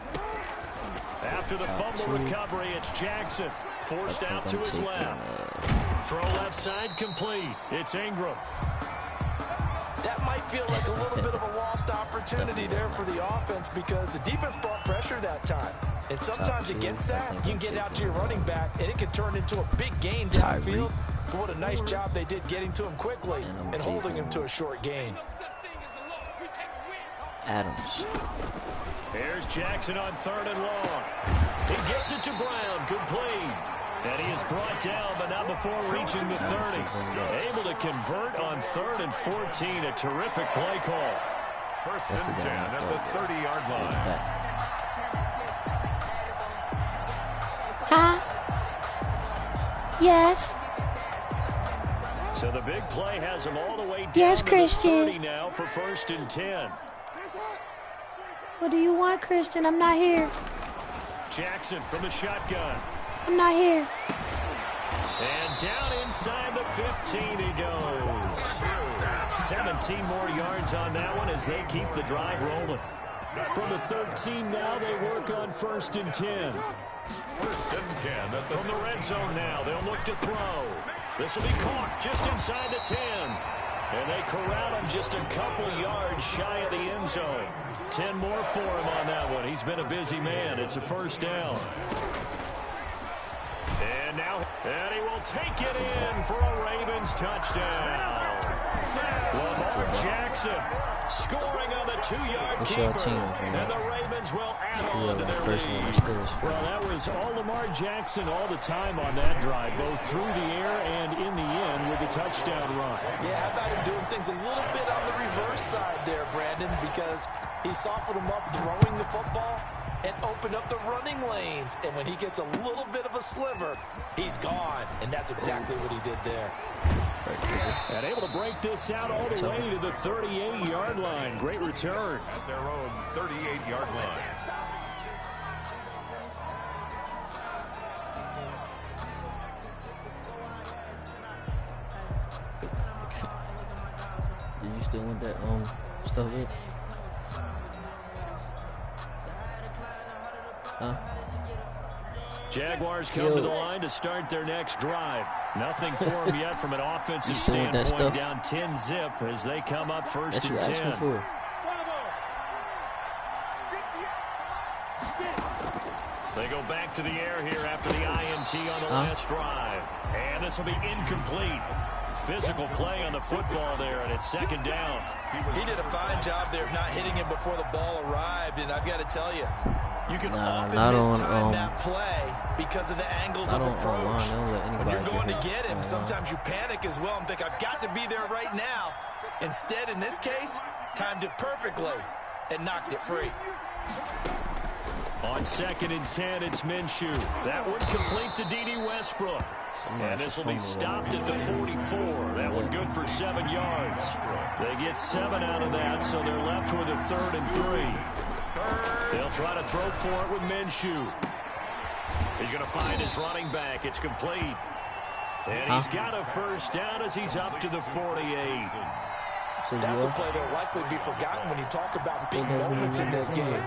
After the fumble recovery, it's Jackson. Forced out to his left. Throw left side complete. It's Ingram. that might feel like a little bit of a lost opportunity. opportunity there for the offense because the defense brought pressure that time. And sometimes against that, you can get it out to your running back, and it can turn into a big gain downfield. But what a nice job they did getting to him quickly and holding him to a short gain. Adams. Here's Jackson on 3rd and long. He gets it to Brown. Good play. And he is brought down, but not before reaching the 30. Able to convert on 3rd and 14. A terrific play call. 1st and 10 at the 30-yard line. Huh? Yes. So the big play has him all the way down yes, to Christian. the 30 now for 1st and 10. What do you want, Christian? I'm not here. Jackson from the shotgun. I'm not here. And down inside the 15 he goes. 17 more yards on that one as they keep the drive rolling. From the 13 now, they work on 1st and 10. 1st and 10. From the red zone now, they'll look to throw. This will be caught just inside the 10. And they corral him just a couple yards shy of the end zone. 10 more for him on that one. He's been a busy man. It's a 1st down. And now, and he will take it in for a Ravens touchdown. Lamar Jackson scoring on the 2-yard keeper. And the Ravens will add on to their lead. Well, that was all Lamar Jackson all the time on that drive, both through the air and in the end with a touchdown run. Yeah, how about him doing things a little bit on the reverse side there, Brandon, because he softened him up throwing the football and opened up the running lanes. And when he gets a little bit of a sliver, he's gone. And that's exactly what he did there. And able to break this out all the way to the 38-yard line. Great return. At their own 38-yard line. Did you still want that stuff up? Huh? Jaguars come to the line to start their next drive. Nothing for them yet from an offensive standpoint. Down 10-zip as they come up 1st and 10. They go back to the air here after the INT on the last drive. And this will be incomplete. Physical play on the football there, and it's 2nd down. He did a fine job there of not hitting him before the ball arrived, and I've got to tell you, you can often mistime that play because of the angles of approach. When you're going to get him, sometimes you panic as well and think, I've got to be there right now. Instead, in this case, timed it perfectly and knocked it free. On 2nd and 10, it's Minshew. That one complete to D.D. Westbrook. And this will be stopped at the 44. That one good for 7 yards. They get 7 out of that, so they're left with a 3rd and 3. They'll try to throw for it with Minshew. He's going to find his running back. It's complete. And he's got a 1st down as he's up to the 48. That's a play that will likely be forgotten when you talk about big moments in this game.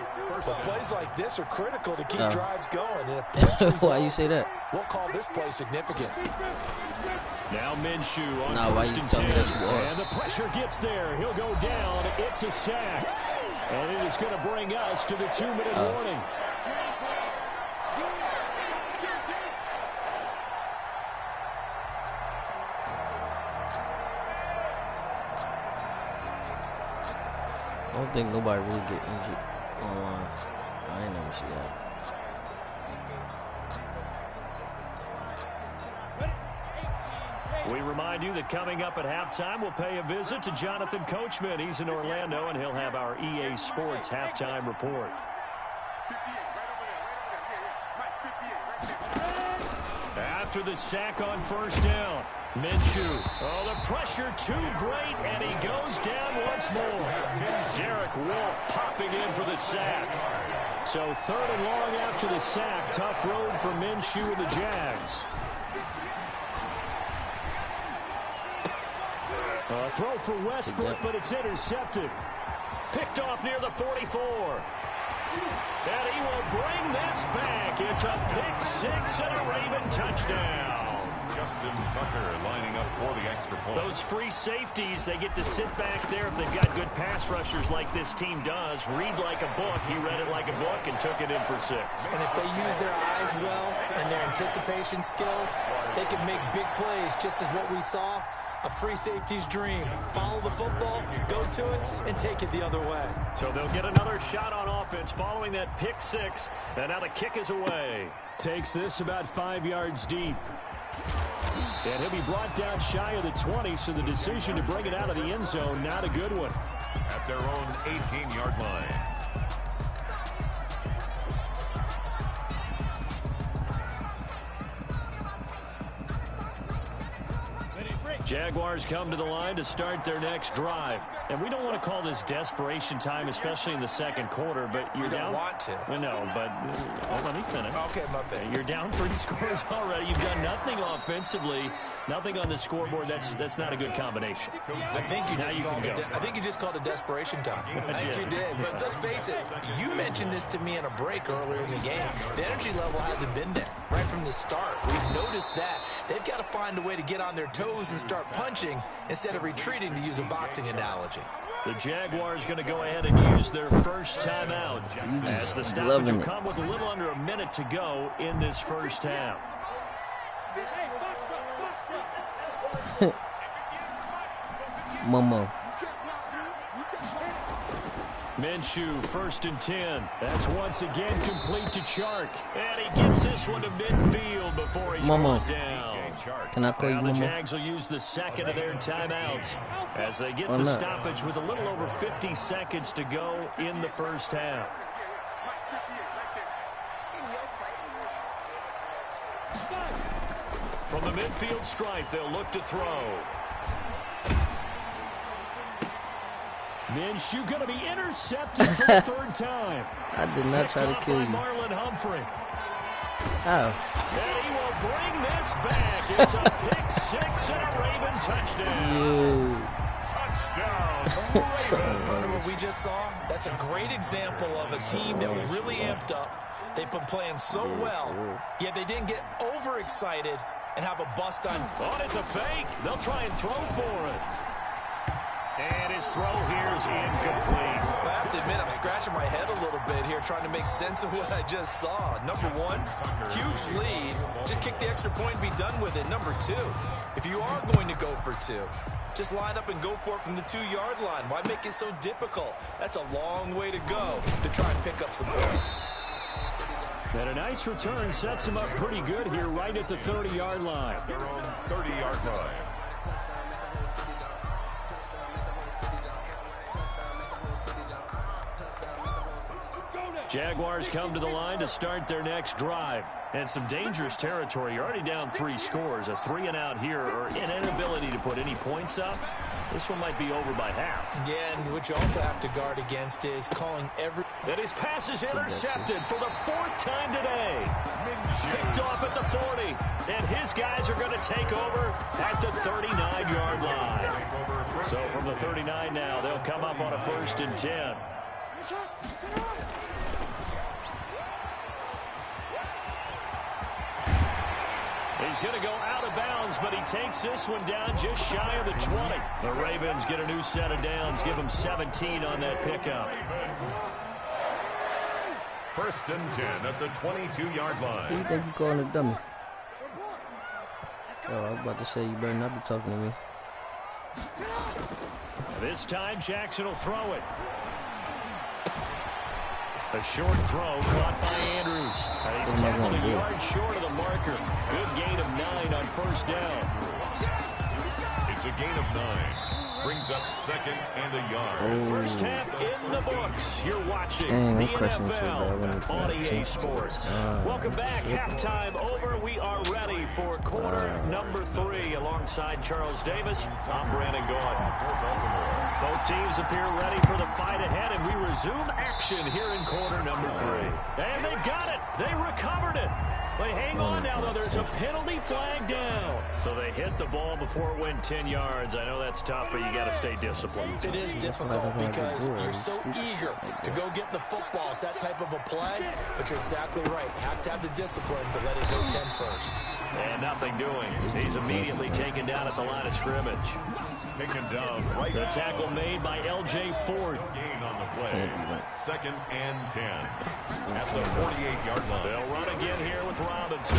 But plays like this are critical to keep drives going. And why you say that? We'll call this play significant. Now Minshew on 1st and 10. And the pressure gets there. He'll go down. It's a sack. And it is going to bring us to the 2-minute warning. I don't think nobody really get injured online. I ain't never see that. We remind you that coming up at halftime, we'll pay a visit to Jonathan Coachman. He's in Orlando, and he'll have our EA Sports halftime report. After the sack on 1st down, Minshew. Oh, the pressure too great, and he goes down once more. Derek Wolfe popping in for the sack. So 3rd and long after the sack. Tough road for Minshew and the Jags. A throw for Westbrook, but it's intercepted. Picked off near the 44. And he will bring this back. It's a pick 6 and a Raven touchdown. Justin Tucker lining up for the extra point. Those free safeties, they get to sit back there if they've got good pass rushers like this team does. Read like a book. He read it like a book and took it in for 6. And if they use their eyes well and their anticipation skills, they can make big plays, just as what we saw. A free safety's dream. Follow the football, go to it, and take it the other way. So they'll get another shot on offense following that pick 6. And now the kick is away. Takes this about 5 yards deep. And he'll be brought down shy of the 20, so the decision to bring it out of the end zone, not a good one. At their own 18-yard line. Jaguars come to the line to start their next drive. And we don't want to call this desperation time, especially in the second quarter, but you're down. You don't want to. Well, no, but let me finish. Okay, my bad. You're down 3 scores already. You've done nothing offensively, nothing on the scoreboard. That's not a good combination. I think you just called it desperation time. I think you did. But let's face it, you mentioned this to me in a break earlier in the game. The energy level hasn't been there right from the start. We've noticed that. They've got to find a way to get on their toes and start punching instead of retreating, to use a boxing analogy. The Jaguars going to go ahead and use their first timeout as the stoppage will come with a little under a minute to go in this first half. Momo. Minshew, 1st and 10. That's once again complete to Chark. And he gets this one to midfield before he's brought down. Can I call you the Momo? Jags will use the second of their timeouts as they get the stoppage with a little over 50 seconds to go in the first half. From the midfield stripe, they'll look to throw. Minshew going to be intercepted for the 3rd time. I did not try to kill you. Marlon Humphrey. Oh. And he will bring this back. It's a pick 6 and a Raven touchdown. Touchdown. Remember what we just saw? That's a great example of a team that was really amped up. They've been playing so well, yet they didn't get overexcited and have a bust on. Oh, it's a fake. They'll try and throw for it. And his throw here is incomplete. I have to admit, I'm scratching my head a little bit here, trying to make sense of what I just saw. Number 1, huge lead. Just kick the extra point and be done with it. Number 2, if you are going to go for 2, just line up and go for it from the 2-yard line. Why make it so difficult? That's a long way to go to try and pick up some points. And a nice return sets him up pretty good here right at the 30-yard line. Their own 30-yard line. Jaguars come to the line to start their next drive. And some dangerous territory. You're already down 3 scores. A 3-and-out here, or an inability to put any points up. This one might be over by half. Yeah, and what you also have to guard against is calling every... And his pass is intercepted for the 4th time today. Picked off at the 40. And his guys are going to take over at the 39-yard line. So from the 39 now, they'll come up on a 1st and 10. He's going to go out of bounds, but he takes this one down just shy of the 20. The Ravens get a new set of downs, give them 17 on that pickup. 1st and 10 at the 22-yard line. Who you think you calling a dummy? Oh, I was about to say you better not be talking to me. This time Jackson will throw it. A short throw caught by Andrews. He's tackled a yard short of the marker. Good gain of 9 on 1st down. It's a gain of 9. Brings up 2nd and a yard. First half in the books. You're watching the NFL on EA Sports. Welcome back. Halftime over. We are ready for quarter number 3. Alongside Charles Davis, I'm Brandon Gordon. Both teams appear ready for the fight ahead, and we resume action here in quarter number 3. And they've got it. They recovered it. They hang on now, though. There's a penalty flag down. So they hit the ball before it went 10 yards. I know that's tough, but you got to stay disciplined. It is difficult because you're so eager to go get the football. It's that type of a play, but you're exactly right. You have to have the discipline to let it go 10 first. And nothing doing. He's immediately taken down at the line of scrimmage. Taken down right. The tackle made by L.J. Ford. Gain on the play. 2nd and 10 at the 48-yard line. They'll run again here with Robinson.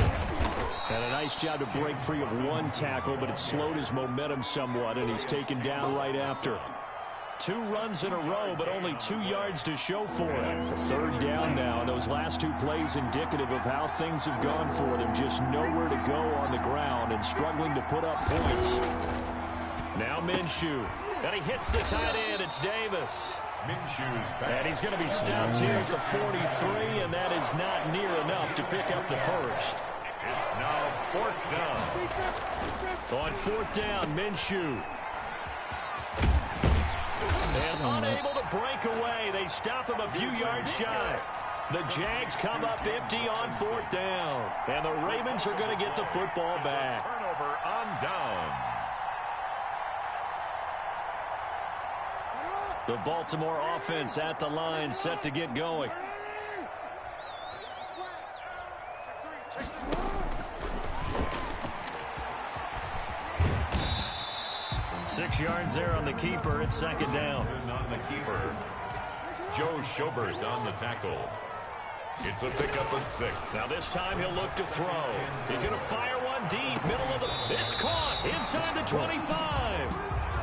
And a nice job to break free of one tackle, but it slowed his momentum somewhat, and he's taken down right after. 2 runs in a row, but only 2 yards to show for it. 3rd down now, and those last 2 plays indicative of how things have gone for them. Just nowhere to go on the ground and struggling to put up points. Now Minshew. And he hits the tight end. It's Davis. Minshew's back. And he's going to be stopped here at the 43, and that is not near enough to pick up the first. It's now 4th down. On 4th down, Minshew. And unable to break away. They stop him a few yards shy. The Jags come up empty on 4th down. And the Ravens are going to get the football back. Turnover on downs. The Baltimore offense at the line, set to get going. Six yards there on the keeper. It's 2nd down. On the keeper. Joe Schober's on the tackle. It's a pickup of 6. Now this time he'll look to throw. He's going to fire one deep. Middle of the... It's caught inside the 25.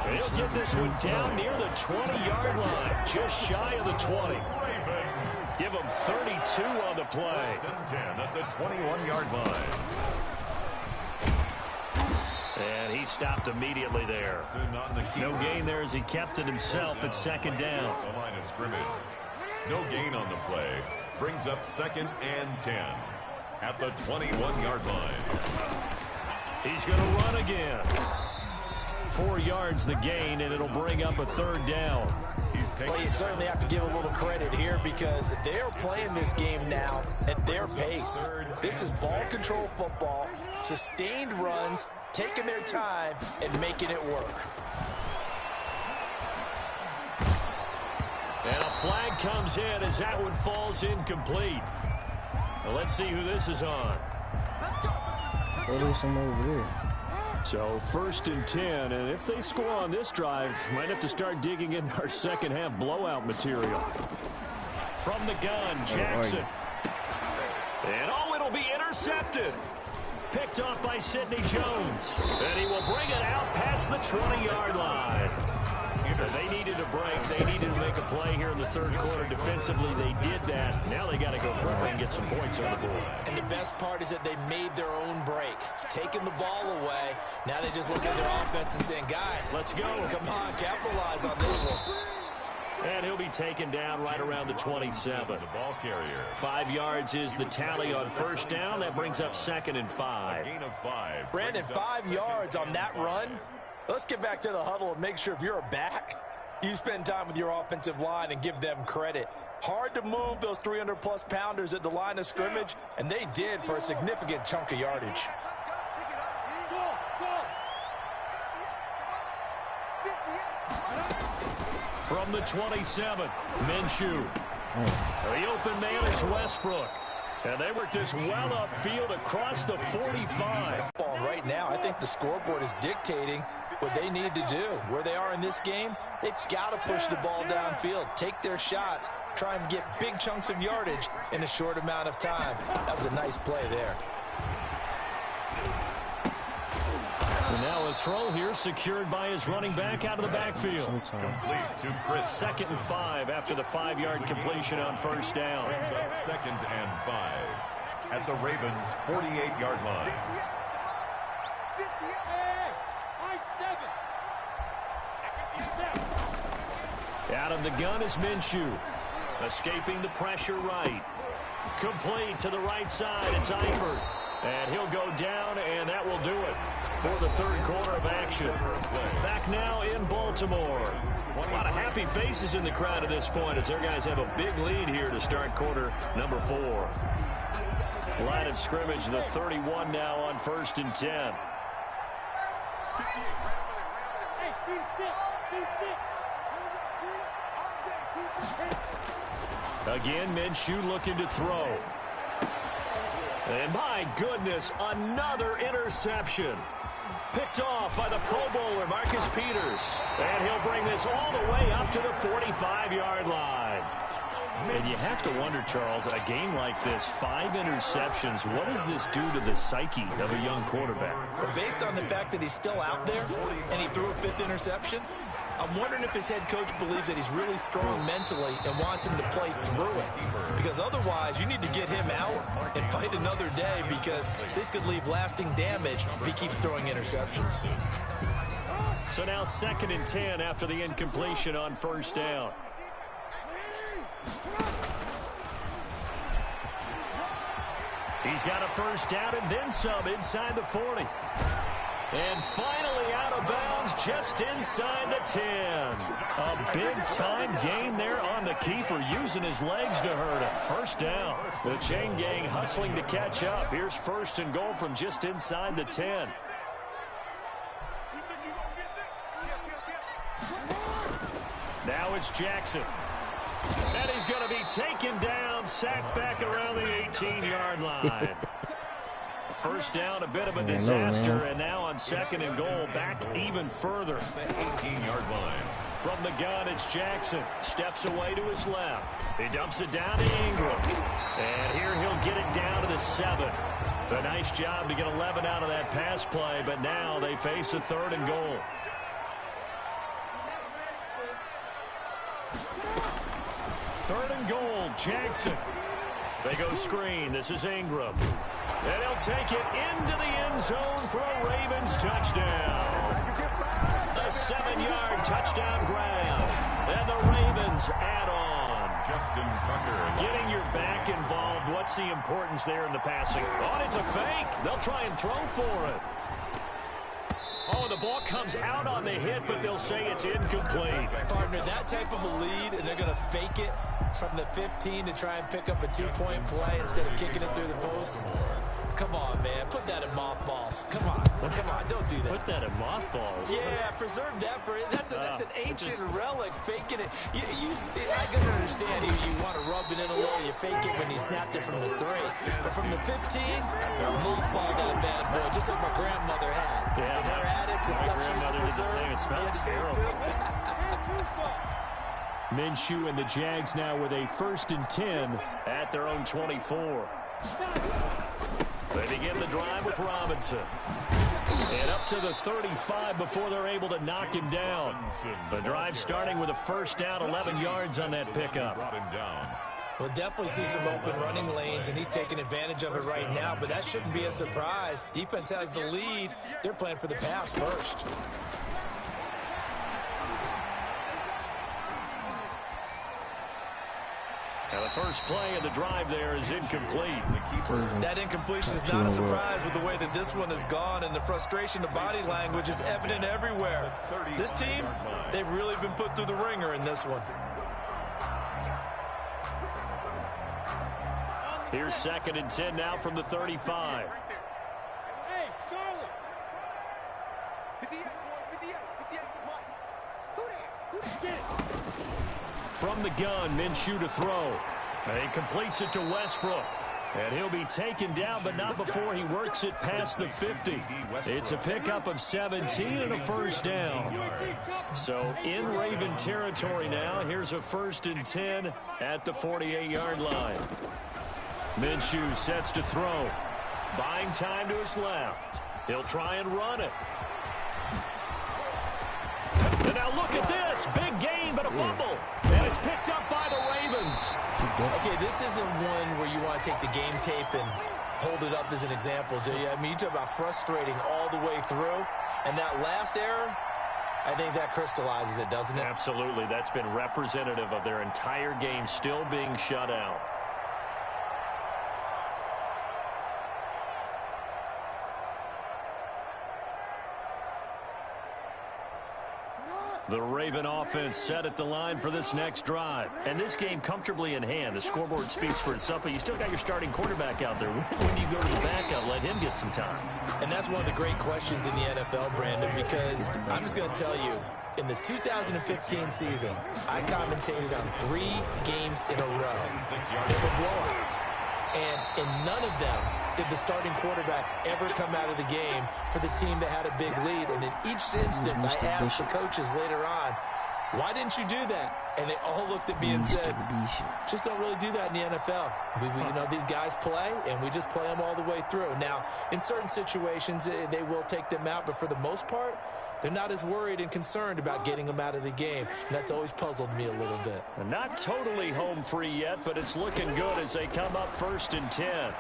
He'll get this one down near the 20-yard line. Just shy of the 20. Give him 32 on the play. 10. That's a 21-yard line. And he stopped immediately there. No gain there as he kept it himself at 2nd down. The line of scrimmage. No gain on the play. Brings up 2nd and 10 at the 21-yard line. He's going to run again. 4 yards the gain, and it'll bring up a 3rd down. Well, you certainly have to give a little credit here because they're playing this game now at their pace. This is ball control football, sustained runs, taking their time, and making it work. And a flag comes in as that one falls incomplete. Well, let's see who this is on. There's some over there. So 1st and 10, and if they score on this drive, might have to start digging in our second half blowout material. From the gun, Jackson. And it'll be intercepted. Picked off by Sidney Jones. And he will bring it out past the 20-yard line. They needed a break. They needed to make a play here in the 3rd quarter. Defensively, they did that. Now they got to go quickly and get some points on the board. And the best part is that they made their own break. Taking the ball away. Now they just look at their offense and saying, guys, let's go. Come on, capitalize on this one. And he'll be taken down right around the 27. The ball carrier. 5 yards is the tally on 1st down. That brings up 2nd and 5. Gain of 5. Brandon, 5 yards on that run. Let's get back to the huddle and make sure if you're a back, you spend time with your offensive line and give them credit. Hard to move those 300-plus pounders at the line of scrimmage, and they did for a significant chunk of yardage. From the 27, Minshew. The open man is Westbrook. And they work this well upfield across the 45. Right now, I think the scoreboard is dictating what they need to do. Where they are in this game, they've got to push the ball downfield, take their shots, try and get big chunks of yardage in a short amount of time. That was a nice play there. And now a throw here secured by his running back out of the backfield. Complete to Chris. 2nd and 5 after the 5-yard completion on 1st down. Brings up 2nd and 5 at the Ravens' 48-yard line. Out of the gun is Minshew. Escaping the pressure right. Complete to the right side. It's Eifert. And he'll go down, and that will do it for the 3rd quarter of action. Back now in Baltimore. A lot of happy faces in the crowd at this point as their guys have a big lead here to start quarter number 4. Line of scrimmage, the 31 now on 1st and 10. Again, Minshew looking to throw. And my goodness, another interception. Picked off by the Pro Bowler, Marcus Peters. And he'll bring this all the way up to the 45-yard line. And you have to wonder, Charles, a game like this, 5 interceptions, what does this do to the psyche of a young quarterback? Well, based on the fact that he's still out there and he threw a 5th interception, I'm wondering if his head coach believes that he's really strong mentally and wants him to play through it. Because otherwise, you need to get him out and fight another day, because this could leave lasting damage if he keeps throwing interceptions. So now 2nd and 10 after the incompletion on 1st down. He's got a 1st down and then some inside the 40. And finally out of bounds just inside the 10. A big-time gain there on the keeper, using his legs to hurt him. 1st down. The chain gang hustling to catch up. Here's 1st and goal from just inside the 10. Now it's Jackson. And he's going to be taken down, sacked back around the 18-yard line. 1st down, a bit of a disaster, and now on 2nd and goal, back even further. 18-yard line. From the gun, it's Jackson. Steps away to his left. He dumps it down to Ingram. And here he'll get it down to the 7. A nice job to get 11 out of that pass play, but now they face a 3rd and goal. Third and goal, Jackson. They go screen. This is Ingram. And he'll take it into the end zone for a Ravens touchdown. A 7-yard touchdown grab. And the Ravens add on. Justin Tucker. Getting your back involved. What's the importance there in the passing? Oh, it's a fake. They'll try and throw for it. Oh, the ball comes out on the hit, but they'll say it's incomplete. Partner, that type of a lead, and they're going to fake it from the 15 to try and pick up a 2-point play instead of kicking it through the post. Come on, man. Put that in mothballs. Come on. Come on. Don't do that. Put that in mothballs? Yeah, preserve that for it. That's an ancient relic. Faking it. I can understand you want to rub it in a little. You fake it when you snapped it from the 3. But from the 15, mothball that bad boy, just like my grandmother had. Yeah. You never had it. The stuff she used to preserve. It smells terrible. Minshew and the Jags now with a 1st and 10 at their own 24. They begin the drive with Robinson. And up to the 35 before they're able to knock him down. The drive starting with a 1st down, 11 yards on that pickup. We'll definitely see some open running lanes, and he's taking advantage of it right now, but that shouldn't be a surprise. Defense has the lead. They're playing for the pass first. And the first play of the drive there is incomplete. That incompletion is not a surprise with the way that this one has gone, and the frustration of body language is evident everywhere. This team, they've really been put through the ringer in this one. Here's 2nd and 10 now from the 35. Hey, Charlie. 58, 58, Mike. From the gun, Minshew to throw. And he completes it to Westbrook. And he'll be taken down, but not before he works it past the 50. It's a pickup of 17 and a 1st down. So in Raven territory now, here's a 1st and 10 at the 48-yard line. Minshew sets to throw. Buying time to his left. He'll try and run it. And now look at this. Big gain, but a fumble. And it's picked up by the Ravens. Okay, this isn't one where you want to take the game tape and hold it up as an example, do you? I mean, you talk about frustrating all the way through. And that last error, I think that crystallizes it, doesn't it? Absolutely. That's been representative of their entire game still being shut out. The Raven offense set at the line for this next drive. And this game comfortably in hand. The scoreboard speaks for itself, but you still got your starting quarterback out there. When do you go to the backup, let him get some time? And that's one of the great questions in the NFL, Brandon, because I'm just going to tell you, in the 2015 season, I commentated on 3 games in a row. They were blowouts. And in none of them did the starting quarterback ever come out of the game for the team that had a big lead. And in each instance, I asked the coaches later on, why didn't you do that? And they all looked at me and said, just don't really do that in the NFL. You know, these guys play, and we just play them all the way through. Now, in certain situations, they will take them out, but for the most part, they're not as worried and concerned about getting them out of the game. And that's always puzzled me a little bit. Not totally home free yet, but it's looking good as they come up 1st and 10.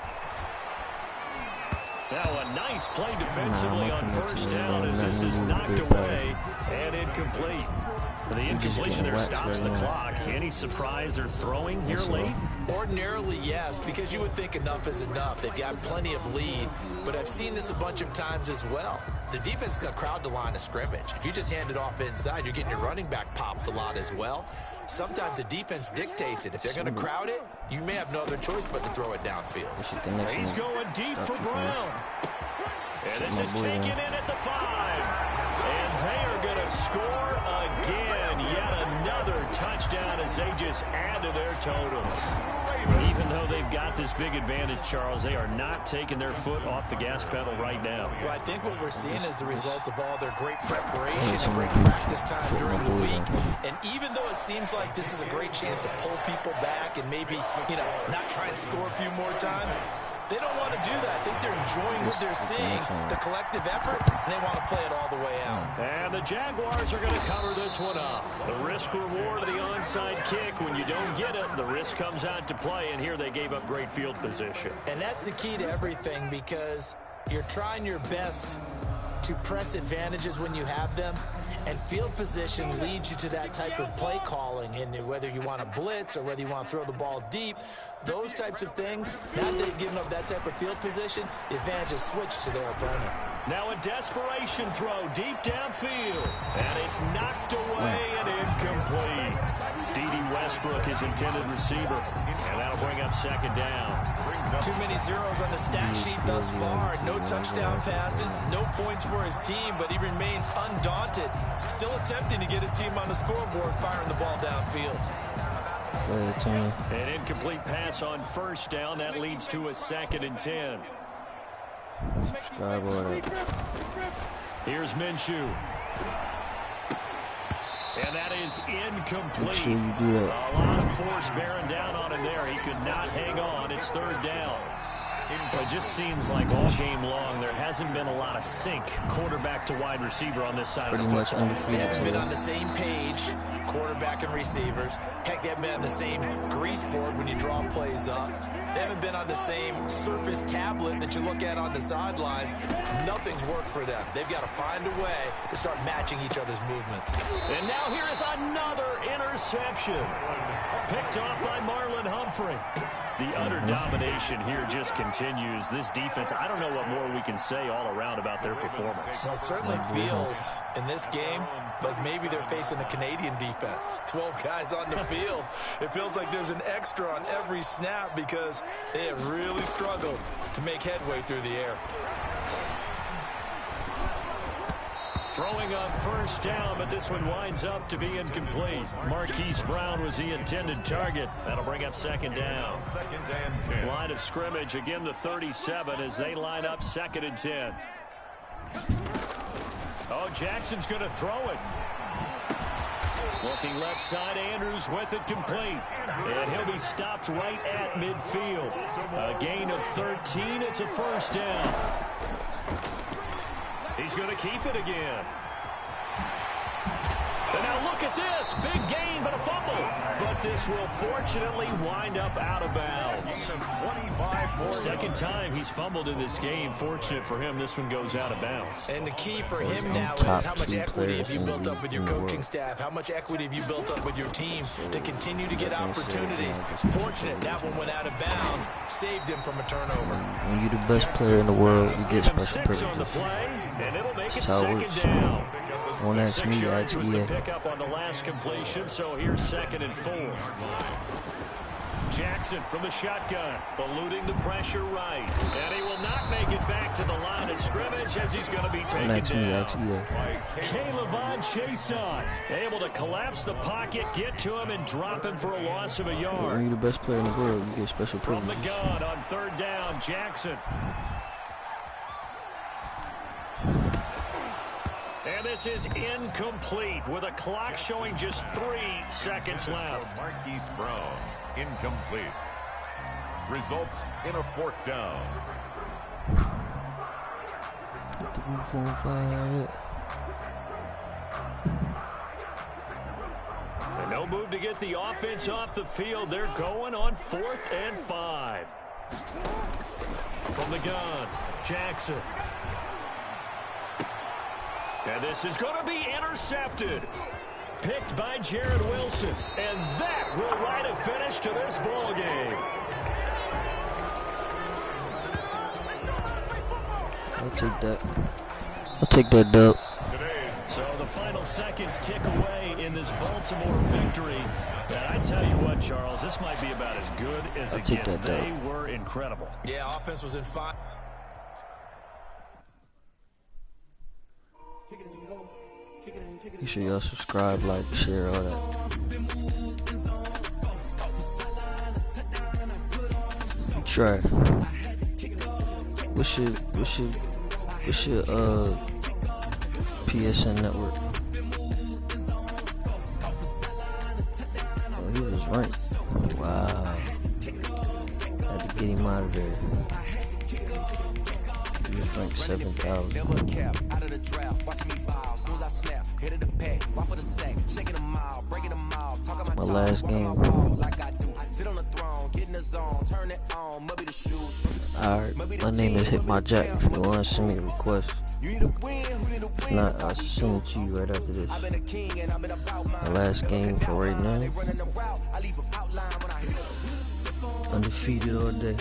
Now a nice play defensively on 1st down as this is knocked away and incomplete. The incompletion there stops the clock. Any surprise they're throwing here late? Ordinarily, yes, because you would think enough is enough. They've got plenty of lead, but I've seen this a bunch of times as well. The defense is going to crowd the line of scrimmage. If you just hand it off inside, you're getting your running back popped a lot as well. Sometimes the defense dictates it. If they're going to crowd it, you may have no other choice but to throw it downfield. He's going deep for Brown. And this is taken in at the 5. And they are going to score again. Yet another touchdown as they just add to their totals. Even though they've got this big advantage, Charles, they are not taking their foot off the gas pedal right now. Well, I think what we're seeing is the result of all their great preparation and great practice time during the week. And even though it seems like this is a great chance to pull people back and maybe, you know, not try and score a few more times, they don't want to do that. I think they're enjoying what they're seeing, the collective effort, and they want to play it all the way out. And the Jaguars are going to cover this one up. The risk-reward of the onside kick. When you don't get it, the risk comes out to play, and here they gave up great field position. And that's the key to everything, because you're trying your best to press advantages when you have them, and field position leads you to that type of play calling. And whether you want to blitz or whether you want to throw the ball deep, those types of things, now that they've given up that type of field position, the advantage is switched to their opponent. Now a desperation throw deep downfield, and it's knocked away and incomplete. D.D. Westbrook, his intended receiver, and that'll bring up 2nd down. Too many zeros on the stat sheet thus far. No touchdown passes, no points for his team, but he remains undaunted. Still attempting to get his team on the scoreboard, firing the ball downfield. An incomplete pass on 1st down. That leads to a 2nd and 10. Here's Minshew. And that is incomplete. Make sure you do that. A lot of force bearing down on him there. He could not hang on. It's 3rd down. It just seems like all game long there hasn't been a lot of sync quarterback to wide receiver on this side of the football. They haven't been on the same page, quarterback and receivers. Heck, they haven't been on the same grease board when you draw plays up. They haven't been on the same Surface tablet that you look at on the sidelines. Nothing's worked for them. They've got to find a way to start matching each other's movements. And now here is another interception. Picked off by Marlon Humphrey. The utter domination here just continues. This defense, I don't know what more we can say all around about their performance. Well, it certainly feels in this game like maybe they're facing a Canadian defense. 12 guys on the field. It feels like there's an extra on every snap because they have really struggled to make headway through the air. Throwing on 1st down, but this one winds up to be incomplete. Marquise Brown was the intended target. That'll bring up 2nd down. Line of scrimmage, again the 37 as they line up 2nd and 10. Oh, Jackson's going to throw it. Looking left side, Andrews with it complete. And he'll be stopped right at midfield. A gain of 13, it's a 1st down. He's going to keep it again. And now look at this. Big gain, but a fumble. But this will fortunately wind up out of bounds. 2nd time he's fumbled in this game. Fortunate for him, this one goes out of bounds. And the key for him now is how much equity have you built up with your coaching staff? How much equity have you built up with your team to continue to get opportunities? Fortunate that one went out of bounds. Saved him from a turnover. When you're the best player in the world, you get special privileges. On the play, and it'll make it 2nd down. Don't ask 6 me, yards ask was the EA. pickup on the last completion, so here's 2nd and 4. Jackson from the shotgun, eluding the pressure right. And he will not make it back to the line of scrimmage as he's going to be taken down. Caleb Chason able to collapse the pocket, get to him, and drop him for a loss of a yard. When you're the best player in the world, you get special From privileges. the gun on 3rd down, Jackson. And this is incomplete with a clock showing just 3 seconds left. Marquise Brown, incomplete. Results in a 4th down. And no move to get the offense off the field. They're going on 4th and 5. From the gun, Jackson. And this is going to be intercepted. Picked by Jared Wilson. And that will write a finish to this ball game. I'll take that. I'll take that dub. So the final seconds tick away in this Baltimore victory. And I tell you what, Charles, this might be about as good as it gets. They were incredible. Yeah, offense was in fire. Make sure y'all subscribe, like, share, all that. Try. What's your PSN network? Oh, he was ranked. Wow. Had to get him out of there. He was ranked 7,000. My last game. Alright, my name is Hit My Jack. If you want to send me a request. If not, I'll send it to you right after this. My last game for right now. Undefeated all day.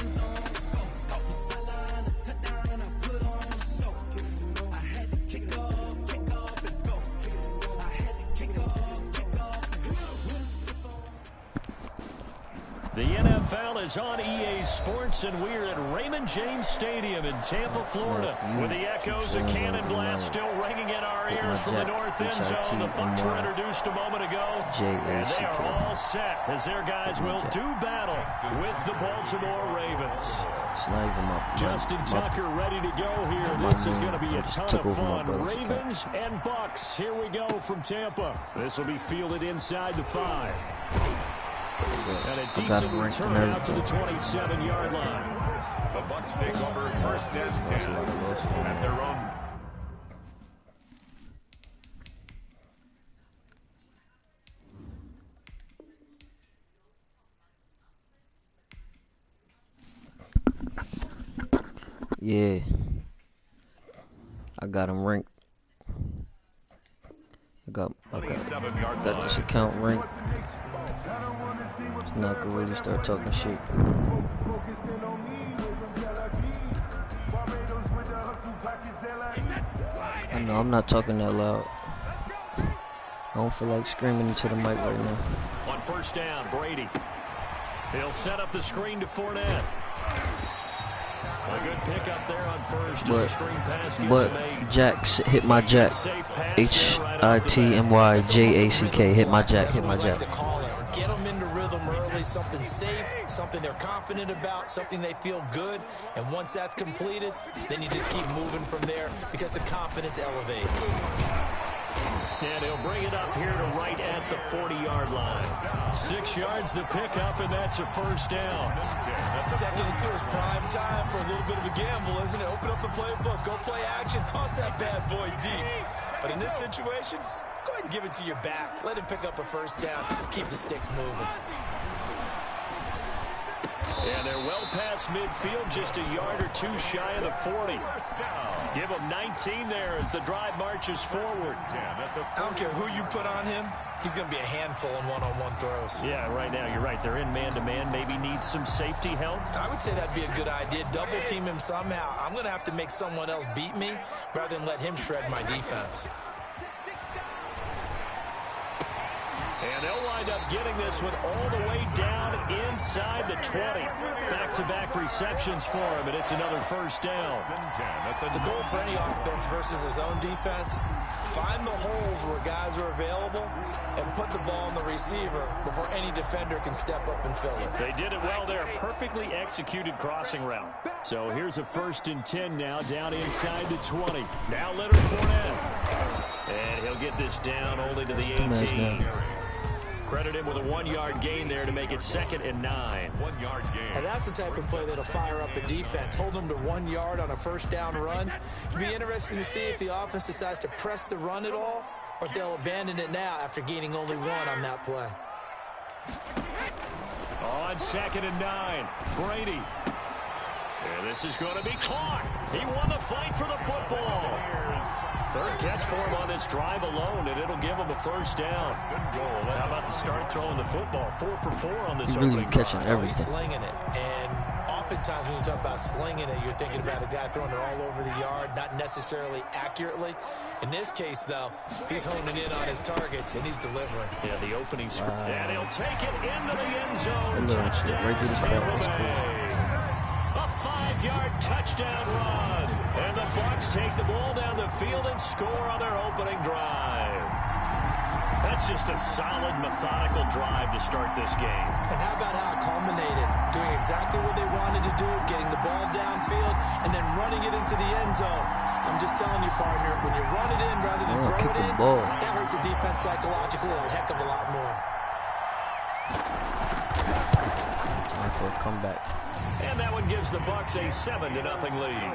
The NFL is on EA Sports, and we're at Raymond James Stadium in Tampa, Florida, with the echoes of Cannon Blast still ringing in our ears from the north end zone. The Bucs were introduced a moment ago, and they are all set as their guys will do battle with the Baltimore Ravens. Justin Tucker ready to go here. This is going to be a ton of fun. Ravens and Bucs, here we go from Tampa. This will be fielded inside the 5. And a decent return out to the 27-yard line. The Bucs take over 1st and 10 at their own. Yeah. I got him ranked. I got this account ranked. Now I can really start talking shit. I know I'm not talking that loud. I don't feel like screaming into the mic right now. On 1st down, Brady. He'll set up the screen to Fournette. A good pickup there on 1st as a screen pass gets made. Jack, hit my Jack. HITMYJACK. Hit my Jack. Hit my Jack. Get them into rhythm early, something safe, something they're confident about, something they feel good. And once that's completed, then you just keep moving from there because the confidence elevates. And he'll bring it up here to right at the 40-yard line. 6 yards the pickup, and that's a 1st down. 2nd and 2 is prime time for a little bit of a gamble, isn't it? Open up the playbook, go play action, toss that bad boy deep. But in this situation, go ahead and give it to your back. Let him pick up a 1st down. Keep the sticks moving. And they're well past midfield, just a yard or 2 shy of the 40. Give them 19 there as the drive marches forward. I don't care who you put on him. He's going to be a handful in one-on-one throws. Yeah, right now, you're right. They're in man-to-man. Maybe need some safety help. I would say that'd be a good idea. Double team him somehow. I'm going to have to make someone else beat me rather than let him shred my defense. And they'll wind up getting this one all the way down inside the 20. Back-to-back receptions for him, and it's another first down. The goal for any offense versus his own defense, find the holes where guys are available and put the ball on the receiver before any defender can step up and fill it. They did it well there. Perfectly executed crossing route. So here's a 1st and 10 now, down inside the 20. Now Leonard Fournette. And he'll get this down only to the 18. Credit him with a 1-yard gain there to make it 2nd and 9. 1-yard gain. And that's the type of play that'll fire up a defense. Hold them to 1 yard on a first down run. It'll be interesting to see if the offense decides to press the run at all or if they'll abandon it now after gaining only 1 on that play. On 2nd and 9, Brady. And this is going to be caught. He won the fight for the football. 3rd catch for him on this drive alone, and it'll give him a first down. How about the start throwing the football? 4 for 4 on this opening catching drive. everything. He's slinging it. And oftentimes when you talk about slinging it, you're thinking about a guy throwing it all over the yard, not necessarily accurately. In this case, though, he's honing in on his targets, and he's delivering. Yeah, the opening script. And he'll take it into the end zone. Touchdown, Tampa Bay. A 5-yard touchdown run. And the Bucs take the ball down the field and score on their opening drive. That's just a solid, methodical drive to start this game. And how about how it culminated? Doing exactly what they wanted to do, getting the ball downfield, and then running it into the end zone. I'm just telling you, partner, when you run it in rather than throw it in, that hurts a defense psychologically a heck of a lot more. Time for a comeback. And that one gives the Bucs a 7-0 lead.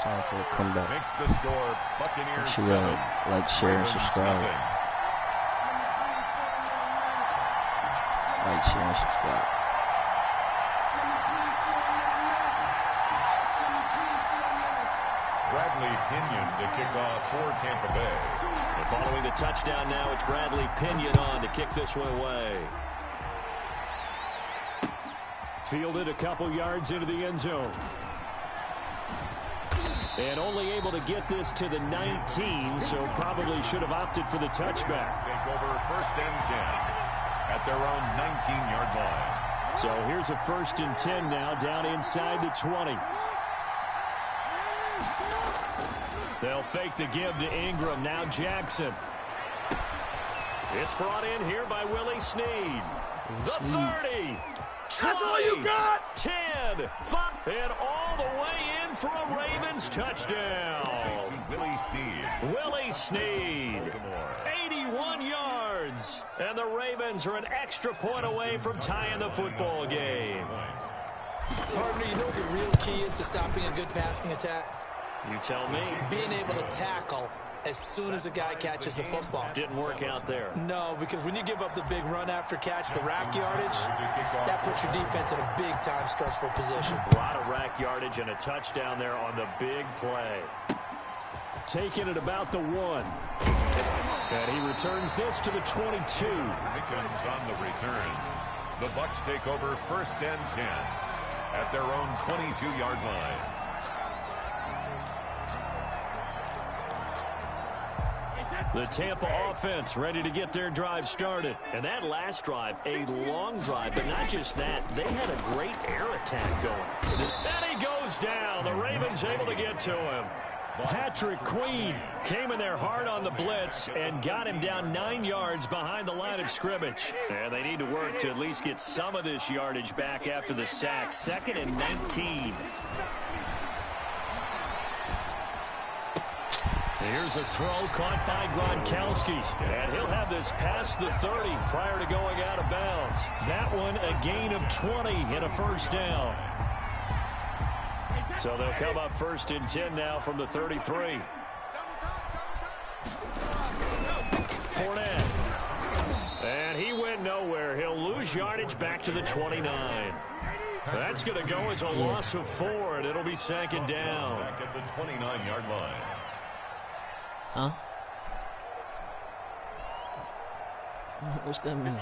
Time for a comeback. Makes the score Buccaneers Make sure you like, share, and subscribe. Like, share, and subscribe. Bradley Pinion to kick off for Tampa Bay. And following the touchdown now, it's Bradley Pinion on to kick this one away. Fielded a couple yards into the end zone. And only able to get this to the 19, so probably should have opted for the touchback. Take over 1st and 10 at their own 19-yard line. So here's a 1st and 10 now, down inside the 20. They'll fake the give to Ingram. Now Jackson. It's brought in here by Willie Snead. The 30. That's all you got. 10. 5. And all the way in for a Ravens touchdown. Willie Snead. Willie Snead. 81 yards. And the Ravens are an extra point away from tying the football game. Partner, you know what the real key is to stopping a good passing attack? You tell me. Being able to tackle as soon as a guy catches the football. Didn't work out there. No, because when you give up the big run after catch, the rack yardage, that puts your defense in a big-time stressful position. A lot of rack yardage and a touchdown there on the big play. Taking it about the 1. And he returns this to the 22. Pickens on the return. The Bucs take over 1st and 10 at their own 22-yard line. The Tampa offense ready to get their drive started. And that last drive, a long drive, but not just that. They had a great air attack going. And he goes down. The Ravens able to get to him. Patrick Queen came in there hard on the blitz and got him down 9 yards behind the line of scrimmage. And they need to work to at least get some of this yardage back after the sack. 2nd and 19. Here's a throw caught by Gronkowski. And he'll have this past the 30 prior to going out of bounds. That one a gain of 20 and a first down. So they'll come up 1st and 10 now from the 33. Fournette. And he went nowhere. He'll lose yardage back to the 29. That's going to go as a loss of 4, and it'll be 2nd down. Back at the 29-yard line. Huh? What's that mean?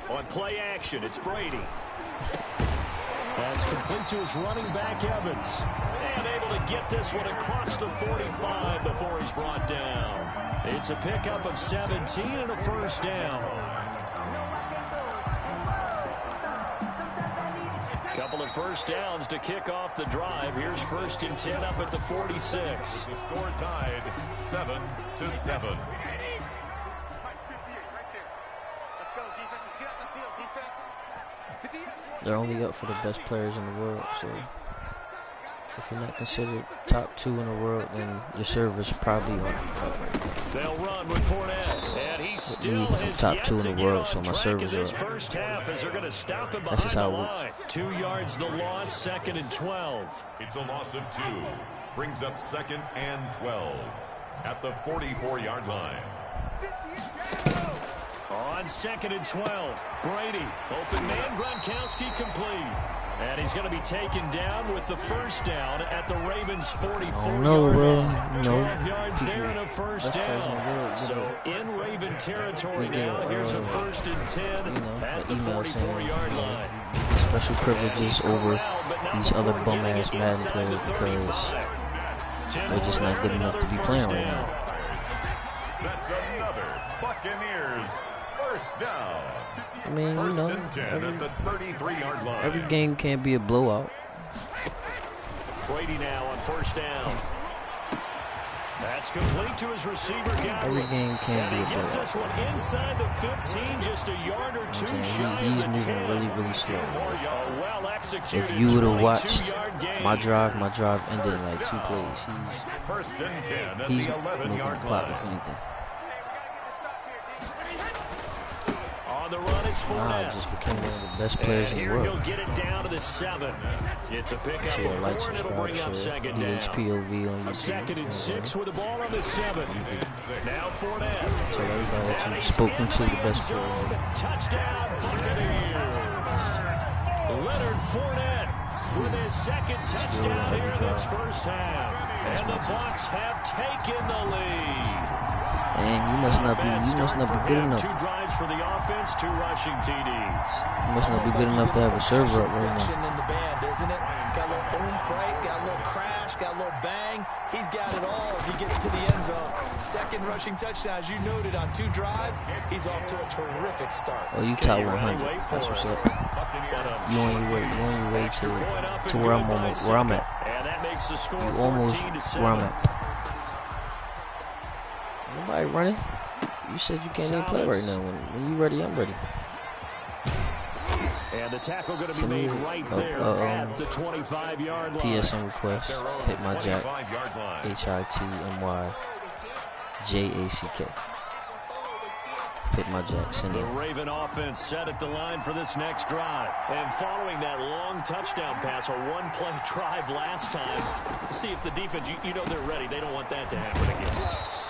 On play action, it's Brady. That's complete to his running back, Evans. And able to get this one across the 45 before he's brought down. It's a pickup of 17 and a first down. Couple of first downs to kick off the drive. Here's 1st and 10 up at the 46. The score tied 7-7. They're only up for the best players in the world, so if you're not considered top 2 in the world, then your servers probably aren't. They'll run with Fournette, and he still has top 2 in the world, so my servers this are. first half as they're going to stop him That's just behind how the it line. works. 2 yards the loss, 2nd and 12. It's a loss of 2. Brings up 2nd and 12 at the 44-yard line. On 2nd and 12, Brady, open man, Gronkowski complete. And he's going to be taken down with the first down at the Ravens' 44-yard line. 12 yards there and a first down. So in Raven territory now, here's a 1st and 10 at the 44-yard line. Special privileges over these other bum-ass Madden players because they're just not good enough to be playing right now. That's another Buccaneers first down. I mean, you know, every game can't be a blowout. Brady now on first down. That's complete to his receiver, Gower. Every game can't be a blowout. And he gets this one inside the 15, just a yard or two shy he's of the 10. moving really slow. Well-executed If you would have watched 22-yard game. my drive ended in like 2 plays. He's moving the clock if anything. On the run, it's Fournette. Just became one of the best players in the world. He'll get it down to the 7. It's a pickup of 4, like, and it'll bring up 2nd down. POV on YouTube. 2nd and 6 with the ball on the 7. Now Fournette. So everybody that you've spoken to, the best player. Touchdown, Buccaneers. Leonard Fournette with his 2nd touchdown here in this first half. And the Bucs have taken the lead. And you must not be good enough. 2 drives for the offense, 2 rushing TDs. You must not be good enough to have a server up right now. In the band, isn't it? Got a little oomph, right? Got a little crash, got a little bang. He's got it all as he gets to the end zone. 2nd rushing touchdown, as you noted, on 2 drives. He's off to a terrific start. Oh, you top 100. That's what's up. You on your way to where I'm at. And that makes the score you almost 14-7. where I'm at. Nobody running. You said you can't even play right now. When you ready, I'm ready. And the tackle going to be made right there at the 25-yard line. PSN request. Hit my jack. HITMYJACK. Hit my jack. Send the it. Raven offense set at the line for this next drive. And following that long touchdown pass, a 1-play drive last time, see if the defense, you know they're ready. They don't want that to happen again.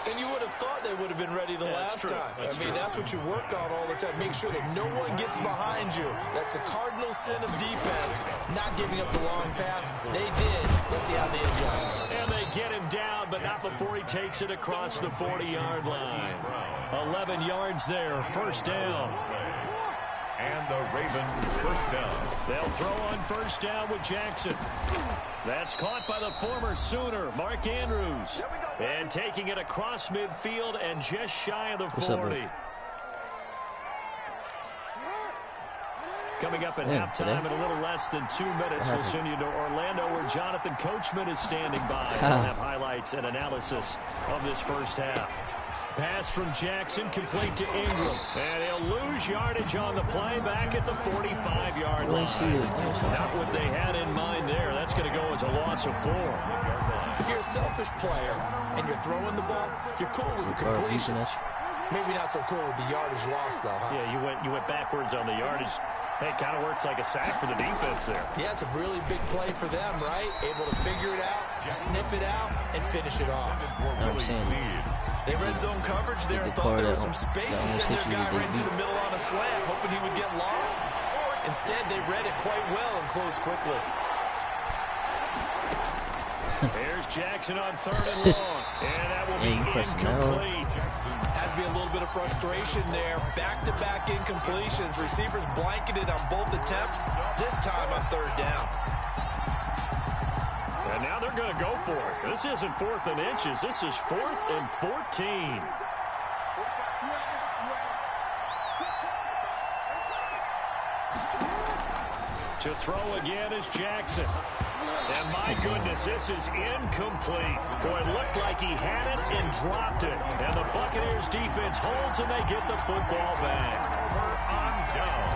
And you would have thought they would have been ready the last time. That's what you work on all the time. Make sure that no one gets behind you. That's the cardinal sin of defense, not giving up the long pass. They did. Let's see how they adjust. And they get him down, but not before he takes it across the 40-yard line. 11 yards there, first down. And the Ravens first down. They'll throw on first down with Jackson. That's caught by the former Sooner, Mark Andrews. And taking it across midfield and just shy of the 40. Coming up at halftime in a little less than 2 minutes, we'll send you to Orlando where Jonathan Coachman is standing by. We'll have highlights and analysis of this first half. Pass from Jackson, complete to Ingram. And he'll lose yardage on the play back at the 45-yard line. Not what they had in mind there. That's going to go as a loss of 4. If you're a selfish player and you're throwing the ball, you're cool with the completion. Maybe not so cool with the yardage loss, though, huh? Yeah, you went backwards on the yardage. Hey, it kind of works like a sack for the defense there. Yeah, it's a really big play for them, right? Able to figure it out, sniff it out, and finish it off. They red zone coverage there and thought there was some space to send their guy right into the middle on a slant, hoping he would get lost. Instead, they read it quite well and closed quickly. Here's Jackson on 3rd and long, and that will be incomplete. Has to be a little bit of frustration there. Back-to-back incompletions. Receivers blanketed on both attempts, this time on 3rd down. And now they're going to go for it. This isn't 4th and inches. This is 4th and 14. To throw again is Jackson. And my goodness, this is incomplete. Boy, it looked like he had it and dropped it. And the Buccaneers defense holds and they get the football back. Over on down.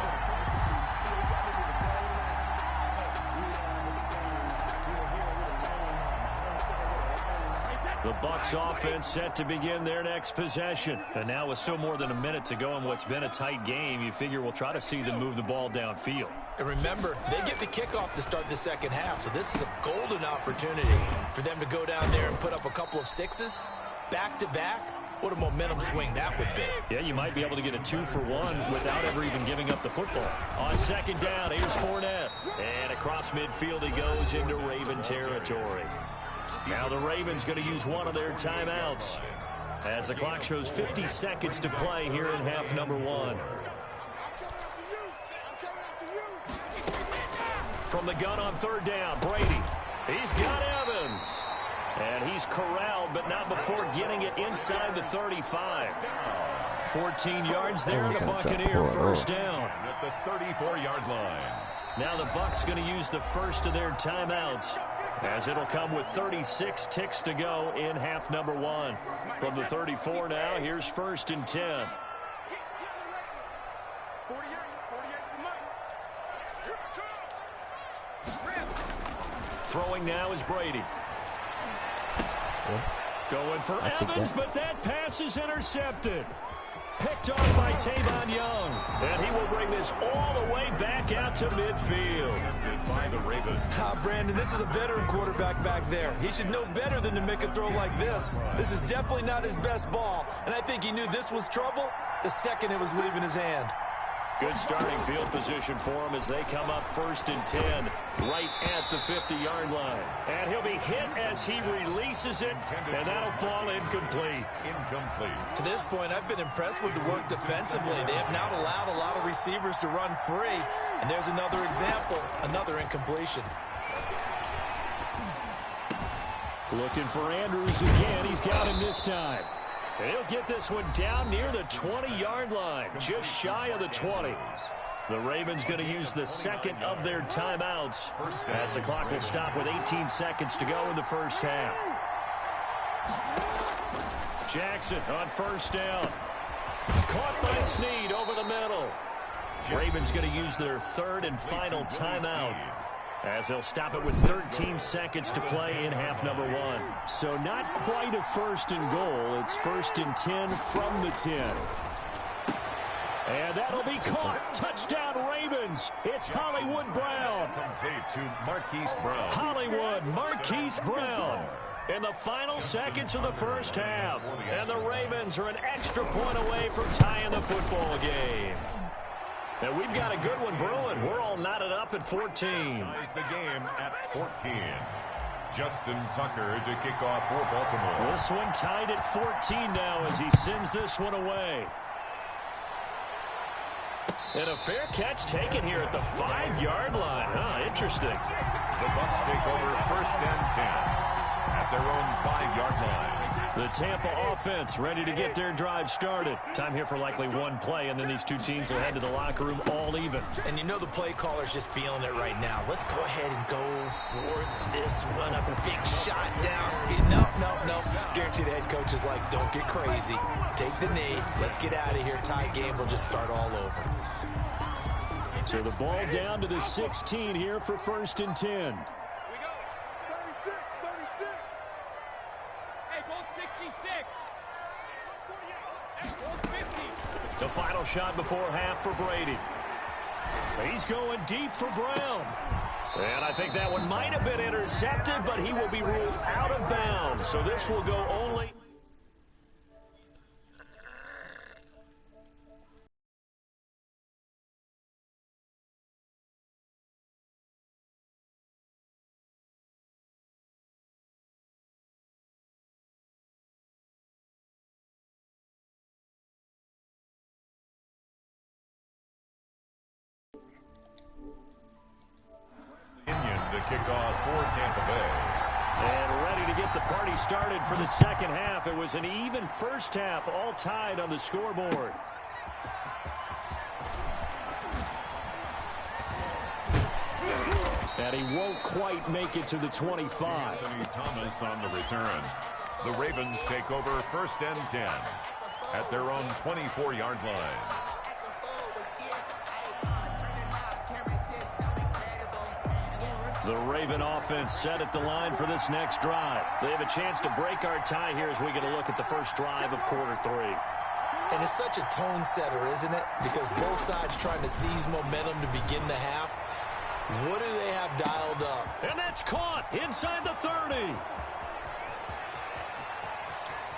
The Bucs offense set to begin their next possession. And now with still more than a minute to go in what's been a tight game, you figure we'll try to see them move the ball downfield. And remember, they get the kickoff to start the second half, so this is a golden opportunity for them to go down there and put up a couple of sixes back-to-back. What a momentum swing that would be. Yeah, you might be able to get a 2-for-1 without ever even giving up the football. On second down, here's Fournette. And across midfield he goes into Raven territory. Now the Ravens going to use one of their timeouts as the clock shows 50 seconds to play here in half number 1. From the gun on third down, Brady. He's got Evans. And he's corralled, but not before getting it inside the 35. 14 yards there, and the Buccaneer first down. At the 34-yard line. Now the Bucs going to use the first of their timeouts, as it'll come with 36 ticks to go in half number 1. From the 34 now, here's first and 10. Throwing now is Brady. Going for Evans, but that pass is intercepted. Picked off by Tavon Young. And he will bring this all the way back out to midfield. By the Ravens. Brandon, this is a veteran quarterback back there. He should know better than to make a throw like this. This is definitely not his best ball. And I think he knew this was trouble the second it was leaving his hand. Good starting field position for him as they come up first and 10 right at the 50-yard line. And he'll be hit as he releases it, and that'll fall incomplete. To this point, I've been impressed with the work defensively. They have not allowed a lot of receivers to run free. And there's another example, another incompletion. Looking for Andrews again. He's got him this time. He'll get this one down near the 20-yard line, just shy of the 20. The Ravens going to use the second of their timeouts as the clock will stop with 18 seconds to go in the first half. Jackson on first down. Caught by Snead over the middle. Ravens going to use their third and final timeout, as they'll stop it with 13 seconds to play in half number 1. So not quite a first and goal. It's first and 10 from the 10. And that'll be caught. Touchdown Ravens. It's Hollywood Brown. Complete to Marquise Brown. Hollywood Marquise Brown. In the final seconds of the first half. And the Ravens are an extra point away from tying the football game. And we've got a good one brewing. We're all knotted up at 14. Ties the game at 14. Justin Tucker to kick off for Baltimore. This one tied at 14 now as he sends this one away. And a fair catch taken here at the 5-yard line. Interesting. The Bucs take over first and 10 at their own 5-yard line. The Tampa offense ready to get their drive started. Time here for likely one play, and then these two teams will head to the locker room all even. And you know the play caller's just feeling it right now. Let's go ahead and go for this one. A big shot down. No. Guarantee the head coach is like, don't get crazy. Take the knee. Let's get out of here. Tie game. We'll just start all over. So the ball down to the 16 here for first and 10. The final shot before half for Brady. He's going deep for Brown. And I think that one might have been intercepted, but he will be ruled out of bounds. So this will go only... To kick off for Tampa Bay. And ready to get the party started for the second half. It was an even first half, all tied on the scoreboard. And he won't quite make it to the 25. Anthony Thomas on the return. The Ravens take over 1st and 10 at their own 24-yard line. The Raven offense set at the line for this next drive. They have a chance to break our tie here as we get a look at the first drive of quarter 3. And it's such a tone setter, isn't it? Because both sides trying to seize momentum to begin the half. What do they have dialed up? And that's caught inside the 30.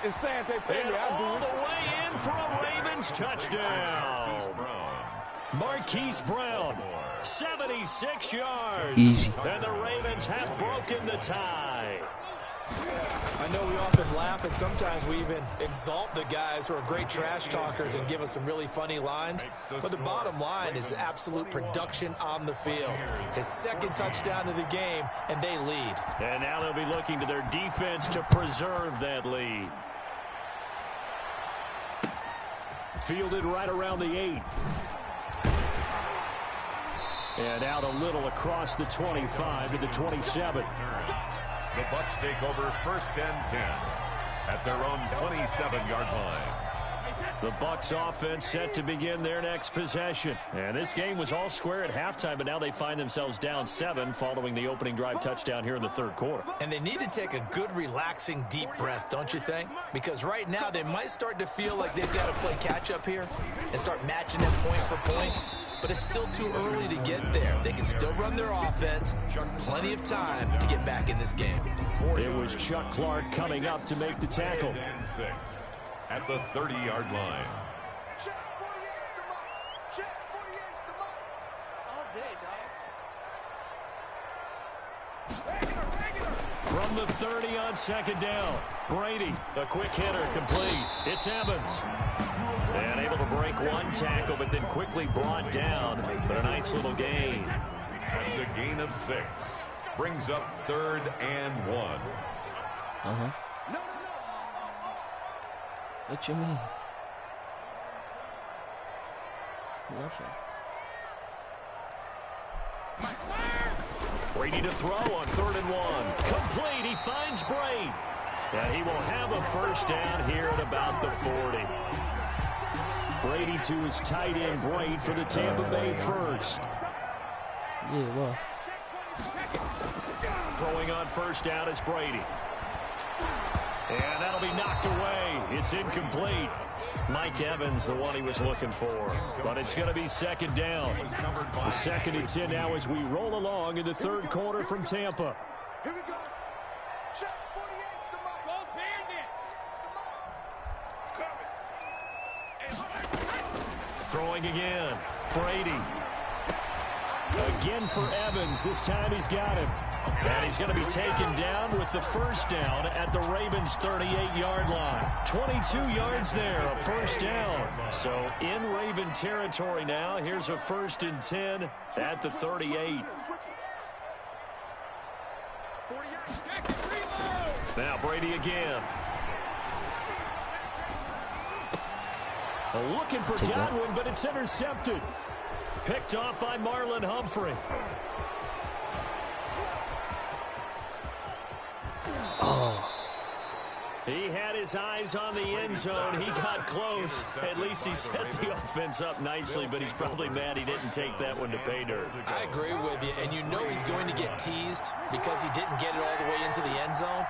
It's sad they pay me. And all the way in for a Ravens touchdown. Marquise Brown, 76 yards. Easy. And the Ravens have broken the tie. I know we often laugh, and sometimes we even exalt the guys who are great trash talkers and give us some really funny lines. But the bottom line is absolute production on the field. His second touchdown of the game, and they lead. And now they'll be looking to their defense to preserve that lead. Fielded right around the 8. And out a little across the 25 to the 27. The Bucs take over 1st and 10 at their own 27-yard line. The Bucs offense set to begin their next possession. And this game was all square at halftime, but now they find themselves down 7 following the opening drive touchdown here in the 3rd quarter. And they need to take a good, relaxing, deep breath, don't you think? Because right now they might start to feel like they've got to play catch-up here and start matching them point for point. But it's still too early to get there. They can still run their offense. Plenty of time to get back in this game. It was Chuck Clark coming up to make the tackle. 3rd and 6 at the 30-yard line. From the 30 on 2nd down, Brady, a quick hitter, complete. It's Evans. And able to break one tackle, but then quickly brought down. But a nice little gain. That's a gain of 6. Brings up 3rd and 1. What you mean? Nothing. Brady to throw on 3rd and 1. Complete. He finds Brady. And he will have a first down here at about the 40. Brady to his tight end, Braid, for the Tampa Bay first. Yeah, well. Throwing on first down is Brady. And that'll be knocked away. It's incomplete. Mike Evans, the one he was looking for. But it's going to be 2nd down. The 2nd and 10 now as we roll along in the 3rd quarter from Tampa. Here we go. Check 48 the mic. Go Bandit. Throwing again. Brady. Again for Evans. This time he's got him. And he's going to be taken down with the first down at the Ravens' 38-yard line. 22 yards there, a first down. So in Raven territory now. Here's a 1st and 10 at the 38. Now Brady again. Looking for Godwin, but it's intercepted. Picked off by Marlon Humphrey. Oh. He had his eyes on the end zone. He got close. At least he set the offense up nicely, but he's probably mad he didn't take that one to pay dirt. I agree with you, and you know he's going to get teased because he didn't get it all the way into the end zone.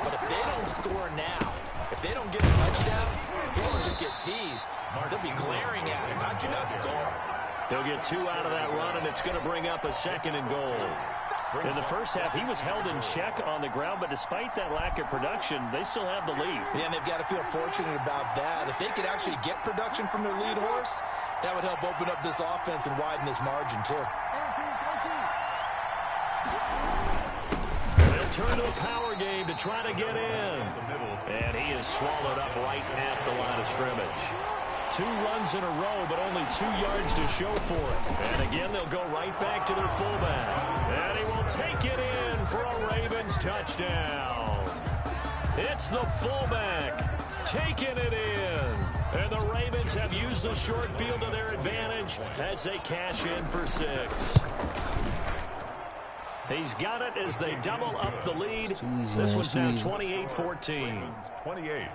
But if they don't score now, if they don't get a touchdown, he won't just get teased. They'll be glaring at him. How'd you not score? They'll get 2 out of that run, and it's going to bring up a 2nd and goal. In the first half, he was held in check on the ground, but despite that lack of production, they still have the lead. Yeah, and they've got to feel fortunate about that. If they could actually get production from their lead horse, that would help open up this offense and widen this margin, too. They'll turn to a power game to try to get in. And he is swallowed up right at the line of scrimmage. 2 runs in a row, but only 2 yards to show for it. And again, they'll go right back to their fullback. And he will take it in for a Ravens touchdown. It's the fullback taking it in. And the Ravens have used the short field to their advantage as they cash in for 6. He's got it as they double up the lead. This one's now 28-14. 28.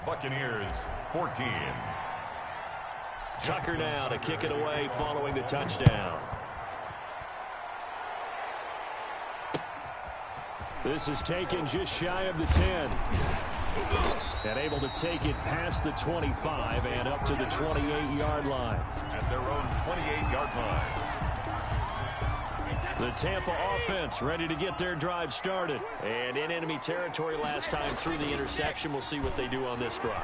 Buccaneers 14. Tucker now to kick it away following the touchdown. This is taken just shy of the 10. And able to take it past the 25 and up to the 28-yard line. At their own 28-yard line. The Tampa offense ready to get their drive started. And in enemy territory last time through the interception. We'll see what they do on this drive.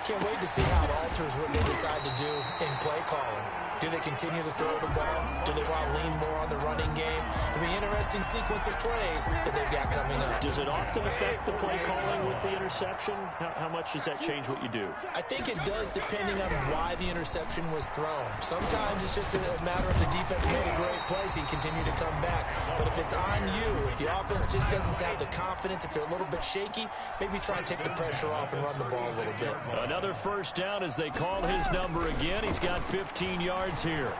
Can't wait to see how it alters what they decide to do in play calling. Do they continue to throw the ball? Do they want to lean more on the running game? It'll be an interesting sequence of plays that they've got coming up. Does it often affect the play calling with the interception? How much does that change what you do? I think it does depending on why the interception was thrown. Sometimes it's just a matter of the defense made a great play, so you continue to come back. But if it's on you, if the offense just doesn't have the confidence, if they're a little bit shaky, maybe try and take the pressure off and run the ball a little bit. Another first down as they call his number again. He's got 15 yards here.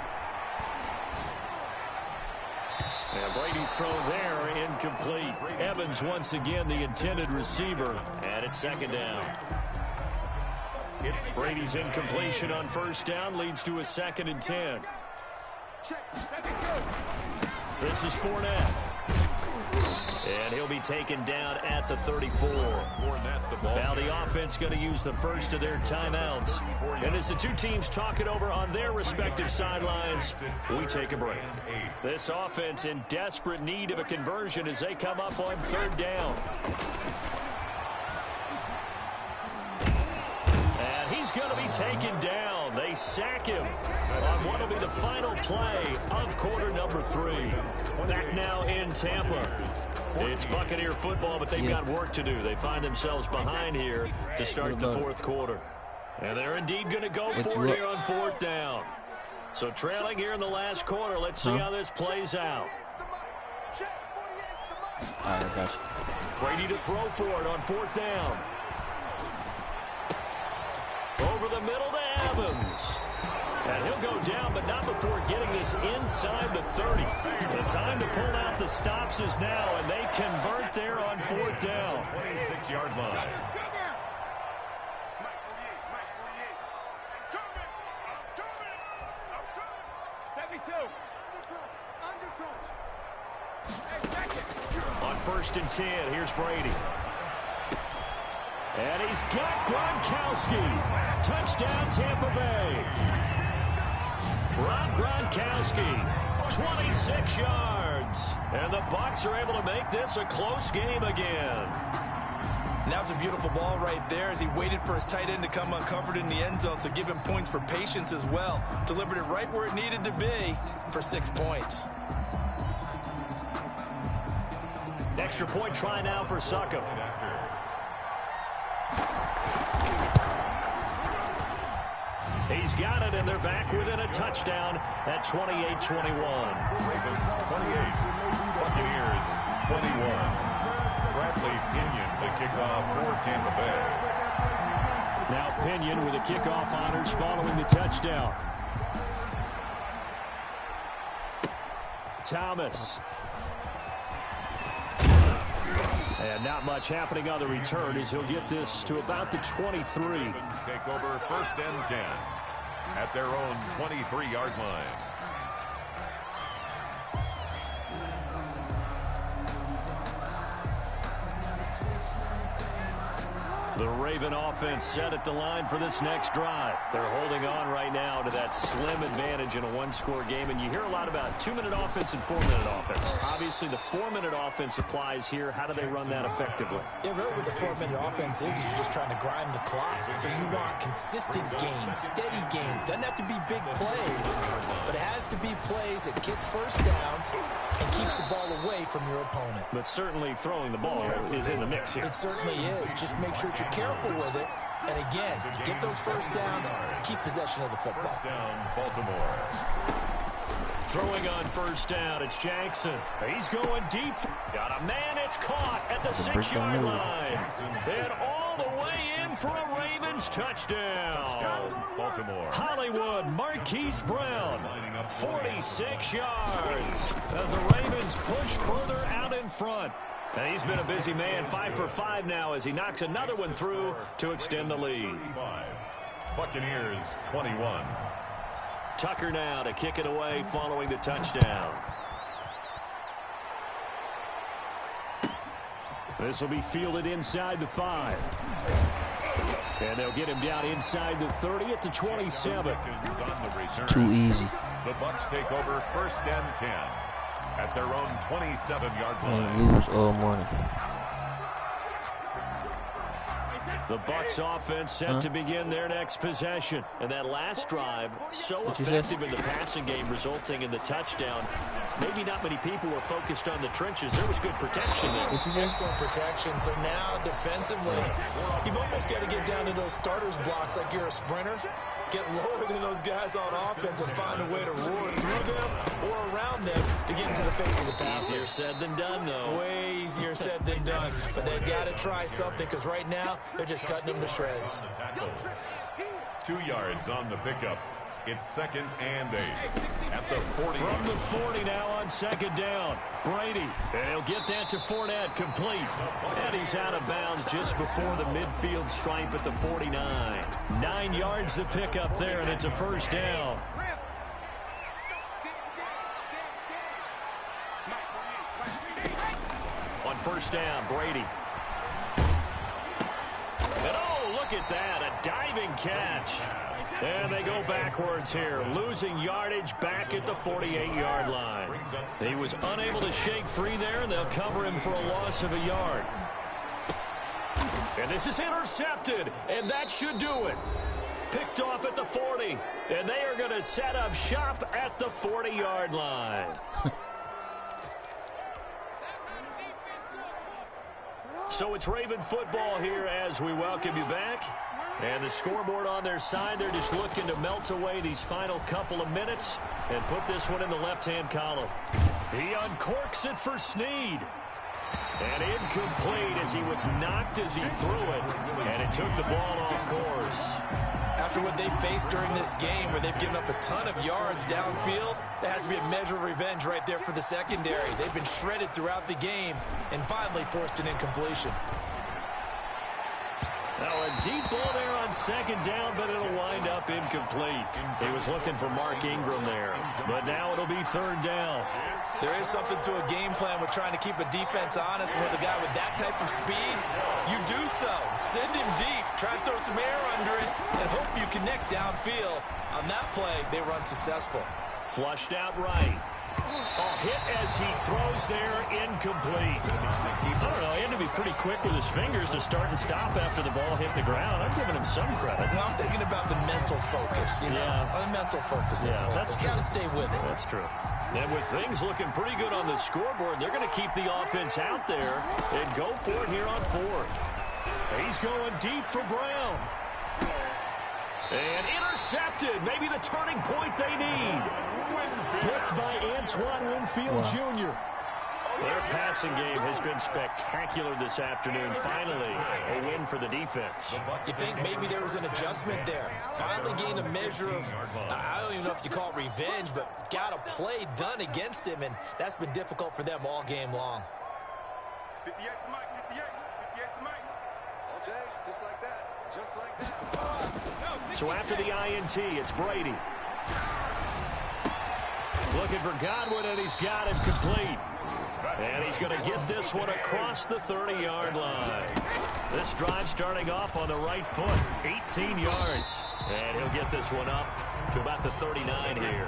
And Brady's throw there incomplete. Evans once again the intended receiver, and it's second down. Brady's incompletion on first down leads to a 2nd and 10. This is Fournette. And he'll be taken down at the 34. Now the offense going to use the first of their timeouts. And as the two teams talk it over on their respective sidelines, we take a break. This offense in desperate need of a conversion as they come up on 3rd down. And he's going to be taken down. They sack him on what will be the final play of quarter number 3. Back now in Tampa. It's Buccaneer football, but they've got work to do. They find themselves behind here to start the 4th quarter. And they're indeed going to go for it here on 4th down. So trailing here in the last quarter. Let's see how this plays out. All right, I got you. Brady to throw for it on 4th down. Over the middle to Evans. And he'll go down, but not before getting this inside the 30. The time to pull out the stops is now, and they convert there on 4th down. 26-yard line. On 1st and 10, here's Brady. And he's got Gronkowski. Touchdown, Tampa Bay. Rob Gronkowski, 26 yards. And the Bucs are able to make this a close game again. And that was a beautiful ball right there as he waited for his tight end to come uncovered in the end zone, so give him points for patience as well. Delivered it right where it needed to be for 6 points. Extra point try now for Succop. He's got it, and they're back within a touchdown at 28-21. Ravens 28, Buccaneers 21. Bradley Pinion, the kickoff for Tampa Bay. Now Pinion with the kickoff honors following the touchdown. Thomas. And not much happening on the return as he'll get this to about the 23. Take over 1st and 10 at their own 23-yard line. The Raven offense set at the line for this next drive. They're holding on right now to that slim advantage in a one-score game, and you hear a lot about 2-minute offense and 4-minute offense. Obviously, the 4-minute offense applies here. How do they run that effectively? Yeah, really what the 4-minute offense is you're just trying to grind the clock. So you want consistent gains, steady gains. Doesn't have to be big plays, but it has to be plays that gets first downs and keeps the ball away from your opponent. But certainly throwing the ball is in the mix here. It certainly is. Just make sure you're careful with it. And again, get those first downs, keep possession of the football. First down, Baltimore. Throwing on first down, it's Jackson. He's going deep. Got a man, it's caught at the 6-yard line. And all the way in for a Ravens touchdown. Baltimore. Hollywood Marquise Brown, 46 yards. As the Ravens push further out in front. And he's been a busy man, 5 for 5 now as he knocks another one through to extend the lead. Buccaneers 21. Tucker now to kick it away following the touchdown. This will be fielded inside the 5. And they'll get him down inside the 30 at the 27. Too easy. The Bucs take over first and 10 at their own 27-yard line. Can't lose all morning. The Bucs offense set to begin their next possession. And that last drive, so effective in the passing game, resulting in the touchdown. Maybe not many people were focused on the trenches. There was good protection there. Excellent protection. So now, defensively, you've almost got to get down to those starters blocks like you're a sprinter. Get lower than those guys on offense and find a way to roar through them or around them to get into the face of the passer. Easier said than done, though. Way easier said than done. But they've got to try something because right now they're just cutting them to shreds. 2 yards on the pickup. It's 2nd and 8 at the 40. From the 40 now on 2nd down. Brady, and he'll get that to Fournette, complete. And he's out of bounds just before the midfield stripe at the 49. 9 yards to pick up there, and it's a first down. On first down, Brady. And oh, look at that, a diving catch. And they go backwards here, losing yardage back at the 48-yard line. He was unable to shake free there, and they'll cover him for a loss of a yard. And this is intercepted, and that should do it. Picked off at the 40, and they are going to set up shop at the 40-yard line. So it's Raven football here as we welcome you back. And the scoreboard on their side, they're just looking to melt away these final couple of minutes and put this one in the left-hand column. He uncorks it for Snead. And incomplete as he was knocked as he threw it. And it took the ball off course. After what they faced during this game where they've given up a ton of yards downfield, there has to be a measure of revenge right there for the secondary. They've been shredded throughout the game and finally forced an incompletion. Now a deep ball there on 2nd down, but it'll wind up incomplete. He was looking for Mark Ingram there, but now it'll be 3rd down. There is something to a game plan with trying to keep a defense honest. With a guy with that type of speed, you do so. Send him deep, try and throw some air under it, and hope you connect downfield. On that play, they were unsuccessful. Flushed out right. A hit as he throws there, incomplete. I don't know, he had to be pretty quick with his fingers to start and stop after the ball hit the ground. I'm giving him some credit. Well, I'm thinking about the mental focus, you know? Yeah. The mental focus. Yeah, that's true. Got to stay with it. That's true. And with things looking pretty good on the scoreboard, they're going to keep the offense out there and go for it here on 4th. He's going deep for Brown. And intercepted. Maybe the turning point they need. Picked by Antoine Winfield Jr. Their passing game has been spectacular this afternoon. Finally, a win for the defense. You think maybe there was an adjustment there. Finally gained a measure of, I don't even know if you call it revenge, but got a play done against him, and that's been difficult for them all game long. 58 to Mike, 58 to Mike. All day, just like that, just like that. So after the INT, it's Brady. Looking for Godwin, and he's got him complete. And he's going to get this one across the 30-yard line. This drive starting off on the right foot, 18 yards. And he'll get this one up to about the 39 here.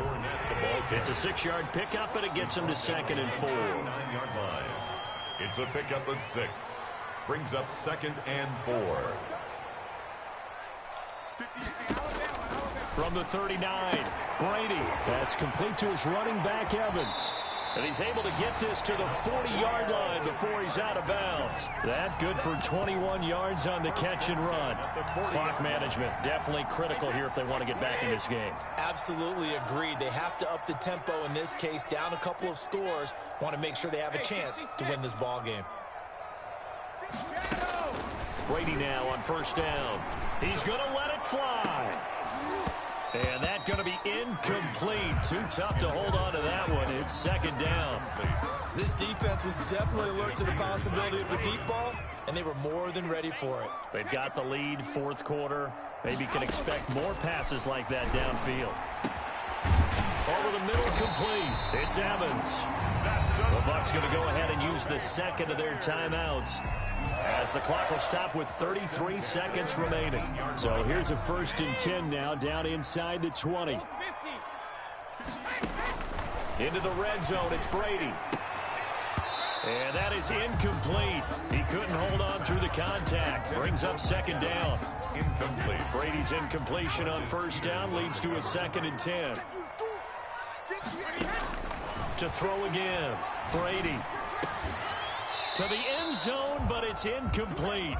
It's a 6-yard pickup, and it gets him to 2nd and 4. It's a pickup of 6. Brings up 2nd and 4. From the 39, Brady. That's complete to his running back, Evans. And he's able to get this to the 40-yard line before he's out of bounds. That good for 21 yards on the catch and run. Clock management definitely critical here if they want to get back in this game. Absolutely agreed. They have to up the tempo in this case, down a couple of scores. Want to make sure they have a chance to win this ball game. Brady now on first down. He's going to let it fly. And that's going to be incomplete. Too tough to hold on to that one. It's second down. This defense was definitely alert to the possibility of the deep ball, and they were more than ready for it. They've got the lead, fourth quarter. Maybe can expect more passes like that downfield. Over the middle, complete. It's Evans. The Bucs going to go ahead and use the second of their timeouts, as the clock will stop with 33 seconds remaining. So here's a 1st and 10 now, down inside the 20. Into the red zone, it's Brady. And that is incomplete. He couldn't hold on through the contact. Brings up second down. Incomplete. Brady's incompletion on first down leads to a 2nd and 10. To throw again, Brady. To the end zone, but it's incomplete.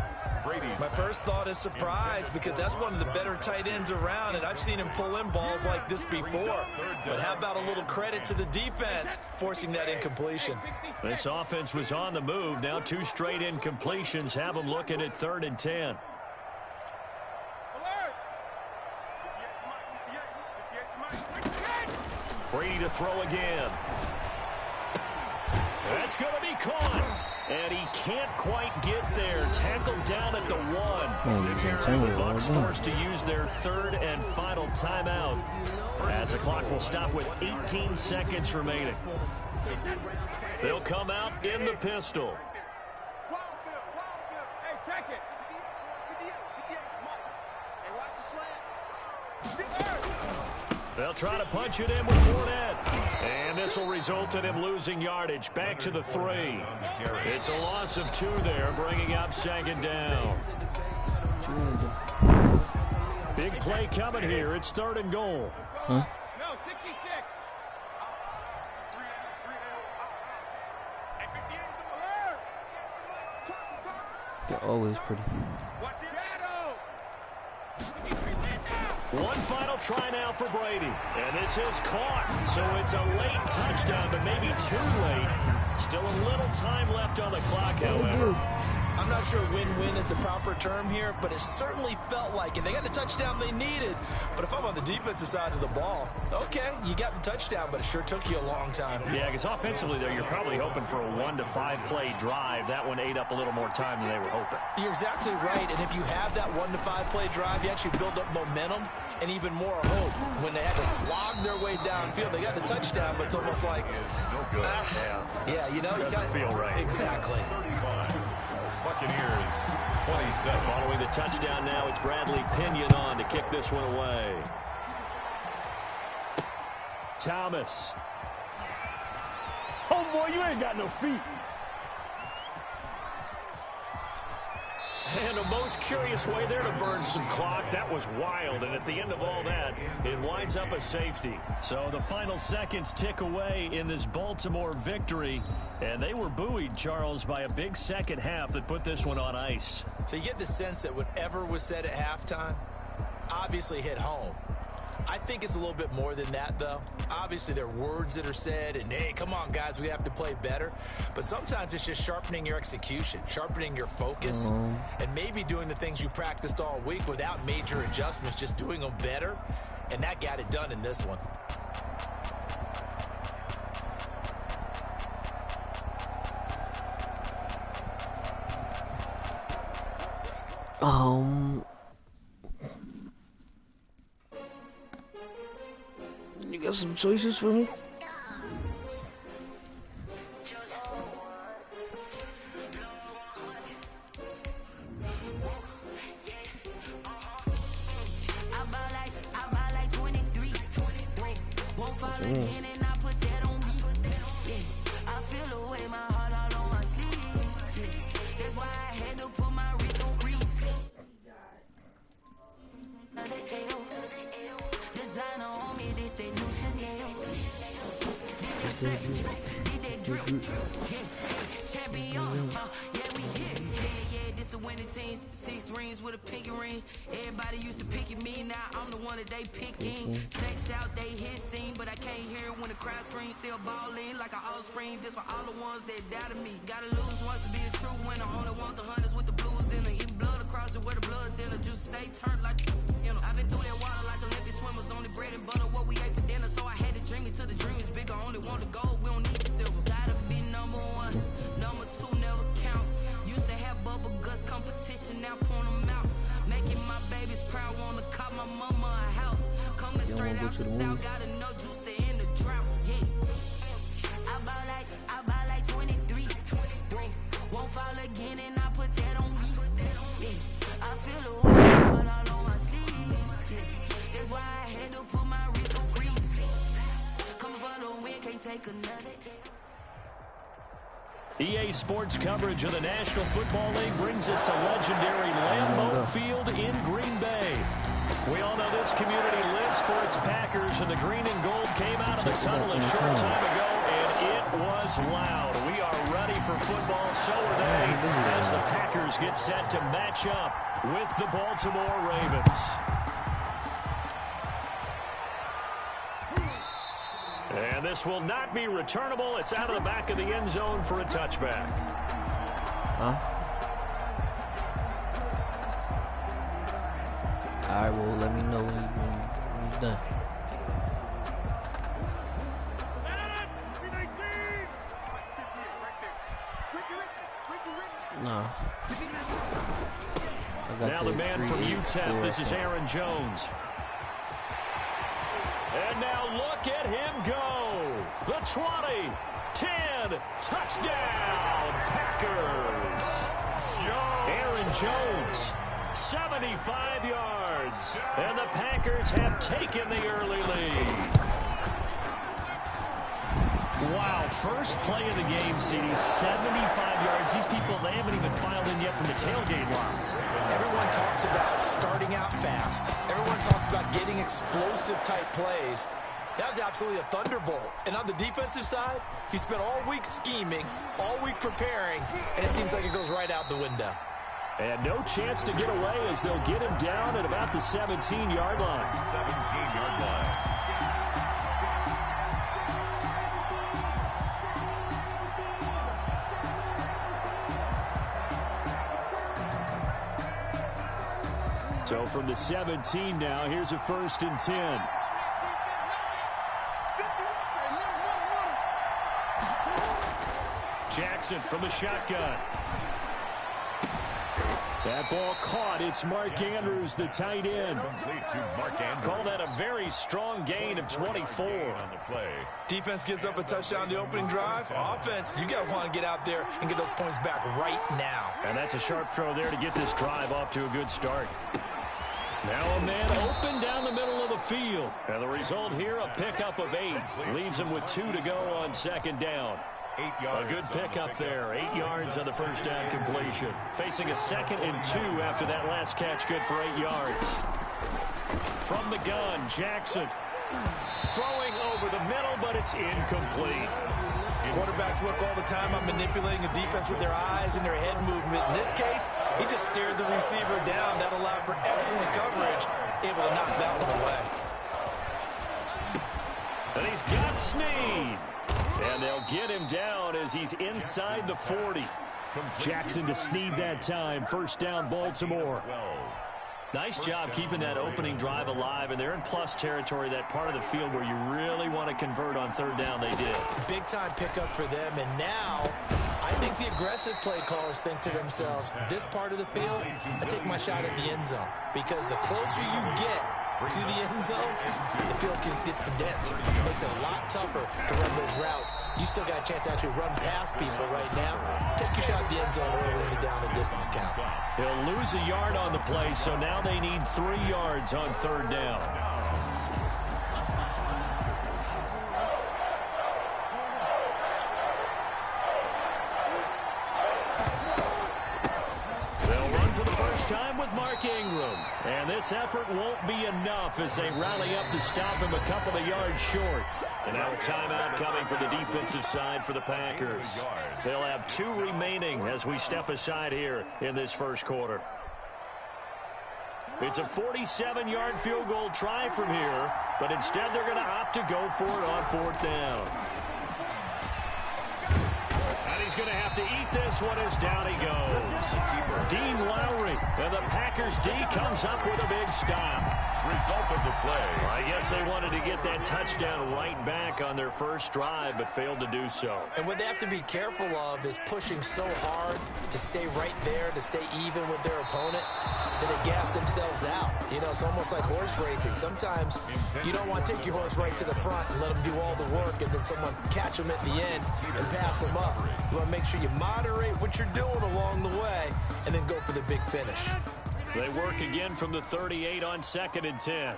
My first thought is surprise, because that's one of the better tight ends around, and I've seen him pull in balls like this before. But how about a little credit to the defense forcing that incompletion? This offense was on the move. Now 2 straight incompletions have them looking at 3rd and 10. Brady to throw again. That's going to be caught. And he can't quite get there. Tackled down at the 1. The Bucs forced to use their 3rd and final timeout, as the clock will stop with 18 seconds remaining. They'll come out in the pistol. Hey, check it. 58. Hey, watch the slant. They'll try to punch it in with Fournette. And this will result in him losing yardage. Back to the 3. It's a loss of 2 there, bringing up 2nd down. Big play coming here. It's 3rd and goal. No, 66. They're always pretty. One final try now for Brady. And this is caught. So it's a late touchdown, but maybe too late. Still a little time left on the clock, however. I'm not sure win-win is the proper term here, but it certainly felt like it. They got the touchdown they needed. But if I'm on the defensive side of the ball, okay, you got the touchdown, but it sure took you a long time. Yeah, because offensively there, you're probably hoping for a 1 to 5 play drive. That one ate up a little more time than they were hoping. You're exactly right, and if you have that 1 to 5 play drive, you actually build up momentum and even more hope. When they had to slog their way downfield, they got the touchdown, but it's almost like, yeah, you know, you doesn't feel right. Exactly. Buccaneers 27. Following the touchdown now, it's Bradley Pinion on to kick this one away. Thomas. Oh, boy, you ain't got no feet. And a most curious way there to burn some clock. That was wild, and at the end of all that, it winds up a safety. So the final seconds tick away in this Baltimore victory, and they were buoyed, Charles, by a big second half that put this one on ice. So you get the sense that whatever was said at halftime obviously hit home. I think it's a little bit more than that, though. Obviously, there are words that are said, and, hey, come on, guys, we have to play better. But sometimes it's just sharpening your execution, sharpening your focus, and maybe doing the things you practiced all week without major adjustments, just doing them better. And that got it done in this one. You got some choices for me? This the winning team, 6 rings with a pinky ring. Everybody used to pick at me, now I'm the one that they picking. Snakes out, they hit scene, but I can't hear when the crowd screams. Still balling like an offspring. This for all the ones that doubted me. Gotta lose once to be a true winner. Only want the hunters with the blues in it. Even blood across it where the blood dinner. Just stay turned like I've been through that water like Olympic swimmers. Only bread and butter what we ate for dinner. So I had to dream it till the dream is bigger. Only want the gold, we don't need the silver. Gotta be number 1, number 2 never count. Used to have bubble guts competition, now point them out. Making my babies proud, wanna cop my mama a house. Coming straight out the south, got enough juice to end the drought. Yeah, I buy like 23. Won't fall again, and I put that on me. Yeah, I feel the water, but all on my sleeve. Yeah, that's why I had to put my wrist on freeze. Coming for the win, can't take another. EA Sports coverage of the National Football League brings us to legendary Lambeau Field in Green Bay. We all know this community lives for its Packers, and the green and gold came out of the tunnel a short time ago, and it was loud. We are ready for football, so are they, as the Packers get set to match up with the Baltimore Ravens. And this will not be returnable. It's out of the back of the end zone for a touchback. Huh? All right, well, let me know when you're done. No. Now the man from UTEP, this is Aaron Jones. And now look at him go. The 20, 10, touchdown, Packers. Aaron Jones, 75 yards. And the Packers have taken the early lead. Wow, first play of the game, CD, 75 yards. These people, they haven't even filed in yet from the tailgate lines. Everyone talks about starting out fast. Everyone talks about getting explosive-type plays. That was absolutely a thunderbolt. And on the defensive side, he spent all week scheming, all week preparing, and it seems like it goes right out the window. And no chance to get away as they'll get him down at about the 17-yard line. 17-yard line. So from the 17 now, here's a 1st and 10. Jackson from the shotgun. That ball caught. It's Mark Andrews, the tight end. Call that a very strong gain of 24 on the play. Defense gives up a touchdown the opening drive. Offense, you got to want to get out there and get those points back right now. And that's a sharp throw there to get this drive off to a good start. Now a man open down the middle of the field. And the result here, a pickup of 8. Leaves him with 2 to go on 2nd down. 8 yards. A good pickup there. 8 yards on the first down completion. Facing a 2nd and 2 after that last catch. Good for 8 yards. From the gun, Jackson. Throwing over the middle, but it's incomplete. Quarterbacks work all the time on manipulating the defense with their eyes and their head movement. In this case, he just stared the receiver down. That allowed for excellent coverage, able to knock that one away. And he's got Snead. And they'll get him down as he's inside the 40. Jackson to Snead that time. 1st down, Baltimore. Nice job keeping that opening drive alive, and they're in plus territory, that part of the field where you really want to convert on 3rd down. They did. Big-time pickup for them, and now I think the aggressive play callers think to themselves, this part of the field, I take my shot at the end zone, because the closer you get to the end zone, the field gets condensed. It makes it a lot tougher to run those routes. You still got a chance to actually run past people right now. Take your shot at the end zone early in the down and distance count. He'll lose a yard on the play, so now they need 3 yards on 3rd down. Time with Mark Ingram. And this effort won't be enough as they rally up to stop him a couple of yards short. And now a timeout coming from the defensive side for the Packers. They'll have 2 remaining as we step aside here in this first quarter. It's a 47-yard field goal try from here, but instead they're going to opt to go for it on 4th down. And he's going to have to eat this one as down he goes. Dean Lowry, and the Packers D comes up with a big stop. Result of the play. I guess they wanted to get that touchdown right back on their first drive, but failed to do so. And what they have to be careful of is pushing so hard to stay right there, to stay even with their opponent, that they gas themselves out. You know, it's almost like horse racing. Sometimes you don't want to take your horse right to the front and let them do all the work, and then someone catch them at the end and pass them up. You want to make sure you moderate what you're doing along the way and then go for the big finish. They work again from the 38 on 2nd and 10.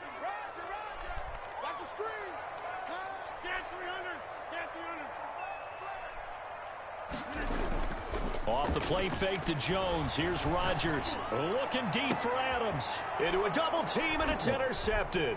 Off the play fake to Jones. Here's Rodgers. Looking deep for Adams. Into a double team, and it's intercepted.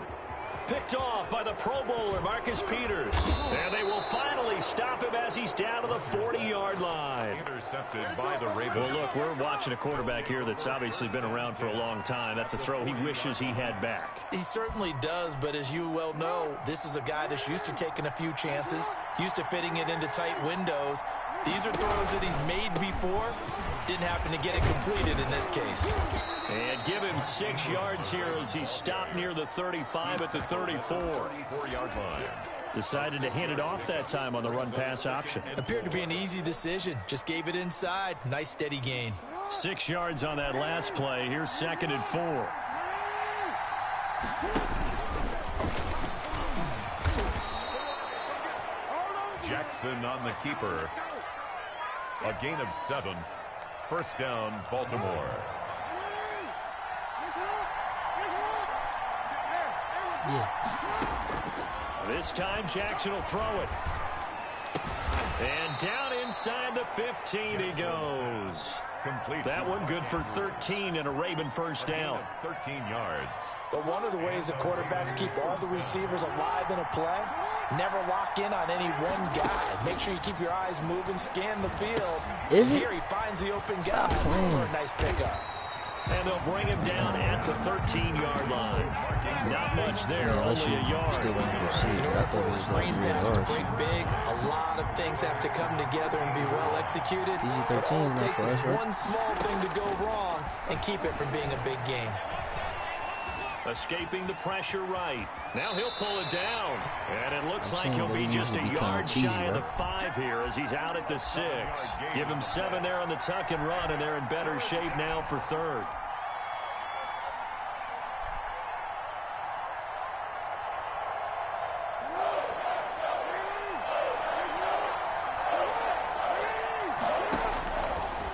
Picked off by the Pro Bowler, Marcus Peters. And they will finally stop him as he's down to the 40-yard line. Intercepted by the Ravens. Well, look, we're watching a quarterback here that's obviously been around for a long time. That's a throw he wishes he had back. He certainly does, but as you well know, this is a guy that's used to taking a few chances, used to fitting it into tight windows. These are throws that he's made before. Didn't happen to get it completed in this case. And give him 6 yards here as he stopped near the 35 at the 34. 34-yard line. Decided to hand it off that time on the run-pass option. Appeared to be an easy decision. Just gave it inside. Nice steady gain. 6 yards on that last play. Here's 2nd and 4. Jackson on the keeper. A gain of 7. First down, Baltimore. This time Jackson will throw it. And down inside the 15 he goes. Complete. That one good for 13 and a Raven first down. 13 yards. But one of the ways the quarterbacks keep all the receivers alive in a play, never lock in on any one guy. Make sure you keep your eyes moving, scan the field. Here he finds the open guy for a nice pickup. And they'll bring him down at the 13-yard line. Not much there, only a yard. In order for a screen pass to break big, a lot of things have to come together and be well executed. But all it takes is one small thing to go wrong and keep it from being a big game. Escaping the pressure right. Now he'll pull it down. And it looks like he'll be just a yard shy of the 5 here as he's out at the 6. Give him 7 there on the tuck and run, and they're in better shape now for 3rd.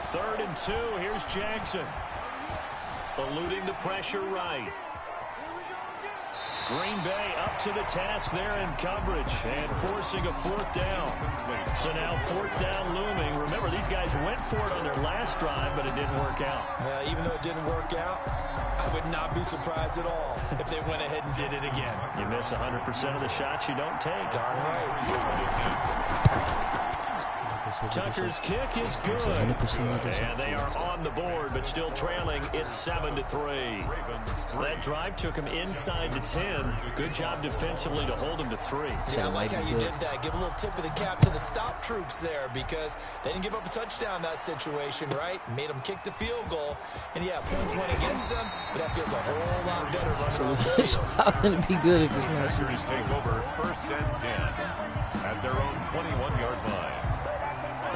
Third and 2. Here's Jackson. Eluding the pressure right. Green Bay up to the task there in coverage and forcing a 4th down. So now 4th down looming. Remember, these guys went for it on their last drive, but it didn't work out. Even though it didn't work out, I would not be surprised at all if they went ahead and did it again. You miss 100% of the shots you don't take. Darn right. Tucker's kick is good. And they are on the board, but still trailing. It's 7-3. That drive took him inside the 10. Good job defensively to hold him to 3. Yeah, I like how you did that. Give a little tip of the cap to the stop troops there because they didn't give up a touchdown in that situation, right? Made them kick the field goal. And, yeah, points went against them, but that feels a whole lot better running off the field. It's not going to be good if it's not. Packers take over 1st and 10 at their own 21-yard line.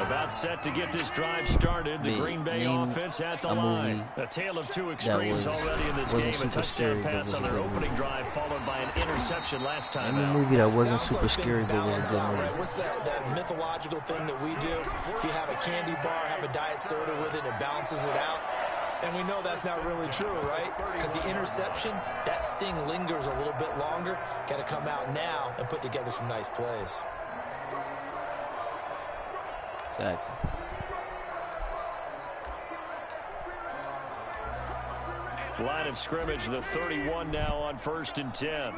About set to get this drive started. The Green Bay offense at the line. A tale of 2 extremes already in this game. A touchdown pass on their opening drive followed by an interception last time out. A movie that wasn't super scary, but was a good movie. Right? What's that mythological thing that we do? If you have a candy bar, have a diet soda with it, it balances it out. And we know that's not really true, right? Because the interception, that sting lingers a little bit longer. Got to come out now and put together some nice plays. Exactly. Line of scrimmage, the 31 now on 1st and 10.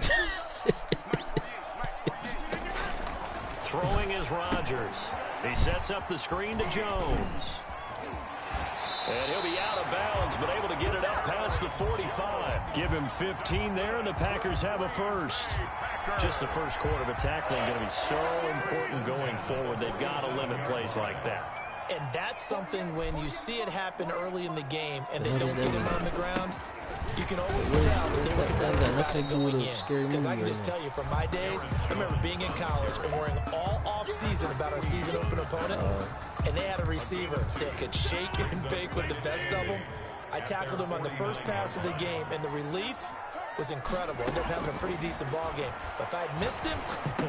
Throwing is Rodgers. He sets up the screen to Jones. And he'll be out of bounds, but able to get it up past the 45. Give him 15 there, and the Packers have a first. Just the first quarter of tackling going to be so important going forward. They've got to limit plays like that. And that's something when you see it happen early in the game and they don't get him on the ground, you can always tell that they were concerned about it going in. Because I can just tell you from my days, I remember being in college and worrying all off-season about our season open opponent, and they had a receiver that could shake and bake with the best of them. I tackled him on the first pass of the game, and the relief was incredible. I ended up having a pretty decent ball game. But if I had missed him,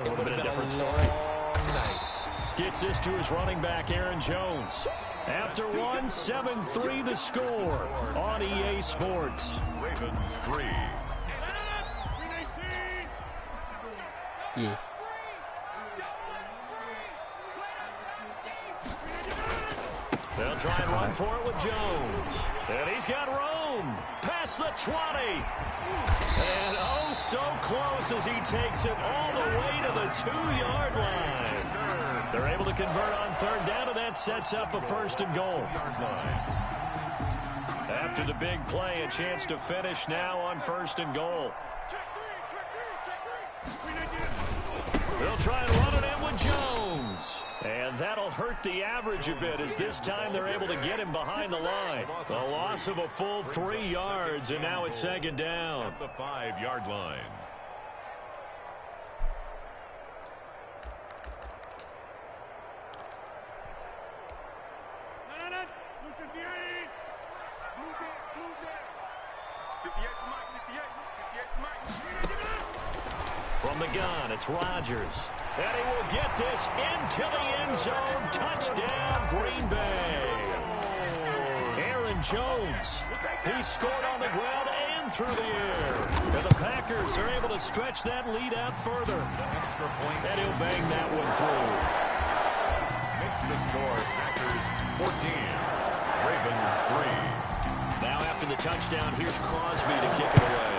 it would have been a different story. Night. Gets this to his running back, Aaron Jones. After one, 7-3 the score on EA Sports. Ravens 3. Yeah. They'll try and run for it with Jones. And he's got room. Past the 20. And oh, so close as he takes it all the way to the 2-yard line. They're able to convert on third down, and that sets up a first and goal. After the big play, a chance to finish now on first and goal. They'll try and run it in with Jones. And that'll hurt the average a bit as this time they're able to get him behind the line. The loss of a full 3 yards, and now it's second down. At the 5-yard line. From the gun, it's Rodgers. And he will get this into the end zone. Touchdown, Green Bay. Aaron Jones. He scored on the ground and through the air. And the Packers are able to stretch that lead out further. Extra point. And he'll bang that one through. Makes the score Packers 14. Ravens 3. Now after the touchdown, here's Crosby to kick it away.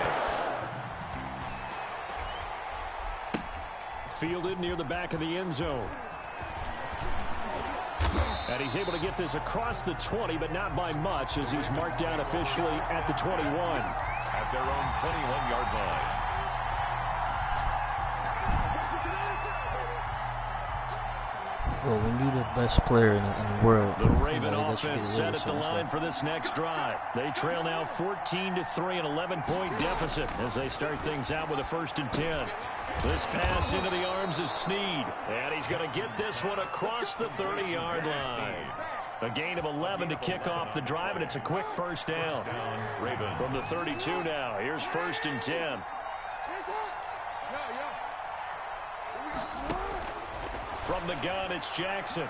Fielded near the back of the end zone. And he's able to get this across the 20, but not by much as he's marked down officially at the 21. At their own 21-yard line. Well, when you're the best player in the world, the Raven offense set at the line for this next drive. They trail now 14-3, an 11-point deficit as they start things out with a 1st and 10. This pass into the arms of Snead, and he's going to get this one across the 30-yard line. A gain of 11 to kick off the drive, and it's a quick first down. From the 32 now, here's 1st and 10. From the gun, it's Jackson.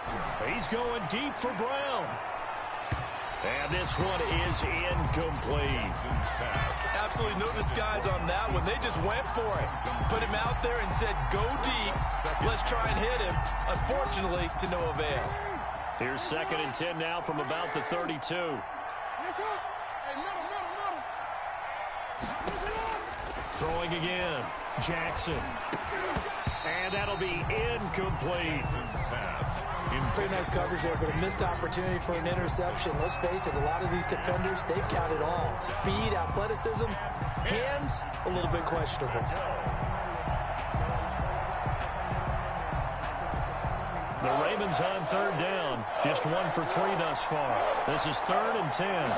He's going deep for Brown. And this one is incomplete. Absolutely no disguise on that one. They just went for it. Put him out there and said, go deep. Let's try and hit him. Unfortunately, to no avail. Here's 2nd and 10 now from about the 32. Throwing again. Jackson. And that'll be incomplete. Pretty nice coverage there, but a missed opportunity for an interception. Let's face it, a lot of these defenders, they've got it all. Speed, athleticism, hands, a little bit questionable. The Ravens on third down. Just 1 for 3 thus far. This is 3rd and 10.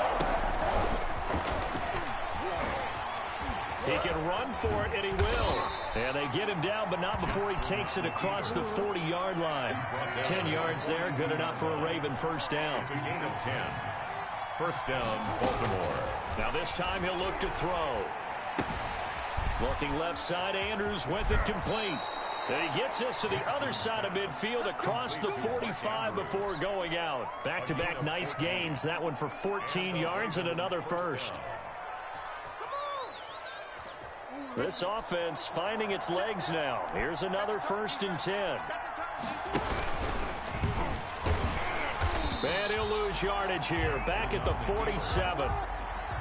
He can run for it, and he will. And they get him down, but not before he takes it across the 40-yard line. 10 yards there, good enough for a Raven first down. It's a gain of 10. First down, Baltimore. Now this time he'll look to throw. Looking left side, Andrews with it complete. And he gets this to the other side of midfield across the 45 before going out. Back-to-back nice gains. That one for 14 yards and another first. This offense finding its legs now. Here's another 1st and 10. And he'll lose yardage here. Back at the 47.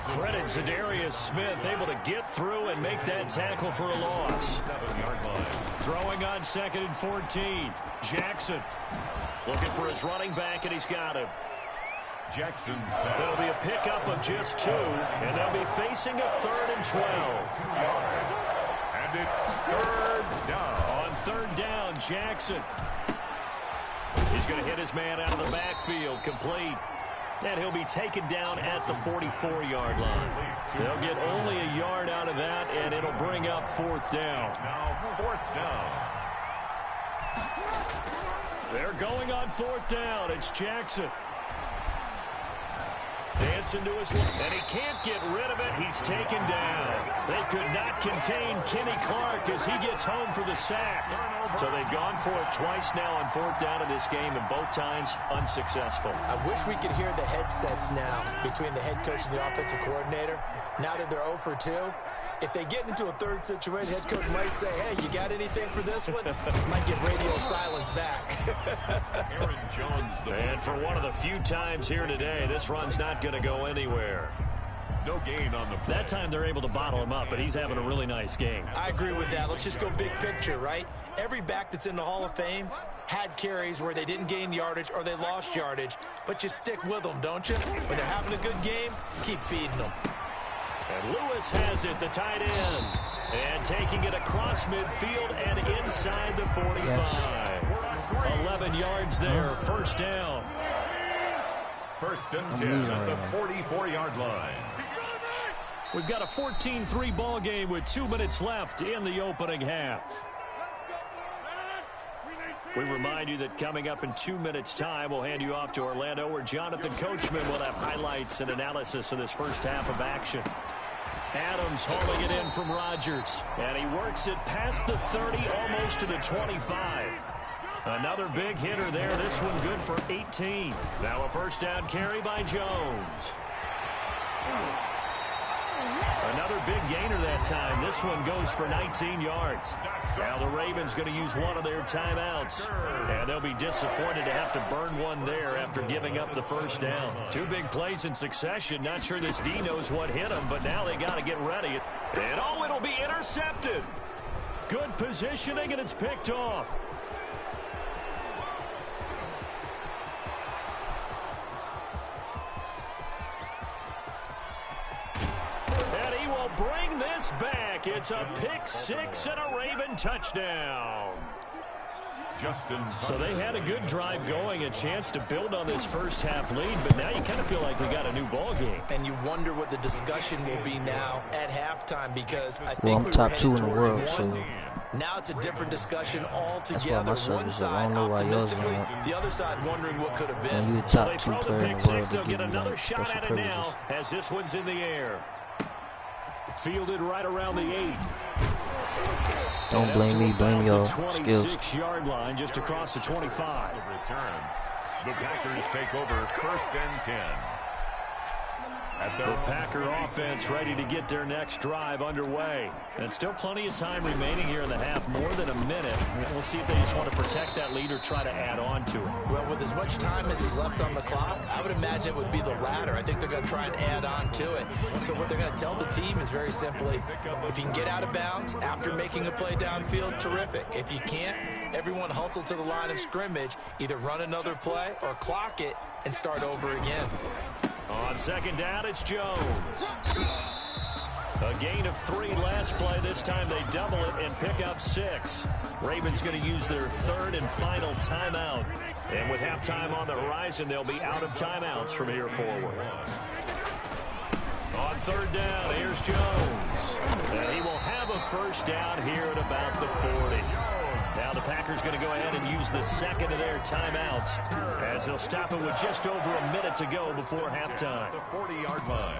Credit Zadarius Smith able to get through and make that tackle for a loss. 7-yard line. Throwing on 2nd and 14. Jackson looking for his running back, and he's got him. Jackson's back. It'll be a pickup of just 2, and they'll be facing a 3rd and 12. And it's 3rd down. On 3rd down, Jackson. He's going to hit his man out of the backfield, complete. And he'll be taken down at the 44-yard line. They'll get only a yard out of that, and it'll bring up 4th down. Now 4th down. They're going on 4th down. It's Jackson. Dancing to his left, and he can't get rid of it. He's taken down. They could not contain Kenny Clark as he gets home for the sack. So they've gone for it twice now on 4th down in this game, and both times unsuccessful. I wish we could hear the headsets now between the head coach and the offensive coordinator. Now that they're 0 for 2, if they get into a 3rd situation, head coach might say, hey, you got anything for this one? Might get radio silence back. Aaron Jones. And for one of the few times here today, this run's not going to go anywhere. No gain on the play. That time they're able to bottle him up, but he's having a really nice game. I agree with that. Let's just go big picture, right? Every back that's in the Hall of Fame had carries where they didn't gain yardage or they lost yardage, but you stick with them, don't you? When they're having a good game, keep feeding them. And Lewis has it, the tight end. And taking it across midfield and inside the 45. Yes. 11 yards there, 1st down. 1st and 10 at the 44-yard line. We've got a 14-3 ball game with 2 minutes left in the opening half. We remind you that coming up in 2 minutes' time, we'll hand you off to Orlando, where Jonathan Coachman will have highlights and analysis of this first half of action. Adams hauling it in from Rodgers, and he works it past the 30, almost to the 25. Another big hitter there, this one good for 18. Now a 1st down carry by Jones. Another big gainer that time. This one goes for 19 yards. Now the Ravens going to use one of their timeouts. And they'll be disappointed to have to burn one there after giving up the 1st down. 2 big plays in succession. Not sure this D knows what hit him, but now they got to get ready. And oh, it'll be intercepted. Good positioning, and it's picked off. Bring this back. It's a pick 6 and a Raven touchdown. So they had a good drive going, a chance to build on this first half lead, but now you kind of feel like we got a new ball game. And you wonder what the discussion will be now at halftime, because I think well, I'm we top were 2 in the towards world, one. so Now it's a different discussion altogether. That's why my One service side is I don't know why yours optimistically, not. the other side wondering what could have been. When you're So top they 2 throw the player in pick the world, 6. they They'll give get you another like shot special at it privileges. now as this one's in the air. Fielded right around the 8. Don't blame me, blame your skills. 26-yard line just across the 25. Return. The Packers take over 1st and 10. The Packer offense ready to get their next drive underway. And still plenty of time remaining here in the half, more than a minute. We'll see if they just want to protect that lead or try to add on to it. Well, with as much time as is left on the clock, I would imagine it would be the latter. I think they're going to try and add on to it. So what they're going to tell the team is very simply, if you can get out of bounds after making a play downfield, terrific. If you can't, everyone hustle to the line of scrimmage, either run another play or clock it and start over again. On 2nd down, it's Jones. A gain of 3 last play. This time they double it and pick up 6. Ravens going to use their 3rd and final timeout. And with halftime on the horizon, they'll be out of timeouts from here forward. On 3rd down, here's Jones. And he will have a 1st down here at about the 40. Now the Packers going to go ahead and use the 2nd of their timeouts as they'll stop it with just over a minute to go before halftime. The 40-yard line.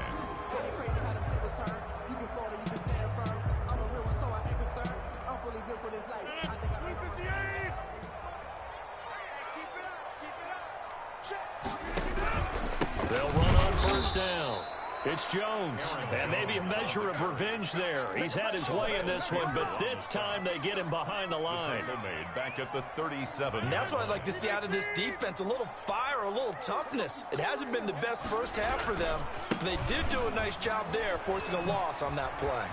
They'll run on 1st down. It's Jones, and maybe a measure of revenge there. He's had his way in this one, but this time they get him behind the line. Made back at the 37. And that's what I'd like to see out of this defense, a little fire, a little toughness. It hasn't been the best first half for them, but they did do a nice job there, forcing a loss on that play.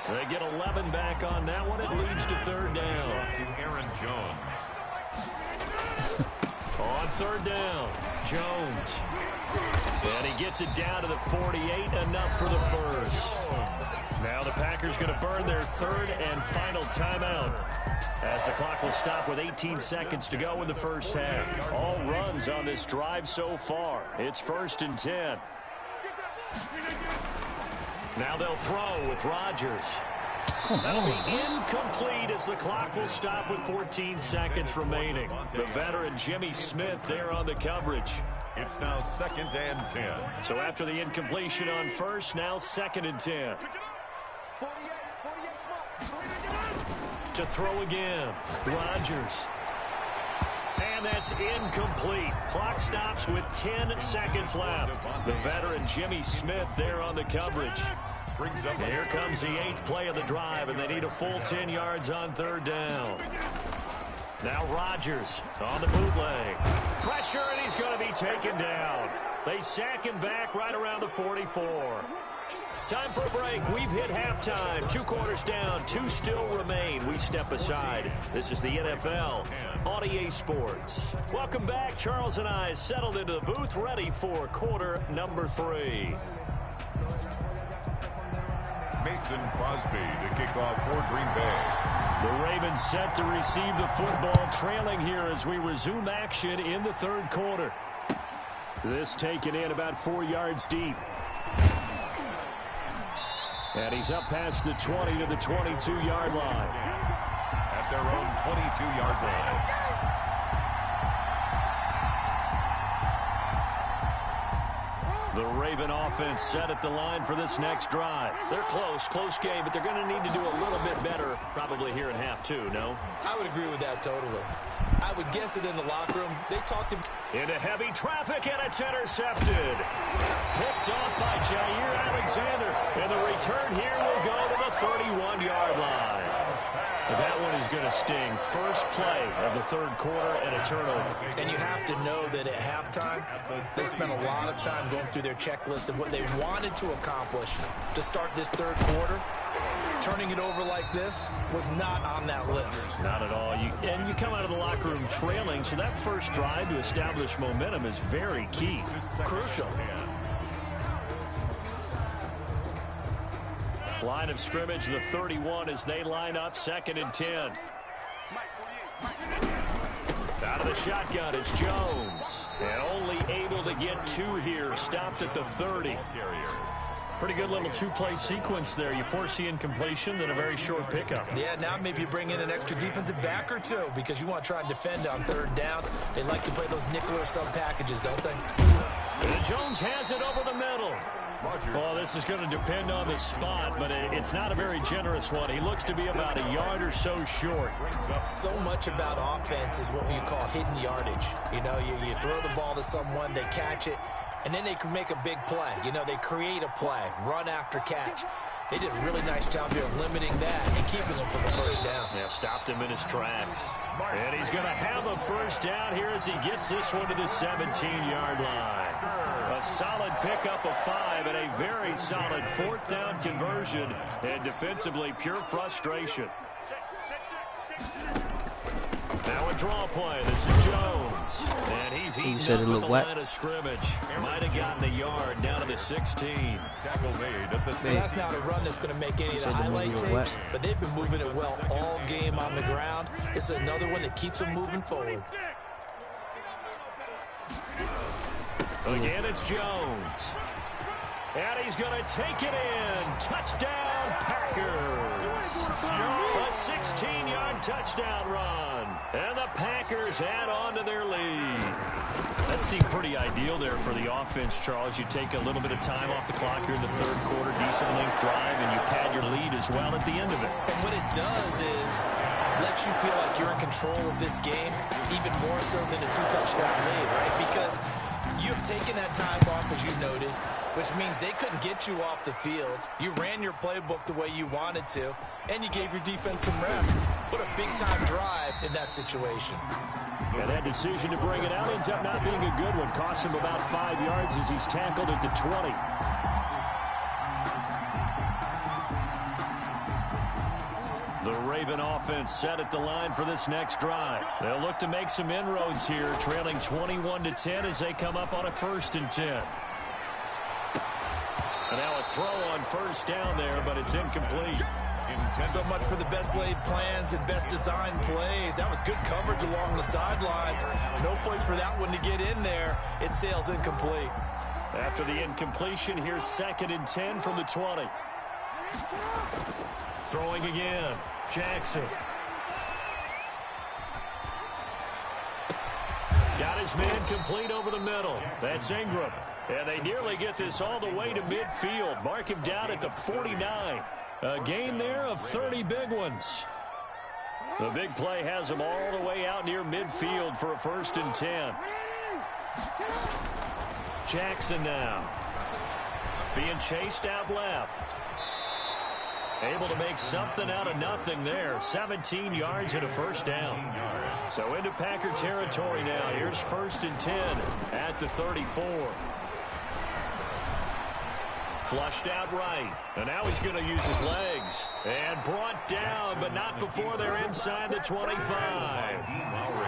They get 11 back on that one. It leads to third down. To Aaron Jones. On third down, Jones. And he gets it down to the 48, enough for the first. Now the Packers going to burn their third and final timeout, as the clock will stop with 18 seconds to go in the first half. All runs on this drive so far. It's 1st and 10. Now they'll throw with Rodgers. That'll be incomplete as the clock will stop with 14 seconds remaining. The veteran Jimmy Smith there on the coverage. It's now 2nd and 10. So after the incompletion on first, now 2nd and 10. To throw again, Rodgers. And that's incomplete. Clock stops with 10 seconds left. The veteran Jimmy Smith there on the coverage. Here comes the 8th play of the drive, and they need a full 10 yards on third down. Now Rodgers on the bootleg. Pressure, and he's going to be taken down. They sack him back right around the 44. Time for a break. We've hit halftime. 2 quarters down. 2 still remain. We step aside. This is the NFL on EA Sports. Welcome back. Charles and I settled into the booth, ready for quarter number 3. Mason Crosby to kick off for Green Bay. The Ravens set to receive the football, trailing here as we resume action in the third quarter. This taken in about 4 yards deep. And he's up past the 20 to the 22-yard line. At their own 22-yard line. The Raven offense set at the line for this next drive. They're close game, but they're going to need to do a little bit better probably here in half 2, no? I would agree with that totally. I would guess it in the locker room. They talked to... Into heavy traffic, and it's intercepted. Picked off by Jair Alexander. And the return here will go to the 31-yard line. That one is going to sting. First play of the third quarter and a turnover. And you have to know that at halftime, they spent a lot of time going through their checklist of what they wanted to accomplish to start this third quarter. Turning it over like this was not on that list. Not at all. And you come out of the locker room trailing, so that first drive to establish momentum is very key. Crucial. Line of scrimmage, the 31 as they line up, 2nd and 10. Out of the shotgun, it's Jones. And only able to get 2 here, stopped at the 30. Pretty good little 2-play sequence there. You force the incompletion, then a very short pickup. Yeah, now maybe you bring in an extra defensive back or 2 because you want to try and defend on third down. They like to play those nickel or sub packages, don't they? And Jones has it over the middle. Well, this is going to depend on the spot, but it's not a very generous one. He looks to be about a yard or so short. So much about offense is what you call hidden yardage. You know, you throw the ball to someone, they catch it, and then they can make a big play. You know, they create a play, run after catch. They did a really nice job here of limiting that and keeping him from the first down. Yeah, stopped him in his tracks. And he's going to have a first down here as he gets this one to the 17-yard line. A solid pickup of 5 and a very solid 4th down conversion. And defensively, pure frustration. Now a draw play. This is Jones. And he's eaten up at the line of scrimmage. Might have gotten a yard down to the 16. Tackle made at the 6. So that's not a run that's going to make any of the highlight tapes, but they've been moving it well all game on the ground. It's another one that keeps them moving forward. Again, it's Jones. And he's going to take it in. Touchdown, Packers. A 16-yard touchdown run. And the Packers add on to their lead. That seemed pretty ideal there for the offense, Charles. You take a little bit of time off the clock here in the third quarter, decent length drive, and you pad your lead as well at the end of it. And what it does is lets you feel like you're in control of this game, even more so than a 2-touchdown lead, right? Because you've taken that time off, as you noted, which means they couldn't get you off the field. You ran your playbook the way you wanted to, and you gave your defense some rest. What a big-time drive in that situation. And that decision to bring it out ends up not being a good one. Cost him about 5 yards as he's tackled at the 20. Raven offense set at the line for this next drive. They'll look to make some inroads here, trailing 21-10 as they come up on a 1st and 10. And now a throw on 1st down there, but it's incomplete. So much for the best laid plans and best designed plays. That was good coverage along the sidelines. No place for that one to get in there. It sails incomplete. After the incompletion, here's 2nd and 10 from the 20. Throwing again. Jackson. Got his man complete over the middle. That's Ingram. And they nearly get this all the way to midfield. Mark him down at the 49. A gain there of 30 big ones. The big play has them all the way out near midfield for a 1st and 10. Jackson now. Being chased out left. Able to make something out of nothing there. 17 yards and a 1st down. So into Packer territory now. Here's 1st and 10 at the 34. Flushed out right. And now he's going to use his legs. And brought down, but not before they're inside the 25.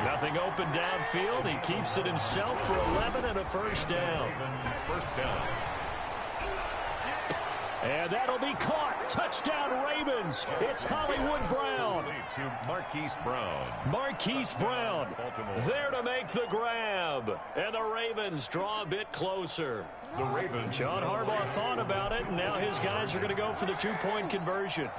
Nothing open downfield. He keeps it himself for 11 and a 1st down. 1st down. And that'll be caught. Touchdown Ravens. It's Hollywood Brown. To Marquise Brown. Marquise Brown there to make the grab. And the Ravens draw a bit closer. The Ravens. John Harbaugh thought about it, and now his guys are going to go for the 2-point conversion.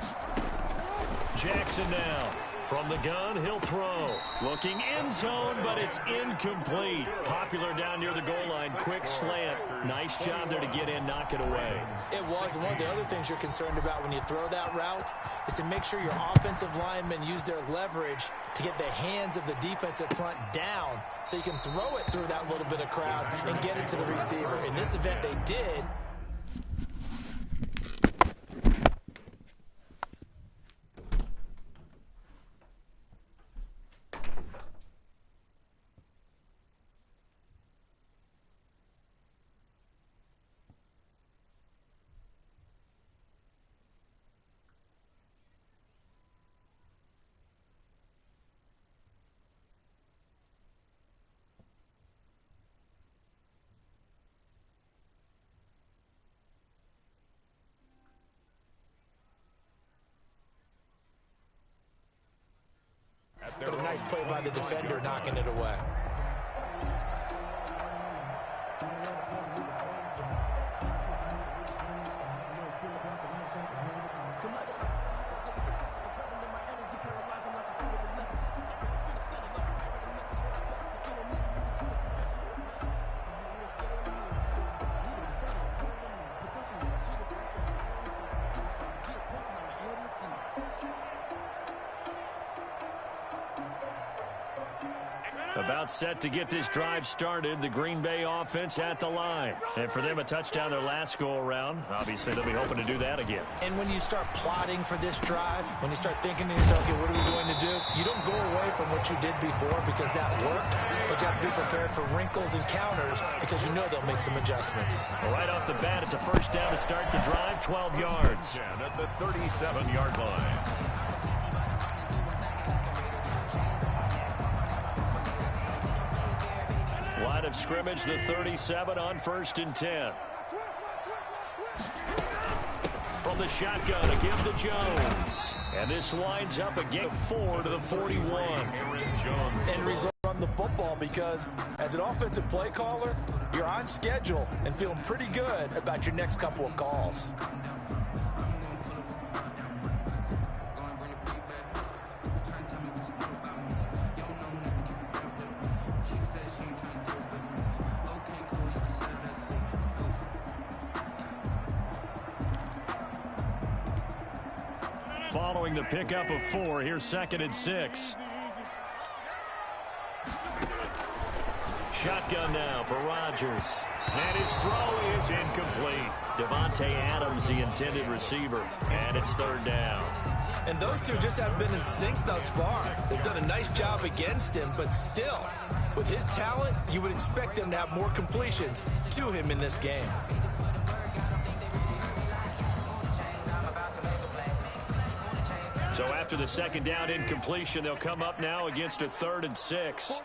Jackson now. From the gun, he'll throw. Looking end zone, but it's incomplete. Popular down near the goal line. Quick slant. Nice job there to get in, knock it away. It was. And one of the other things you're concerned about when you throw that route is to make sure your offensive linemen use their leverage to get the hands of the defensive front down so you can throw it through that little bit of crowd and get it to the receiver. In this event, they did. But a nice play by the defender knocking it away. About set to get this drive started. The Green Bay offense at the line. And for them, a touchdown their last go-around. Obviously, they'll be hoping to do that again. And when you start plotting for this drive, when you start thinking to yourself, okay, what are we going to do? You don't go away from what you did before because that worked. But you have to be prepared for wrinkles and counters because you know they'll make some adjustments. Well, right off the bat, it's a 1st down to start the drive, 12 yards. At the 37-yard line. Line of scrimmage, the 37 on 1st and 10. From the shotgun, a give to Jones. And this winds up a gain of 4 to the 41. And result on the football because as an offensive play caller, you're on schedule and feeling pretty good about your next couple of calls. Following the pickup of 4, here's 2nd and 6. Shotgun now for Rodgers. And his throw is incomplete. Devontae Adams, the intended receiver. And it's 3rd down. And those two just haven't been in sync thus far. They've done a nice job against him, but still, with his talent, you would expect them to have more completions to him in this game. So after the second down incompletion, they'll come up now against a 3rd and 6.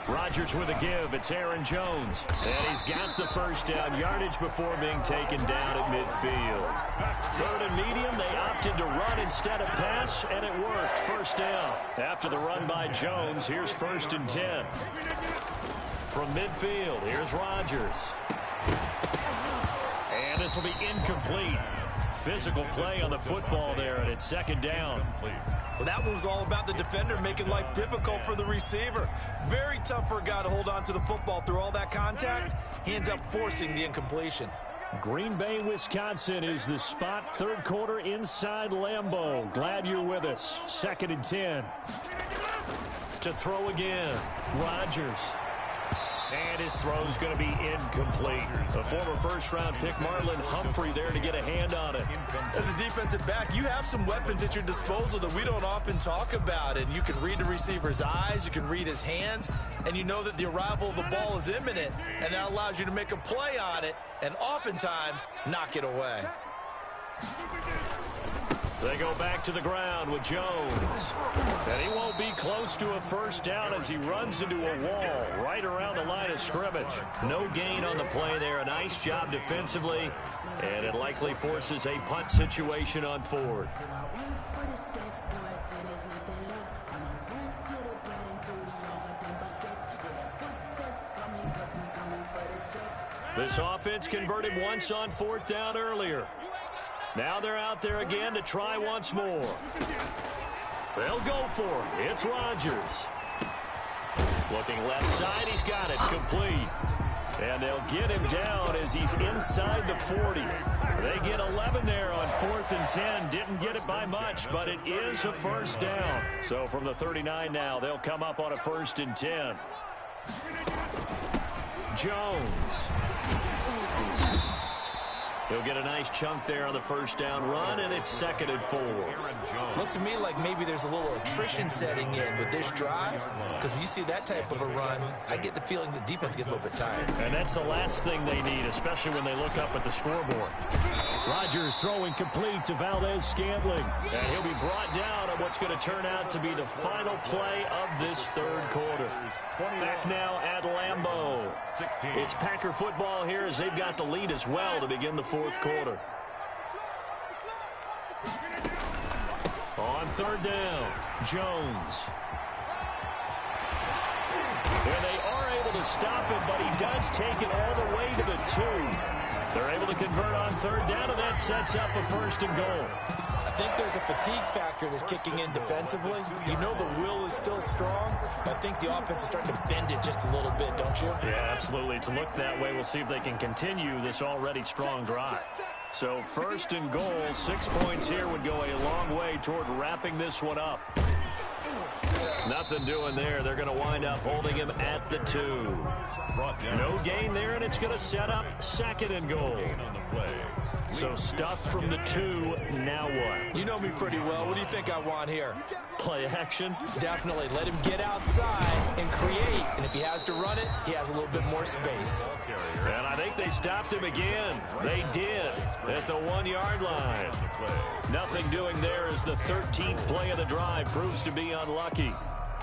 Rodgers with a give. It's Aaron Jones. And he's got the first down yardage before being taken down at midfield. 3rd and medium, they opted to run instead of pass, and it worked. First down. After the run by Jones, here's 1st and 10. From midfield, here's Rodgers. And this will be incomplete. Physical play on the football there, and it's 2nd down. Well, that one was all about the defender making life difficult for the receiver. Very tough for a guy to hold on to the football through all that contact. He ends up forcing the incompletion. Green Bay, Wisconsin is the spot. 3rd quarter inside Lambeau. Glad you're with us. 2nd and 10. To throw again, Rodgers. And his throw's going to be incomplete. A former first-round pick, Marlon Humphrey, there to get a hand on it. As a defensive back, you have some weapons at your disposal that we don't often talk about. And you can read the receiver's eyes, you can read his hands, and you know that the arrival of the ball is imminent. And that allows you to make a play on it and oftentimes knock it away. They go back to the ground with Jones. And he won't be close to a first down as he runs into a wall right around the line of scrimmage. No gain on the play there. A nice job defensively. And it likely forces a punt situation on 4th. This offense converted once on 4th down earlier. Now they're out there again to try once more. They'll go for it. It's Rodgers. Looking left side. He's got it. Complete. And they'll get him down as he's inside the 40. They get 11 there on 4th and 10. Didn't get it by much, but it is a first down. So from the 39 now, they'll come up on a 1st and 10. Jones. He'll get a nice chunk there on the first down run, and it's 2nd and 4. Looks to me like maybe there's a little attrition setting in with this drive, because when you see that type of a run, I get the feeling the defense gets a little bit tired. And that's the last thing they need, especially when they look up at the scoreboard. Rodgers throwing complete to Valdez-Scantling. And he'll be brought down on what's going to turn out to be the final play of this 3rd quarter. Back now at Lambeau. It's Packer football here as they've got the lead as well to begin the 4th quarter. On 3rd down, Jones. And they are able to stop him, but he does take it all the way to the 2. They're able to convert on 3rd down, and that sets up a 1st and goal. I think there's a fatigue factor that's kicking in defensively. You know the will is still strong, but I think the offense is starting to bend it just a little bit, don't you? Yeah, absolutely. It's looked that way. We'll see if they can continue this already strong drive. So 1st and goal, 6 points here would go a long way toward wrapping this one up. Nothing doing there. They're going to wind up holding him at the 2. No gain there, and it's going to set up 2nd and goal. So stuff from the 2. Now what? You know me pretty well. What do you think I want here? Play action? Definitely. Let him get outside and create. And if he has to run it, he has a little bit more space. And I think they stopped him again. They did at the 1-yard line. Nothing doing there as the 13th play of the drive proves to be unlucky.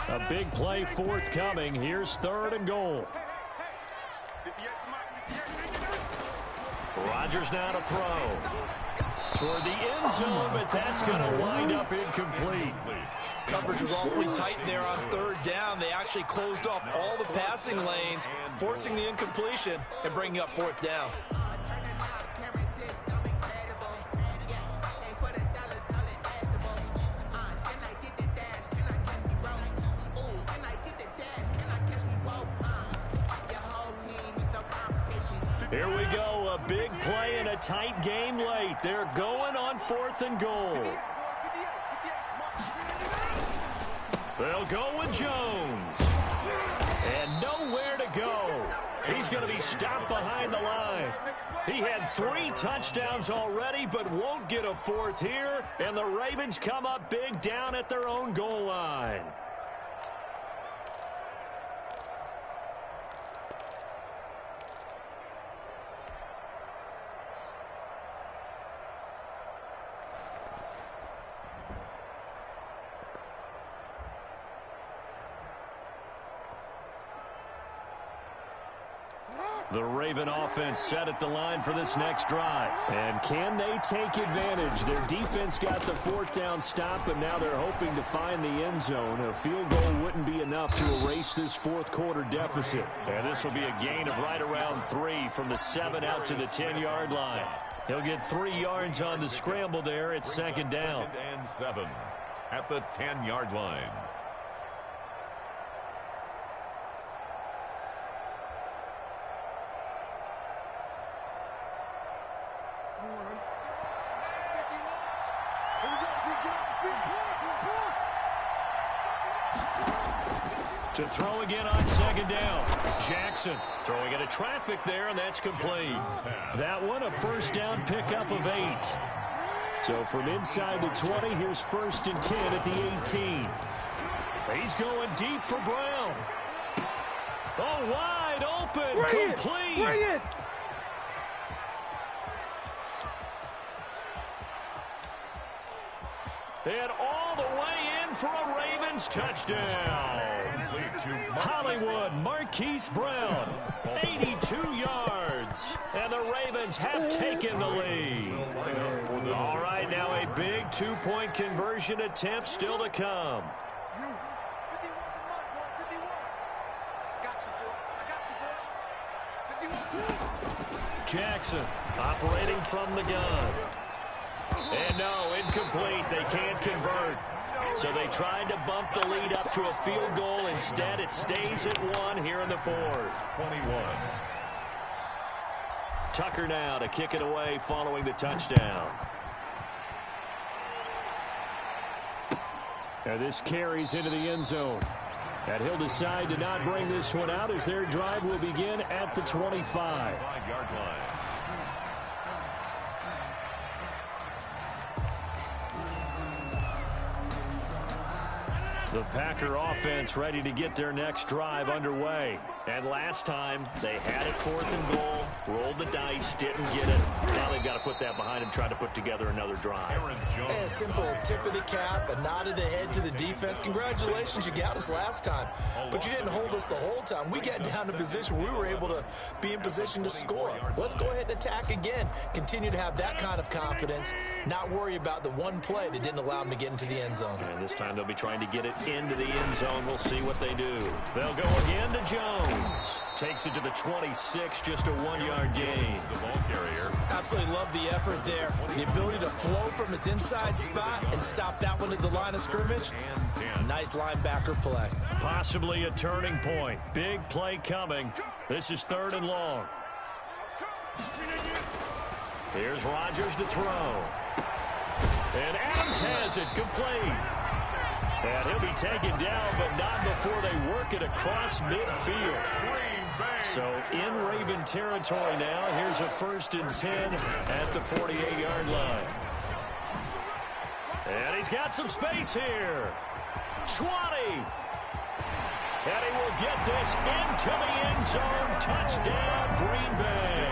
A big play forthcoming. Here's 3rd and goal. Rodgers now to throw. Toward the end zone, but that's going to wind up incomplete. Coverage was awfully tight there on 3rd down. They actually closed off all the passing lanes, forcing the incompletion and bringing up 4th down. Here we go, a big play in a tight game late. They're going on 4th and goal. They'll go with Jones. And nowhere to go. He's going to be stopped behind the line. He had 3 touchdowns already, but won't get a 4th here. And the Ravens come up big down at their own goal line. The Raven offense set at the line for this next drive. And can they take advantage? Their defense got the fourth down stop, but now they're hoping to find the end zone. A field goal wouldn't be enough to erase this fourth quarter deficit. And this will be a gain of right around 3 from the 7 out to the 10-yard line. He'll get 3 yards on the scramble there at second down. 2nd and 7 at the 10-yard line. To throw again on second down. Jackson throwing into traffic there, and that's complete. That one a first down pickup of 8. So from inside the 20, here's 1st and 10 at the 18. He's going deep for Brown. Oh, wide open. Complete. Bring it! And all the way in for a Ravens touchdown. Hollywood Marquise Brown, 82 yards. And the Ravens have taken the lead. All right, now a big 2-point conversion attempt still to come. Jackson operating from the gun. And no, incomplete. They can't convert. So they tried to bump the lead up to a field goal. Instead, it stays at 1 here in the 4th. 21. Tucker now to kick it away following the touchdown. Now this carries into the end zone. And he'll decide to not bring this one out as their drive will begin at the 25. 5-yard line. The Packer offense ready to get their next drive underway. And last time, they had it 4th and goal, rolled the dice, didn't get it. Now they've got to put that behind them, try to put together another drive. A simple tip of the cap, a nod of the head to the defense. Congratulations, you got us last time. But you didn't hold us the whole time. We got down to position where we were able to be in position to score. Let's go ahead and attack again. Continue to have that kind of confidence, not worry about the one play that didn't allow them to get into the end zone. And this time they'll be trying to get it into the end zone. We'll see what they do. They'll go again to Jones. Takes it to the 26, just a 1-yard gain. The ball carrier. Absolutely love the effort there. The ability to flow from his inside spot and stop that one at the line of scrimmage. Nice linebacker play. Possibly a turning point. Big play coming. This is 3rd and long. Here's Rodgers to throw. And Adams has it complete. And he'll be taken down, but not before they work it across midfield. So in Raven territory now. Here's a 1st and 10 at the 48-yard line. And he's got some space here. 20. And he will get this into the end zone. Touchdown, Green Bay.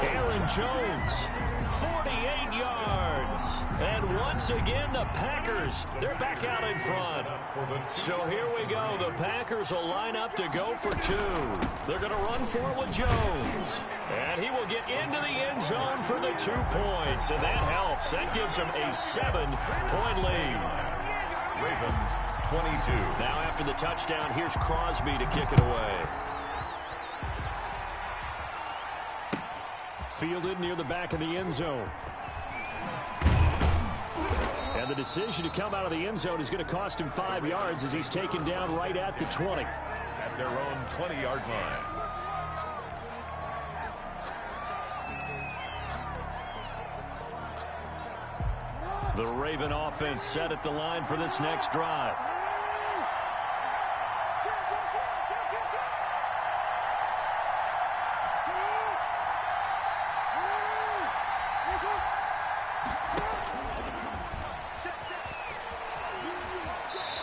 Aaron Jones, 48 yards. And once again, the Packers, they're back out in front. So here we go. The Packers will line up to go for 2. They're going to run for it with Jones. And he will get into the end zone for the 2 points. And that helps. That gives them a 7-point lead. Ravens 22. Now after the touchdown, here's Crosby to kick it away. Fielded near the back of the end zone. And the decision to come out of the end zone is going to cost him 5 yards as he's taken down right at the 20. At their own 20-yard line. The Raven offense set at the line for this next drive.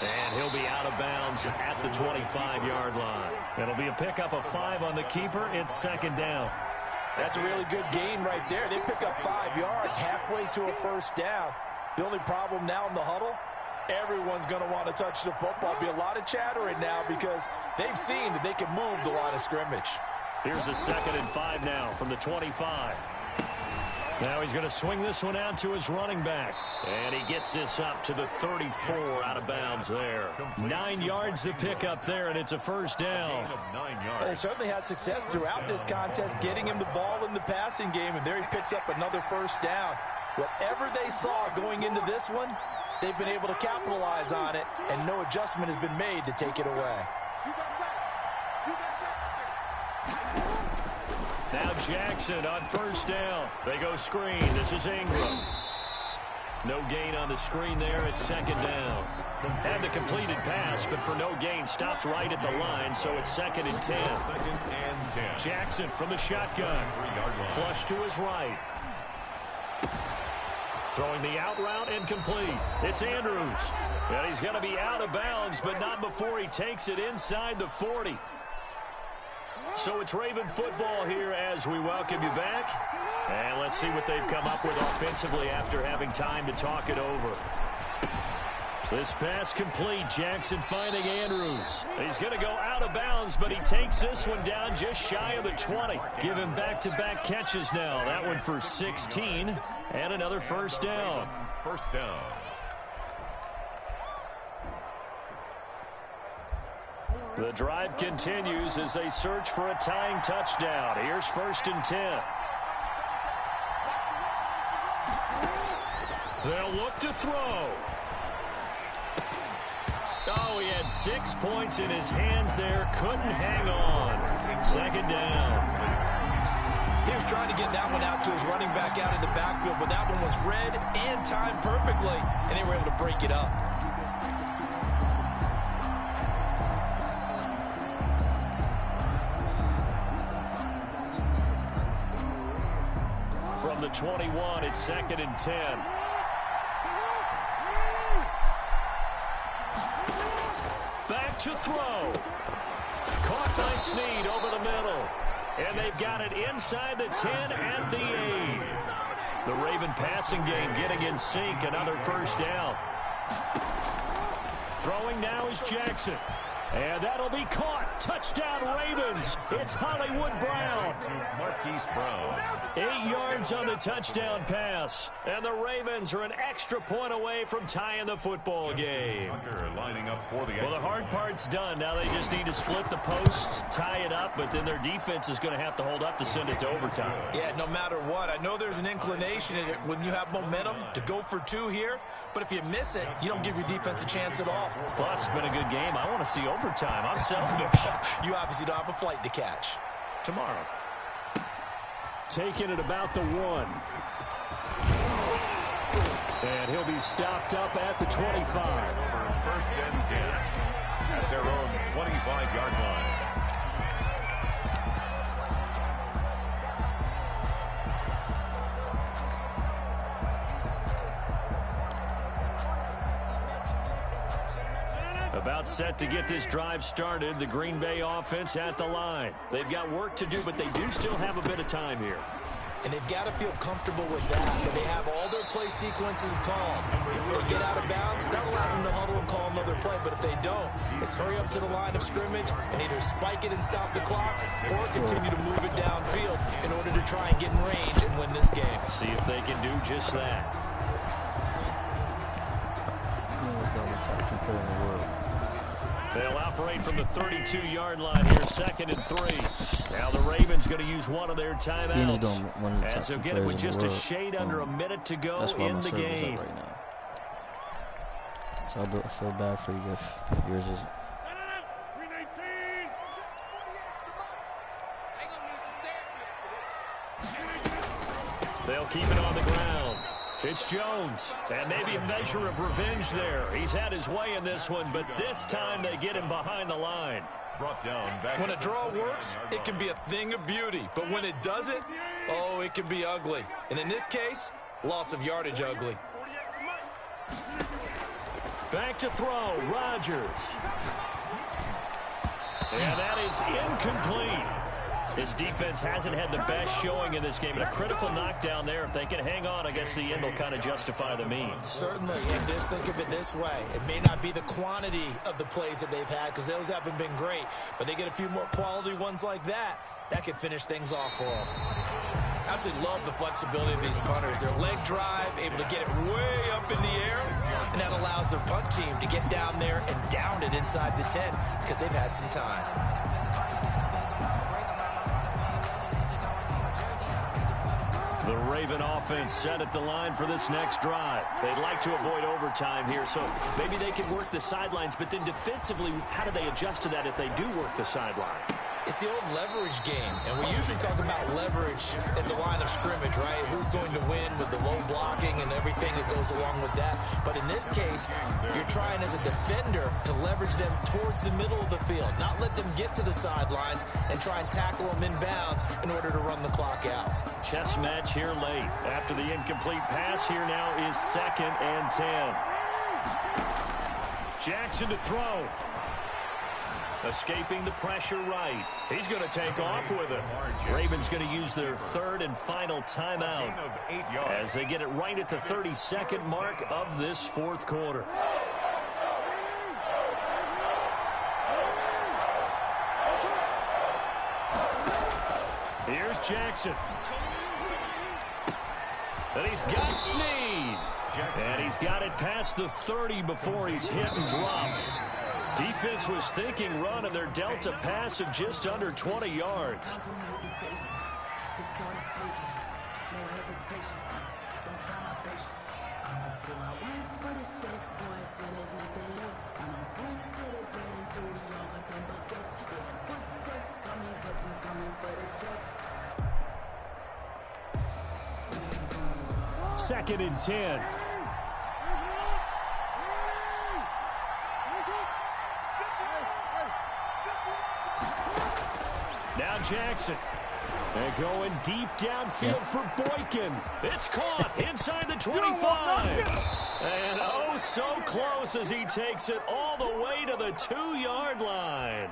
And he'll be out of bounds at the 25-yard line. It'll be a pickup of 5 on the keeper. It's 2nd down. That's a really good gain right there. They pick up 5 yards halfway to a 1st down. The only problem now in the huddle, everyone's going to want to touch the football. Be a lot of chattering now because they've seen that they can move the line of scrimmage. Here's a 2nd and 5 now from the 25. Now he's going to swing this one out to his running back. And he gets this up to the 34 out of bounds there. 9 yards to pick up there, and it's a first down. They certainly had success throughout this contest getting him the ball in the passing game, and there he picks up another first down. Whatever they saw going into this one, they've been able to capitalize on it, and no adjustment has been made to take it away. Now Jackson on first down. They go screen. This is Ingram. No gain on the screen there. It's 2nd down. Had the completed pass, but for no gain, stopped right at the line, so it's 2nd and 10. Jackson from the shotgun. Flush to his right. Throwing the out route, incomplete. It's Andrews. And he's going to be out of bounds, but not before he takes it inside the 40. So it's Raven football here as we welcome you back. And let's see what they've come up with offensively after having time to talk it over. This pass complete. Jackson finding Andrews. He's going to go out of bounds, but he takes this one down just shy of the 20. Give him back-to-back catches now. That one for 16 and another first down. First down. The drive continues as they search for a tying touchdown. Here's 1st and 10. They'll look to throw. Oh, he had 6 points in his hands there. Couldn't hang on. 2nd down. He was trying to get that one out to his running back out in the backfield, but that one was read and timed perfectly, and they were able to break it up. From the 21, it's 2nd and 10. Back to throw. Caught by Snead over the middle. And they've got it inside the 10 and the 8. The Raven passing game getting in sync. Another first down. Throwing now is Jackson. And that'll be caught. Touchdown Ravens. It's Hollywood Brown. Marquise Brown. 8 yards on the touchdown pass. And the Ravens are an extra point away from tying the football game. Lining up for the well, the hard part's done. Now they just need to split the posts, tie it up, but then their defense is going to have to hold up to send it to overtime. Yeah, no matter what. I know there's an inclination in it when you have momentum to go for 2 here, but if you miss it, you don't give your defense a chance at all. Plus, it's been a good game. I want to see overtime. I'm selfish. You obviously don't have a flight to catch. Tomorrow. Taking it about the 1. And he'll be stopped up at the 25. First and 10 at their own 25-yard line. About set to get this drive started. The Green Bay offense at the line. They've got work to do, but they do still have a bit of time here. And they've got to feel comfortable with that. They have all their play sequences called. If they get out of bounds, that allows them to huddle and call another play. But if they don't, it's hurry up to the line of scrimmage and either spike it and stop the clock or continue to move it downfield in order to try and get in range and win this game. See if they can do just that. They'll operate from the 32-yard line here, 2nd and 3. Now the Ravens going to use one of their timeouts. As they'll get it with just a shade under a minute to go in the game. Right now. So I feel bad for you if yours is. They'll keep it on the ground. It's Jones, and maybe a measure of revenge there. He's had his way in this one, but this time they get him behind the line. Brought down back. When a draw works, it can be a thing of beauty. But when it doesn't, oh, it can be ugly. And in this case, loss of yardage ugly. Back to throw, Rodgers. And that is incomplete. His defense hasn't had the best showing in this game, and a critical knockdown there. If they can hang on, I guess the end will kind of justify the means. Certainly, and just think of it this way. It may not be the quantity of the plays that they've had because those haven't been great, but they get a few more quality ones like that. that could finish things off for them. Absolutely love the flexibility of these punters. Their leg drive, able to get it way up in the air, and that allows their punt team to get down there and down it inside the 10 because they've had some time. The Raven offense set at the line for this next drive. They'd like to avoid overtime here, so maybe they can work the sidelines, but then defensively, how do they adjust to that if they do work the sideline? It's the old leverage game, and we usually talk about leverage at the line of scrimmage, right? Who's going to win with the low blocking and everything that goes along with that. But in this case, you're trying as a defender to leverage them towards the middle of the field, not let them get to the sidelines and try and tackle them inbounds in order to run the clock out. Chess match here late. After the incomplete pass, here now is 2nd and 10. Jackson to throw. Escaping the pressure right. He's going to take off with it. Ravens going to use their 3rd and final timeout as they get it right at the 32nd mark of this 4th quarter. Here's Jackson. And he's got Snead. And he's got it past the 30 before he's hit and dropped. Defense was thinking run, and they're dealt a pass of just under 20 yards. Second and 10. Now Jackson. And going deep downfield for Boykin. It's caught inside the 25. And oh, so close as he takes it all the way to the 2-yard line.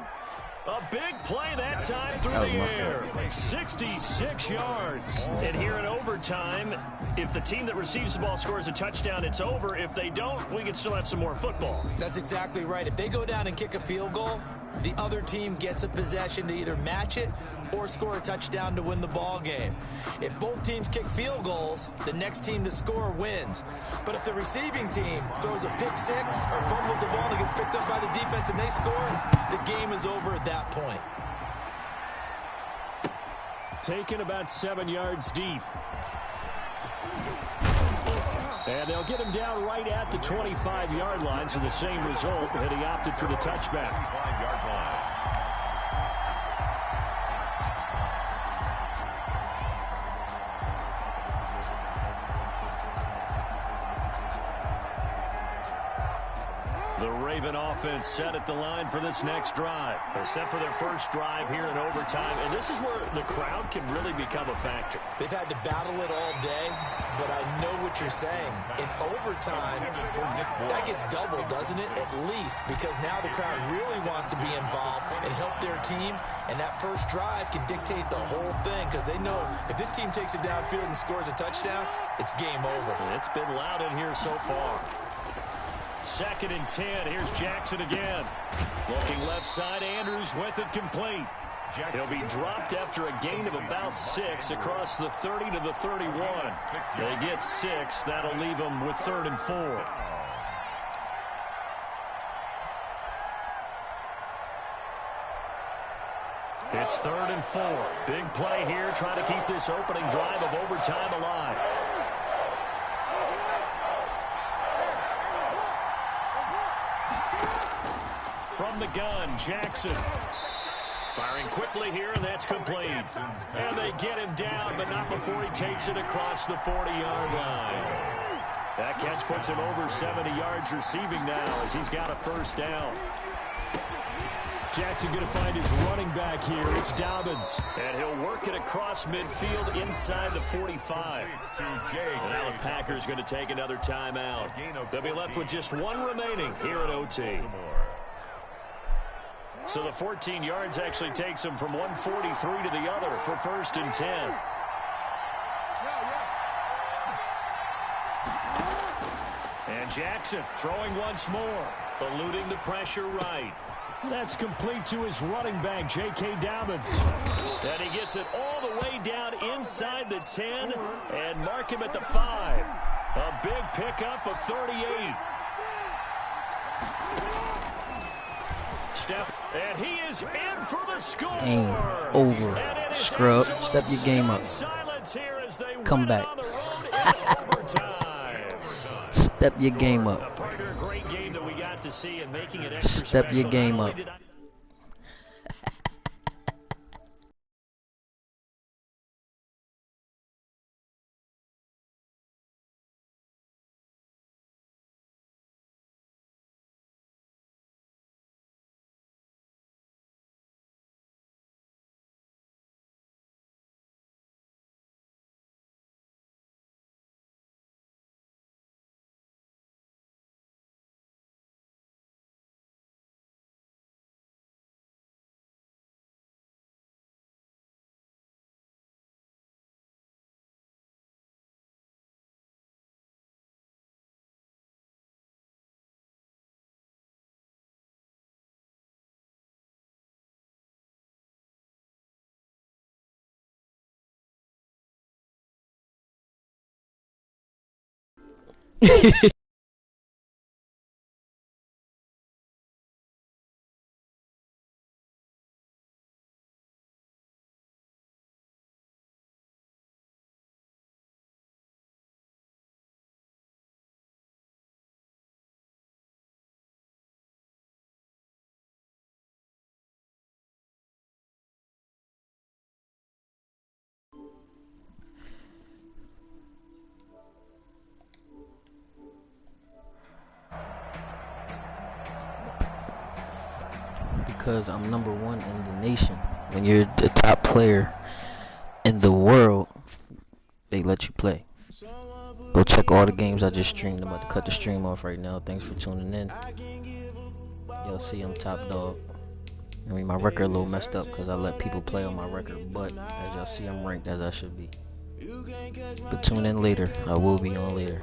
A big play that time through the air. 66 yards. And here in overtime, if the team that receives the ball scores a touchdown, it's over. If they don't, we can still have some more football. That's exactly right. If they go down and kick a field goal, the other team gets a possession to either match it or score a touchdown to win the ball game. If both teams kick field goals, the next team to score wins. But if the receiving team throws a pick six or fumbles the ball and gets picked up by the defense and they score, the game is over at that point. Taken about 7 yards deep. And they'll get him down right at the 25-yard line, so the same result, and he opted for the touchback. 25-yard line. The Raven offense set at the line for this next drive. They set for their first drive here in overtime, and this is where the crowd can really become a factor. They've had to battle it all day, but I know what you're saying. In overtime, that gets doubled, doesn't it? At least, because now the crowd really wants to be involved and help their team, and that first drive can dictate the whole thing because they know if this team takes it downfield and scores a touchdown, it's game over. It's been loud in here so far. 2nd and 10. Here's Jackson again. Looking left side, Andrews with it complete. He'll be dropped after a gain of about 6 across the 30 to the 31. They get 6. That'll leave them with 3rd and 4. It's 3rd and 4. Big play here, trying to keep this opening drive of overtime alive. From the gun, Jackson. Firing quickly here, and that's complete. And they get him down, but not before he takes it across the 40-yard line. That catch puts him over 70 yards receiving now as he's got a first down. Jackson going to find his running back here. It's Dobbins. And he'll work it across midfield inside the 45. And now the Packers going to take another timeout. They'll be left with just one remaining here at OT. So the 14 yards actually takes him from 143 to the other for 1st and 10. And Jackson throwing once more, eluding the pressure right. That's complete to his running back, J.K. Dobbins. And he gets it all the way down inside the 10 and mark him at the 5. A big pickup of 38. Step, and he is in for the score. Game over. Scrub. Step your game up. Come back. Step your game up. Step your game up. Because I'm number 1 in the nation. When you're the top player in the world, they let you play. Go check all the games I just streamed. I'm about to cut the stream off right now. Thanks for tuning in. Y'all see I'm top dog. I mean, my record a little messed up because I let people play on my record. But as y'all see, I'm ranked as I should be. But tune in later. I will be on later.